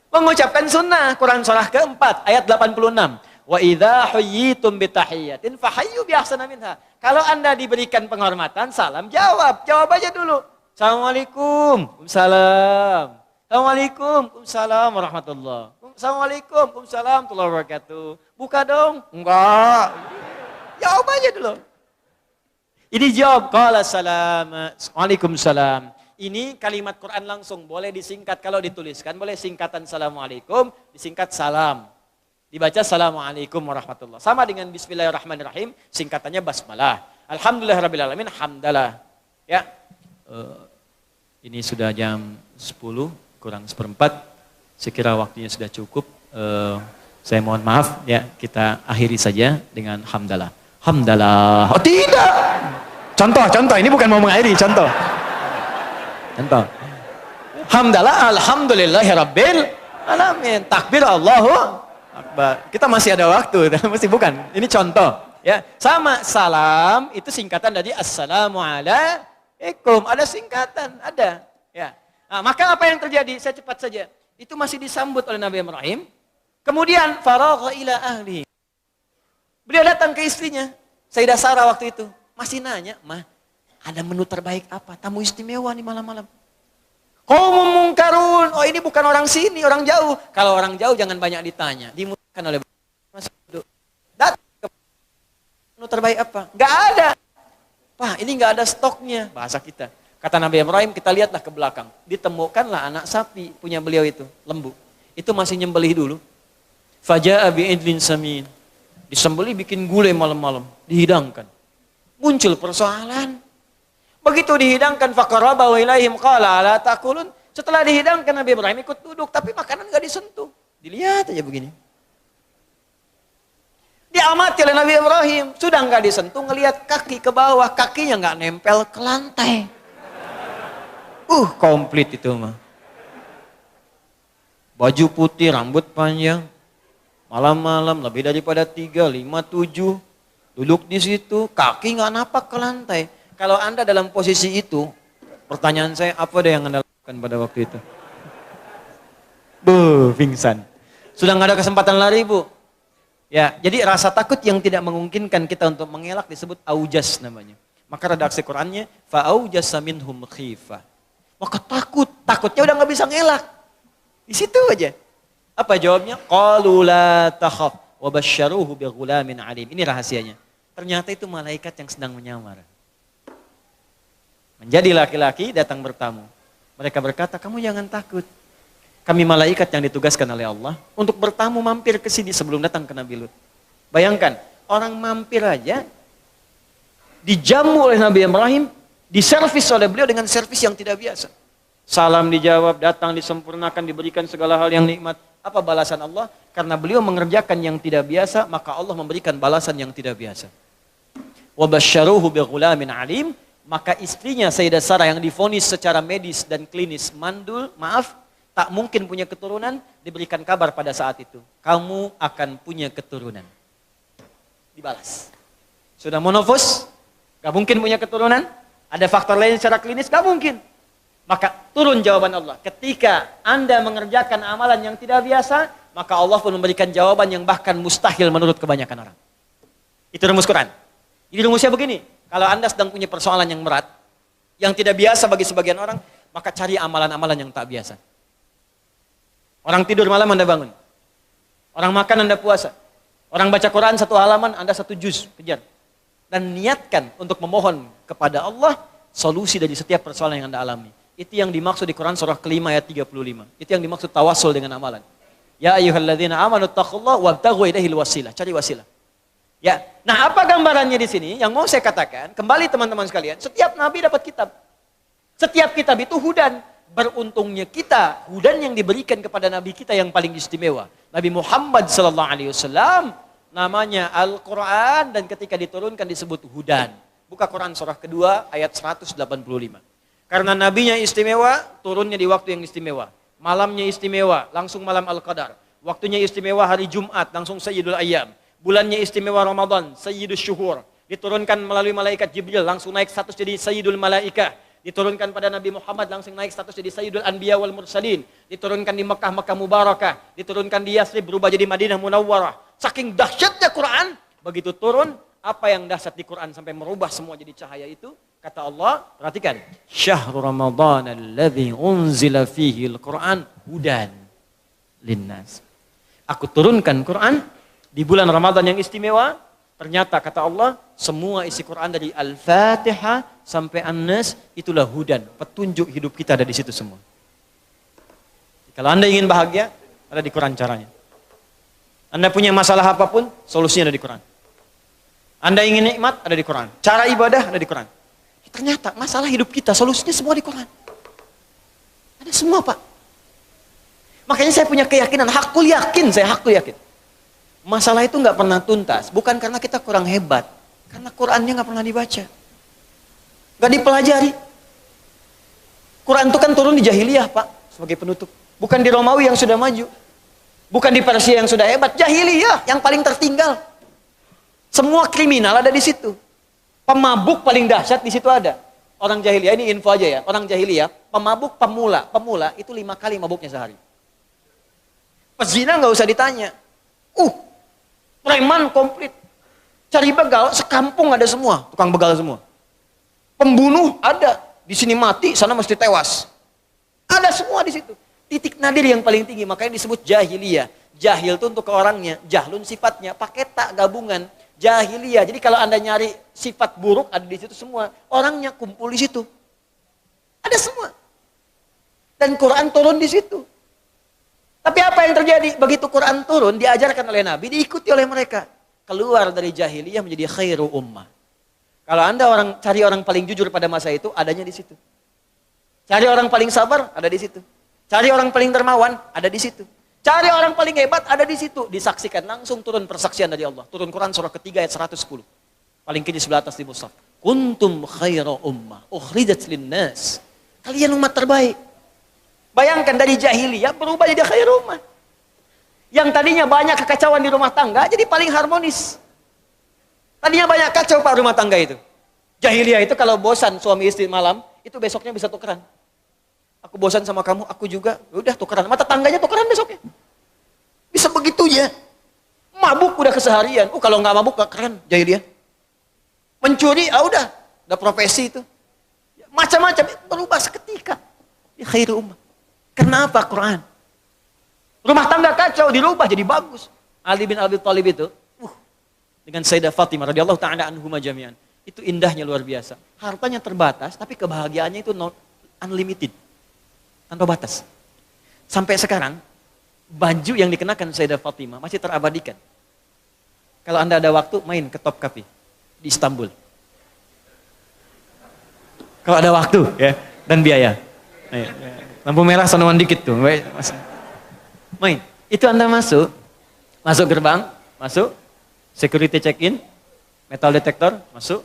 Mengucapkan sunnah. Quran surah keempat ayat 86. Wa idza huyyitum bitahiyyatin fahayyu bi ahsana minha. Kalau Anda diberikan penghormatan, salam jawab aja dulu. Assalamualaikum. Salam. Assalamualaikum. Salam warahmatullah. Assalamualaikum. Salam warahmatullahi wabarakatuh. Buka dong. Enggak. Jawab aja dulu. Ini jawab qala salam. Waalaikumsalam. Ini kalimat Quran langsung, boleh disingkat kalau dituliskan, boleh singkatan Assalamualaikum, disingkat salam. Dibaca Assalamualaikum warahmatullah. Sama dengan Bismillahirrahmanirrahim, singkatannya Basmalah. Alhamdulillahirrahmanirrahim, hamdalah. Ya, ini sudah jam 10, kurang seperempat. Sekira waktunya sudah cukup. Saya mohon maaf, ya kita akhiri saja dengan hamdalah. Hamdalah. Oh tidak! Contoh, ini bukan mau mengakhiri, contoh. Hamdalah alhamdulillahirabbil alamin. Takbir Allahu Akbar. Kita masih ada waktu, mesti bukan. Ini contoh, ya. Sama salam itu singkatan dari assalamualaikum. Ada singkatan, ada, ya. Nah, maka apa yang terjadi? Saya cepat saja. Itu masih disambut oleh Nabi Ibrahim. Kemudian faragha ila ahli. Beliau datang ke istrinya. Sayyidah Sarah waktu itu masih nanya, "Mah, ada menu terbaik apa? Tamu istimewa nih malam-malam." Qaumun mungkarun. Oh ini bukan orang sini, orang jauh. Kalau orang jauh jangan banyak ditanya. Dimudahkan oleh masuk duduk. Datang ke menu terbaik apa? Enggak ada. Pak, ini enggak ada stoknya. Bahasa kita. Kata Nabi Ibrahim, kita lihatlah ke belakang. Ditemukanlah anak sapi punya beliau itu, lembu. Itu masih nyembelih dulu. Faja'a bi'idlin samin. Disembelih bikin gulai malam-malam, dihidangkan. Muncul persoalan. Begitu dihidangkan faqaraba wa ilaihim qala ala taqulun. Setelah dihidangkan Nabi Ibrahim ikut duduk tapi makanan enggak disentuh. Dilihat aja begini. Diamati oleh Nabi Ibrahim. Sudah nggak disentuh, ngelihat kaki ke bawah. Kakinya nggak nempel ke lantai. Komplit itu mah. Baju putih, rambut panjang. Malam-malam lebih daripada 3, 5, 7. Duduk di situ, kaki nggak napak ke lantai. Kalau Anda dalam posisi itu, pertanyaan saya, apa deh yang Anda lakukan pada waktu itu? Pingsan. Sudah nggak ada kesempatan lari, Bu. Ya, jadi rasa takut yang tidak memungkinkan kita untuk mengelak disebut aujas namanya. Maka redaksi Qur'annya fa'aujasa minhum khifah. Maka takutnya udah nggak bisa ngelak. Di situ aja. Apa jawabnya? Qalu la takhaf wa basyaruhu bighulamin alim. Ini rahasianya. Ternyata itu malaikat yang sedang menyamar. Menjadi laki-laki datang bertamu. Mereka berkata, "Kamu jangan takut. Kami malaikat yang ditugaskan oleh Allah untuk bertamu mampir ke sini sebelum datang ke Nabi Lut." Bayangkan, orang mampir aja dijamu oleh Nabi Ibrahim, diservis oleh beliau dengan servis yang tidak biasa. Salam dijawab, datang disempurnakan, diberikan segala hal yang nikmat. Apa balasan Allah? Karena beliau mengerjakan yang tidak biasa, maka Allah memberikan balasan yang tidak biasa. Wa basyaruhu bighulamin alim, maka istrinya Sayyidah Sarah yang divonis secara medis dan klinis mandul, tak mungkin punya keturunan, diberikan kabar pada saat itu. Kamu akan punya keturunan. Dibalas. Sudah monofos, gak mungkin punya keturunan. Ada faktor lain secara klinis, gak mungkin. Maka turun jawaban Allah. Ketika Anda mengerjakan amalan yang tidak biasa, maka Allah pun memberikan jawaban yang bahkan mustahil menurut kebanyakan orang. Itu rumus Quran. Jadi rumusnya begini, kalau Anda sedang punya persoalan yang berat, yang tidak biasa bagi sebagian orang, maka cari amalan-amalan yang tak biasa. Orang tidur malam Anda bangun. Orang makan Anda puasa. Orang baca Quran 1 halaman Anda 1 juz, kejar. Dan niatkan untuk memohon kepada Allah solusi dari setiap persoalan yang Anda alami. Itu yang dimaksud di Quran surah kelima ayat 35. Itu yang dimaksud tawasul dengan amalan. Ya ayyuhalladzina amanu taqullaha wabtaghu ilaihil wasilah. Cari wasilah. Ya. Nah, apa gambarannya di sini? Yang mau saya katakan, kembali teman-teman sekalian, setiap nabi dapat kitab. Setiap kitab itu hudan. Beruntungnya kita, hudan yang diberikan kepada Nabi kita yang paling istimewa. Nabi Muhammad SAW, namanya Al-Quran, dan ketika diturunkan disebut hudan. Buka Quran surah kedua ayat 185. Karena Nabinya istimewa, turunnya di waktu yang istimewa. Malamnya istimewa, langsung malam Al-Qadar. Waktunya istimewa hari Jumat, langsung Sayyidul Ayyam. Bulannya istimewa Ramadan, Sayyidul Syuhur. Diturunkan melalui malaikat Jibril, langsung naik status jadi Sayyidul Malaikah. Diturunkan pada Nabi Muhammad langsung naik status jadi Sayyidul Anbiya wal Mursalin. Diturunkan di Mekah, Mekah Mubarakah. Diturunkan di Yathrib, berubah jadi Madinah Munawwarah. Saking dahsyatnya Quran, begitu turun, apa yang dahsyat di Quran sampai merubah semua jadi cahaya itu? Kata Allah, perhatikan. Syahrul Ramadan alladzi unzila fihi al-Quran hudan linnas. Aku turunkan Quran di bulan Ramadan yang istimewa. Ternyata kata Allah, semua isi Quran dari Al-Fatihah sampai An-Nas itulah hudan, petunjuk hidup kita ada di situ semua. Kalau Anda ingin bahagia, ada di Quran caranya. Anda punya masalah apapun, solusinya ada di Quran. Anda ingin nikmat, ada di Quran. Cara ibadah, ada di Quran. Ternyata masalah hidup kita, solusinya semua di Quran. Ada semua, Pak. Makanya saya punya keyakinan, hakul yakin. Masalah itu nggak pernah tuntas, bukan karena kita kurang hebat, karena Qurannya nggak pernah dibaca, nggak dipelajari. Quran itu kan turun di jahiliyah, Pak, sebagai penutup, bukan di Romawi yang sudah maju, bukan di Persia yang sudah hebat, jahiliyah yang paling tertinggal. Semua kriminal ada di situ, pemabuk paling dahsyat di situ ada. Orang jahiliyah, ini info aja ya, orang jahiliyah, pemabuk pemula itu 5 kali mabuknya sehari. Pezina nggak usah ditanya. Preman komplit. Cari begal, sekampung ada semua. Tukang begal semua. Pembunuh ada. Di sini mati, sana mesti tewas. Ada semua di situ. Titik nadir yang paling tinggi. Makanya disebut jahiliyah. Jahil itu untuk ke orangnya. Jahlun sifatnya. Pakai tak gabungan. Jahiliyah. Jadi kalau Anda nyari sifat buruk, ada di situ semua. Orangnya kumpul di situ. Ada semua. Dan Quran turun di situ. Tapi apa yang terjadi? Begitu Quran turun, diajarkan oleh Nabi, diikuti oleh mereka. Keluar dari jahiliyah menjadi khairu ummah. Kalau Anda cari orang paling jujur pada masa itu, adanya di situ. Cari orang paling sabar, ada di situ. Cari orang paling dermawan, ada di situ. Cari orang paling hebat ada di situ. Disaksikan langsung turun persaksian dari Allah. Turun Quran surah ketiga ayat 110. Paling kiri sebelah atas di mushaf. Kuntum khaira ummah ukhrijat linnas. Kalian umat terbaik. Bayangkan dari jahiliyah berubah jadi khair ummah. Yang tadinya banyak kekacauan di rumah tangga jadi paling harmonis. Tadinya banyak kacau pak rumah tangga itu. Jahiliyah itu kalau bosan suami istri malam, itu besoknya bisa tukeran. Aku bosan sama kamu, aku juga. Udah tukeran. Mata tangganya tukeran besoknya. Bisa begitu ya. Mabuk udah keseharian. Kalau nggak mabuk nggak keren jahiliyah. Mencuri, udah profesi itu. Macam-macam berubah seketika. Di khair ummah. Kenapa Quran? Rumah tangga kacau dirubah jadi bagus. Ali bin Abi Thalib itu, dengan Sayyidah Fatimah radhiyallahu taala anhuma jami'an. Itu indahnya luar biasa. Hartanya terbatas, tapi kebahagiaannya itu unlimited. Tanpa batas. Sampai sekarang, baju yang dikenakan Sayyidah Fatimah masih terabadikan. Kalau Anda ada waktu, main ke Topkapi di Istanbul. Kalau ada waktu ya dan biaya. Lampu merah sonoan dikit tuh. Main. Itu Anda masuk gerbang, masuk, security check-in, metal detector, masuk,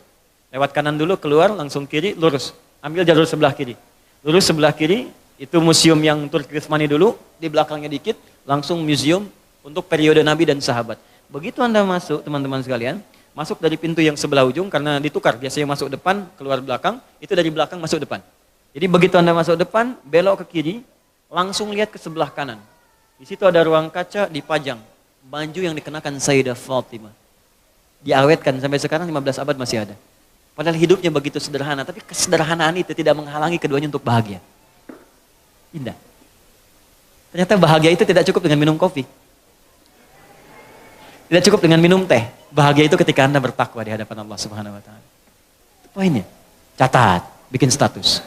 lewat kanan dulu, keluar, langsung kiri, lurus. Ambil jalur sebelah kiri. Lurus sebelah kiri, itu museum yang Turki Utsmani dulu, di belakangnya dikit, langsung museum untuk periode Nabi dan sahabat. Begitu Anda masuk, teman-teman sekalian, masuk dari pintu yang sebelah ujung, karena ditukar, biasanya masuk depan, keluar belakang, itu dari belakang masuk depan. Jadi begitu Anda masuk depan, belok ke kiri, langsung lihat ke sebelah kanan. Di situ ada ruang kaca dipajang, baju yang dikenakan Sayyidah Fatimah. Diawetkan sampai sekarang 15 abad masih ada. Padahal hidupnya begitu sederhana, tapi kesederhanaan itu tidak menghalangi keduanya untuk bahagia. Indah. Ternyata bahagia itu tidak cukup dengan minum kopi. Tidak cukup dengan minum teh. Bahagia itu ketika Anda bertakwa di hadapan Allah Subhanahu wa taala. Itu poinnya. Catat, bikin status.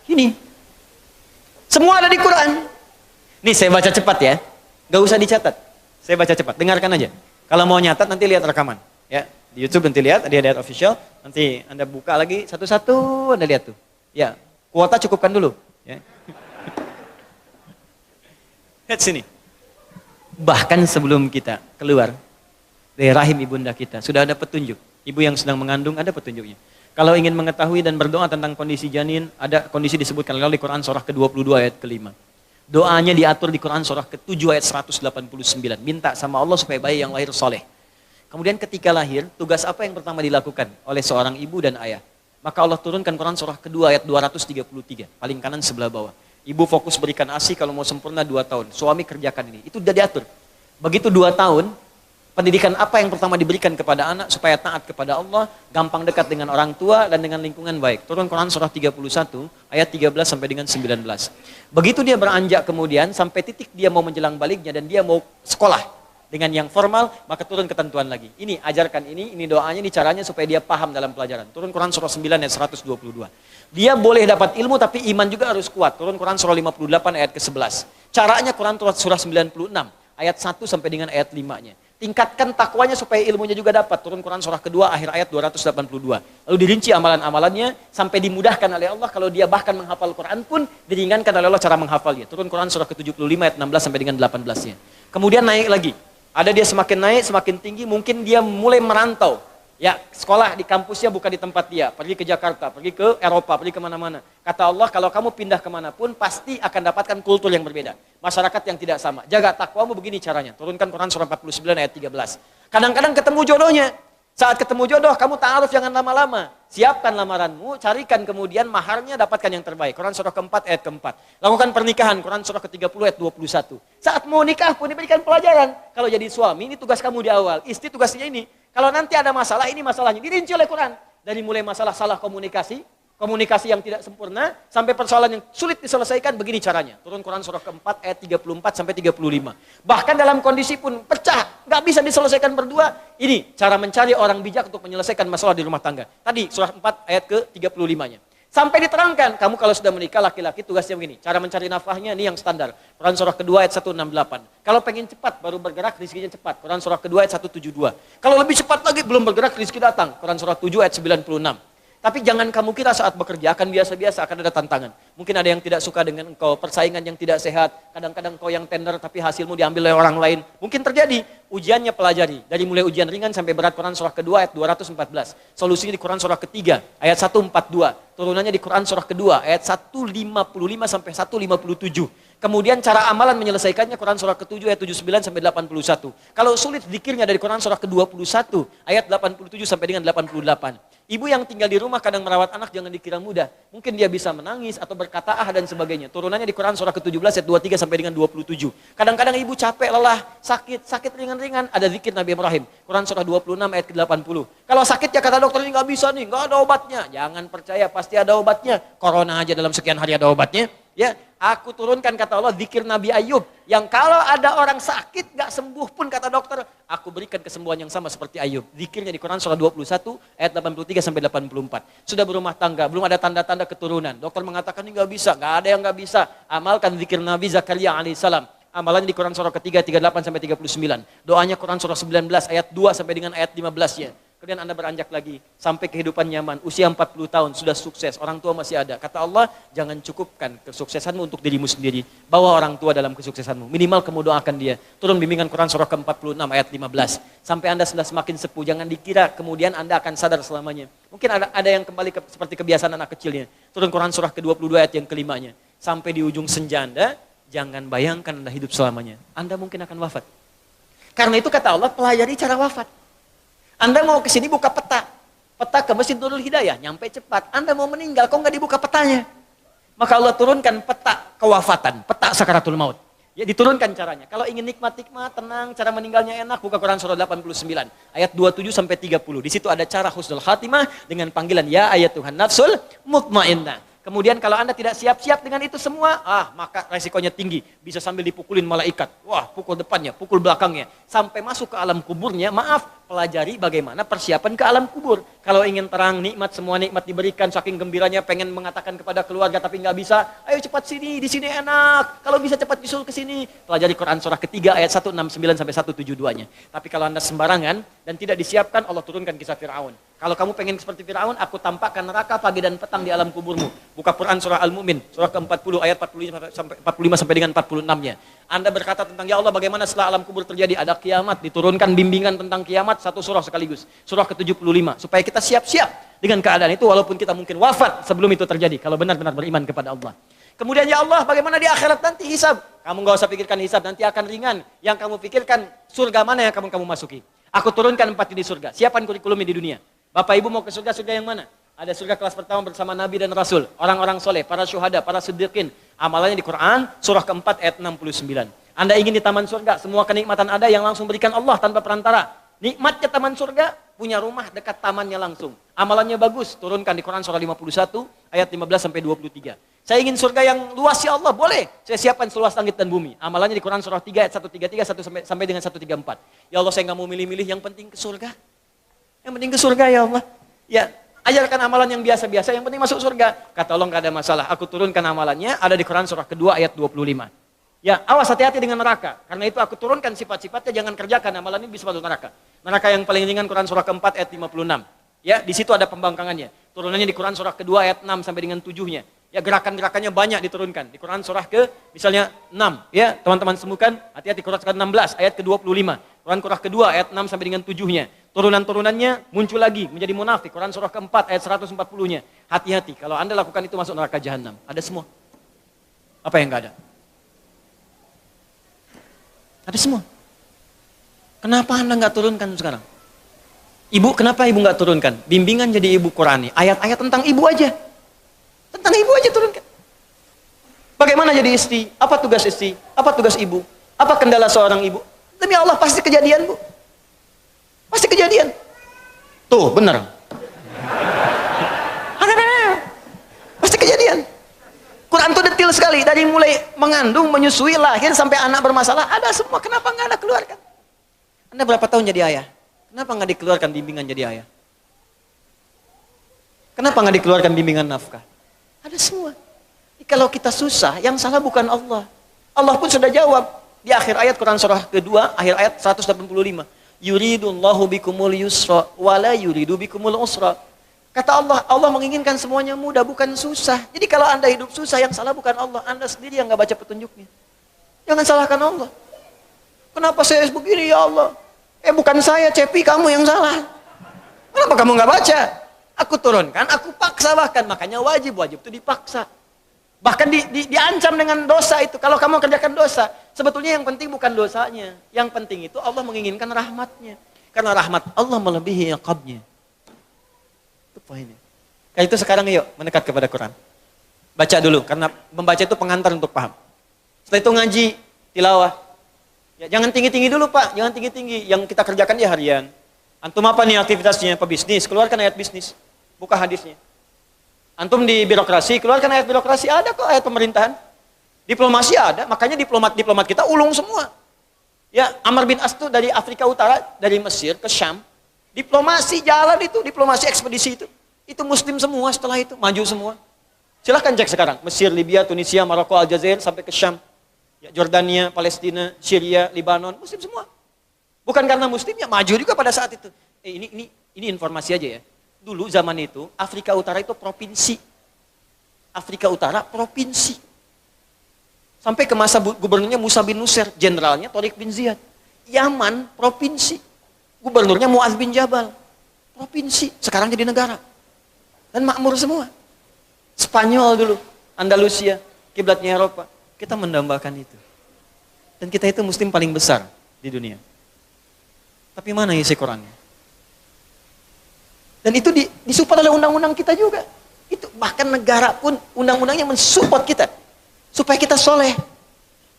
Ini. Semua ada di Quran. Nih saya baca cepat ya. Gak usah dicatat. Saya baca cepat, dengarkan aja. Kalau mau nyatat nanti lihat rekaman, ya. Di YouTube nanti lihat, ada ayat official, nanti Anda buka lagi satu-satu, Anda lihat tuh. Ya, kuota cukupkan dulu, ya. Lihat sini. Bahkan sebelum kita keluar dari rahim ibunda kita, sudah ada petunjuk. Ibu yang sedang mengandung ada petunjuknya. Kalau ingin mengetahui dan berdoa tentang kondisi janin, ada kondisi disebutkan di Quran surah ke-22 ayat ke-5. Doanya diatur di Quran surah ke-7 ayat 189. Minta sama Allah supaya bayi yang lahir soleh. Kemudian ketika lahir, tugas apa yang pertama dilakukan oleh seorang ibu dan ayah? Maka Allah turunkan Quran surah kedua ayat 233. Paling kanan sebelah bawah. Ibu fokus berikan ASI kalau mau sempurna 2 tahun. Suami kerjakan ini. Itu sudah diatur. Begitu 2 tahun, pendidikan apa yang pertama diberikan kepada anak supaya taat kepada Allah, gampang dekat dengan orang tua dan dengan lingkungan baik. Turun Quran surah 31 ayat 13 sampai dengan 19. Begitu dia beranjak kemudian sampai titik dia mau menjelang baliknya dan dia mau sekolah dengan yang formal, maka turun ketentuan lagi. Ini ajarkan ini doanya, ini caranya supaya dia paham dalam pelajaran. Turun Quran surah 9 ayat 122. Dia boleh dapat ilmu tapi iman juga harus kuat. Turun Quran surah 58 ayat ke-11. Caranya Quran surah 96 ayat 1 sampai dengan ayat 5-nya. Tingkatkan takwanya supaya ilmunya juga dapat. Turun Quran surah kedua akhir ayat 282. Lalu dirinci amalan-amalannya sampai dimudahkan oleh Allah. Kalau dia bahkan menghafal Quran pun diringankan oleh Allah cara menghafalnya. Turun Quran surah ke-75 ayat 16 sampai dengan 18-nya. Kemudian naik lagi. Ada dia semakin naik, semakin tinggi, mungkin dia mulai merantau. Ya, sekolah di kampusnya bukan di tempat dia. Pergi ke Jakarta, pergi ke Eropa, pergi kemana-mana. Kata Allah, kalau kamu pindah kemanapun, pasti akan dapatkan kultur yang berbeda. Masyarakat yang tidak sama. Jaga takwamu begini caranya. Turunkan Quran surah 49 ayat 13. Kadang-kadang ketemu jodohnya. Saat ketemu jodoh, kamu ta'aruf jangan lama-lama. Siapkan lamaranmu, carikan kemudian maharnya, dapatkan yang terbaik. Quran surah keempat ayat keempat. Lakukan pernikahan, Quran surah ke-30 ayat 21. Saat mau nikah pun diberikan pelajaran. Kalau jadi suami, ini tugas kamu di awal. Istri tugasnya ini. Kalau nanti ada masalah, ini masalahnya. Dirinci oleh Quran. Dari mulai masalah salah komunikasi, komunikasi yang tidak sempurna, sampai persoalan yang sulit diselesaikan, begini caranya. Turun Quran surah keempat ayat 34 sampai 35. Bahkan dalam kondisi pun pecah, nggak bisa diselesaikan berdua. Ini cara mencari orang bijak untuk menyelesaikan masalah di rumah tangga. Tadi surah 4 ayat ke-35-nya. Sampai diterangkan, kamu kalau sudah menikah laki-laki tugasnya begini. Cara mencari nafkahnya ini yang standar. Quran surah kedua ayat 168. Kalau pengen cepat baru bergerak, rizkinya cepat. Quran surah kedua ayat 172. Kalau lebih cepat lagi belum bergerak, rizki datang. Quran surah 7 ayat 96. Tapi jangan kamu kira saat bekerja akan biasa-biasa, akan ada tantangan. Mungkin ada yang tidak suka dengan engkau, persaingan yang tidak sehat. Kadang-kadang engkau yang tender tapi hasilmu diambil oleh orang lain. Mungkin terjadi. Ujiannya pelajari. Dari mulai ujian ringan sampai berat, Quran surah kedua ayat 214. Solusinya di Quran surah ketiga ayat 142. Turunannya di Quran surah kedua ayat 155 sampai 157. Kemudian cara amalan menyelesaikannya Quran surah ke-7 ayat 79 sampai 81. Kalau sulit zikirnya dari Quran surah ke-21 ayat 87 sampai dengan 88. Ibu yang tinggal di rumah kadang merawat anak jangan dikira mudah. Mungkin dia bisa menangis atau berkata dan sebagainya. Turunannya di Quran surah ke-17 ayat 23 sampai dengan 27. Kadang-kadang ibu capek, lelah, sakit ringan-ringan, ada zikir Nabi Ibrahim. Quran surah 26 ayat ke-80. Kalau sakit ya kata dokter ini nggak bisa nih, nggak ada obatnya. Jangan percaya, pasti ada obatnya. Corona aja dalam sekian hari ada obatnya. Ya, aku turunkan kata Allah zikir Nabi Ayub yang kalau ada orang sakit gak sembuh pun kata dokter, aku berikan kesembuhan yang sama seperti Ayub. Zikirnya di Quran surah 21 ayat 83 sampai 84. Sudah berumah tangga, belum ada tanda-tanda keturunan. Dokter mengatakan ini gak bisa, gak ada yang gak bisa. Amalkan zikir Nabi Zakaria alaihissalam. Amalannya di Quran surah ketiga 38 sampai 39. Doanya Quran surah 19 ayat 2 sampai dengan ayat 15-nya. Kemudian Anda beranjak lagi sampai kehidupan nyaman, usia 40 tahun, sudah sukses, orang tua masih ada. Kata Allah, jangan cukupkan kesuksesanmu untuk dirimu sendiri. Bawa orang tua dalam kesuksesanmu. Minimal kamu doakan dia. Turun bimbingan Quran surah ke-46 ayat 15. Sampai Anda sudah semakin sepuh, jangan dikira kemudian Anda akan sadar selamanya. Mungkin ada yang kembali seperti kebiasaan anak kecilnya. Turun Quran surah ke-22 ayat yang kelimanya. Sampai di ujung senja Anda, jangan bayangkan Anda hidup selamanya. Anda mungkin akan wafat. Karena itu kata Allah, pelajari cara wafat. Anda mau ke sini buka peta. Peta ke Masjid Nurul Hidayah, nyampe cepat. Anda mau meninggal, kok nggak dibuka petanya? Maka Allah turunkan peta kewafatan, peta sakaratul maut. Ya diturunkan caranya. Kalau ingin nikmat-nikmat, tenang, cara meninggalnya enak, buka Quran surah 89 ayat 27 sampai 30. Di situ ada cara husnul khatimah dengan panggilan ya ayatuhan nafsul mutmainnah. Kemudian kalau Anda tidak siap-siap dengan itu semua, maka resikonya tinggi. Bisa sambil dipukulin malaikat. Wah, pukul depannya, pukul belakangnya. Sampai masuk ke alam kuburnya, pelajari bagaimana persiapan ke alam kubur. Kalau ingin terang, nikmat, semua nikmat diberikan, saking gembiranya pengen mengatakan kepada keluarga tapi nggak bisa, ayo cepat sini, di sini enak. Kalau bisa cepat nyusul ke sini. Pelajari Quran surah ketiga ayat 169 sampai 172-nya. Tapi kalau Anda sembarangan dan tidak disiapkan, Allah turunkan kisah Fir'aun. Kalau kamu pengen seperti Fir'aun, aku tampakkan neraka pagi dan petang di alam kuburmu. Buka Quran surah Al-Mu'min, surah ke-40 ayat 45 sampai dengan 46-nya. Anda berkata tentang ya Allah bagaimana setelah alam kubur terjadi, ada kiamat, diturunkan bimbingan tentang kiamat, satu surah sekaligus. Surah ke-75, supaya kita siap-siap dengan keadaan itu walaupun kita mungkin wafat sebelum itu terjadi, kalau benar-benar beriman kepada Allah. Kemudian ya Allah bagaimana di akhirat nanti hisab. Kamu gak usah pikirkan hisab, nanti akan ringan. Yang kamu pikirkan surga mana yang kamu masuki. Aku turunkan 4 di surga, siapkan kurikulumnya di dunia. Bapak Ibu mau ke surga yang mana? Ada surga kelas pertama bersama Nabi dan Rasul, orang-orang soleh, para syuhada, para siddiqin. Amalannya di Quran, surah keempat ayat 69. Anda ingin di taman surga, semua kenikmatan ada yang langsung berikan Allah tanpa perantara. Nikmatnya taman surga, punya rumah dekat tamannya langsung. Amalannya bagus, turunkan di Quran surah 51 ayat 15 sampai 23. Saya ingin surga yang luas ya Allah, boleh. Saya siapkan seluas langit dan bumi. Amalannya di Quran surah 3 ayat 133 sampai dengan 134. Ya Allah saya nggak mau milih-milih, yang penting ke surga. Yang penting ke surga ya Allah. Ya, ajarkan amalan yang biasa-biasa, yang penting masuk surga. Kata Allah nggak ada masalah. Aku turunkan amalannya, ada di Quran surah kedua ayat 25. Ya, awas hati-hati dengan neraka. Karena itu aku turunkan sifat-sifatnya, jangan kerjakan amalan ini bisa masuk neraka. Neraka yang paling ringan Quran surah keempat ayat 56. Ya, di situ ada pembangkangannya. Turunannya di Quran surah kedua ayat 6 sampai dengan 7-nya. Ya, gerakan-gerakannya banyak diturunkan. Di Quran surah misalnya 6. Ya, teman-teman semukan, hati-hati Quran surah 16 ayat ke-25. Quran surah kedua ayat 6 sampai dengan 7-nya. Turunan-turunannya muncul lagi menjadi munafik. Quran surah keempat ayat 140-nya. Hati-hati, kalau Anda lakukan itu masuk neraka jahanam. Ada semua. Apa yang enggak ada? Ada semua. Kenapa Anda enggak turunkan sekarang? Ibu, kenapa ibu enggak turunkan? Bimbingan jadi ibu Qurani. Ayat-ayat tentang ibu aja. Tentang ibu aja turunkan. Bagaimana jadi istri? Apa tugas istri? Apa tugas ibu? Apa kendala seorang ibu? Demi Allah pasti kejadian, Bu. Pasti kejadian. Tuh, benar. Pasti kejadian. Quran tuh detail sekali. Dari mulai mengandung, menyusui, lahir, sampai anak bermasalah. Ada semua. Kenapa nggak Anda keluarkan? Anda berapa tahun jadi ayah? Kenapa nggak dikeluarkan bimbingan jadi ayah? Kenapa nggak dikeluarkan bimbingan nafkah? Ada semua. Kalau kita susah, yang salah bukan Allah. Allah pun sudah jawab. Di akhir ayat Quran surah kedua, akhir ayat 185. Yuridullahu bikumul yusra wala yuridu bikumul usra. Kata Allah, Allah menginginkan semuanya mudah, bukan susah. Jadi kalau Anda hidup susah, yang salah bukan Allah. Anda sendiri yang nggak baca petunjuknya. Jangan salahkan Allah. Kenapa saya begini ya Allah? Bukan saya, Cepi, kamu yang salah. Kenapa kamu nggak baca? Aku turunkan, aku paksa bahkan. Makanya wajib itu dipaksa. Bahkan diancam dengan dosa itu. Kalau kamu kerjakan dosa, sebetulnya yang penting bukan dosanya. Yang penting itu Allah menginginkan rahmatnya. Karena rahmat Allah melebihi iqabnya. Itu poinnya. Kayak itu sekarang yuk mendekat kepada Quran. Baca dulu, karena membaca itu pengantar untuk paham. Setelah itu ngaji, tilawah. Ya, jangan tinggi-tinggi dulu Pak, jangan tinggi-tinggi. Yang kita kerjakan di harian. Antum apa nih aktivitasnya? Pebisnis, keluarkan ayat bisnis. Buka hadisnya. Antum di birokrasi, keluarkan ayat birokrasi. Ada kok ayat pemerintahan. Diplomasi ada, makanya diplomat kita ulung semua. Ya, Amr bin As itu dari Afrika Utara, dari Mesir ke Syam. Diplomasi jalan itu, diplomasi ekspedisi itu. Itu muslim semua setelah itu, maju semua. Silahkan cek sekarang, Mesir, Libya, Tunisia, Maroko, Aljazair, sampai ke Syam. Ya, Jordania, Palestina, Syria, Libanon, muslim semua. Bukan karena muslimnya, maju juga pada saat itu. Ini informasi aja ya. Dulu zaman itu, Afrika Utara itu provinsi. Afrika Utara provinsi. Sampai ke masa gubernurnya Musa bin Nusir, jenderalnya Tariq bin Ziyad. Yaman provinsi. Gubernurnya Muaz bin Jabal. Provinsi, sekarang jadi negara. Dan makmur semua. Spanyol dulu, Andalusia, kiblatnya Eropa. Kita mendambakan itu. Dan kita itu muslim paling besar di dunia. Tapi mana isi Qurannya? Dan itu disupport oleh undang-undang kita juga. Itu bahkan negara pun undang-undangnya mensupport kita. Supaya kita soleh.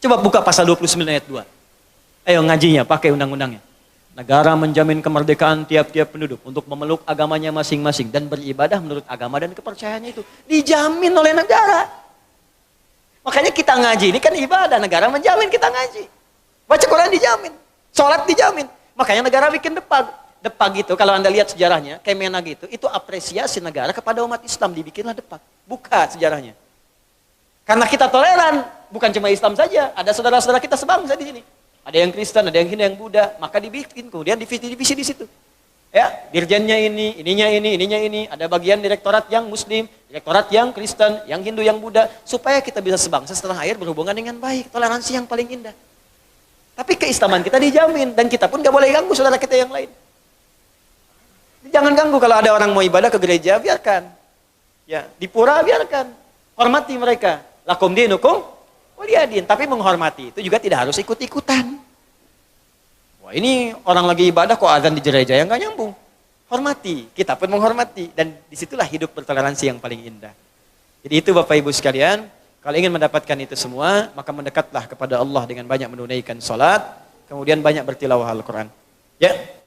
Coba buka pasal 29 ayat 2. Ayo ngajinya, pakai undang-undangnya. Negara menjamin kemerdekaan tiap-tiap penduduk untuk memeluk agamanya masing-masing dan beribadah menurut agama dan kepercayaannya itu. Dijamin oleh negara. Makanya kita ngaji, ini kan ibadah, negara menjamin kita ngaji. Baca Quran dijamin, sholat dijamin. Makanya negara bikin depag. Depag itu, kalau Anda lihat sejarahnya, Kemenag itu apresiasi negara kepada umat Islam, dibikinlah depag. Buka sejarahnya. Karena kita toleran, bukan cuma Islam saja, ada saudara-saudara kita sebangsa di sini. Ada yang Kristen, ada yang Hindu, yang Buddha, maka dibikin, kemudian divisi di situ. Ya, dirjennya ini, ininya ini, ada bagian direktorat yang Muslim, direktorat yang Kristen, yang Hindu, yang Buddha, supaya kita bisa sebangsa setelah akhir berhubungan dengan baik, toleransi yang paling indah. Tapi keislaman kita dijamin, dan kita pun gak boleh ganggu saudara kita yang lain. Jangan ganggu kalau ada orang mau ibadah ke gereja, biarkan. Ya, di pura biarkan. Hormati mereka. Lakum dinukum waliyadin. Tapi menghormati itu juga tidak harus ikut-ikutan. Wah, ini orang lagi ibadah kok azan di gereja yang nggak nyambung. Hormati, kita pun menghormati. Dan disitulah hidup bertoleransi yang paling indah. Jadi itu Bapak Ibu sekalian, kalau ingin mendapatkan itu semua, maka mendekatlah kepada Allah dengan banyak menunaikan salat, kemudian banyak bertilawah Al-Quran. Ya.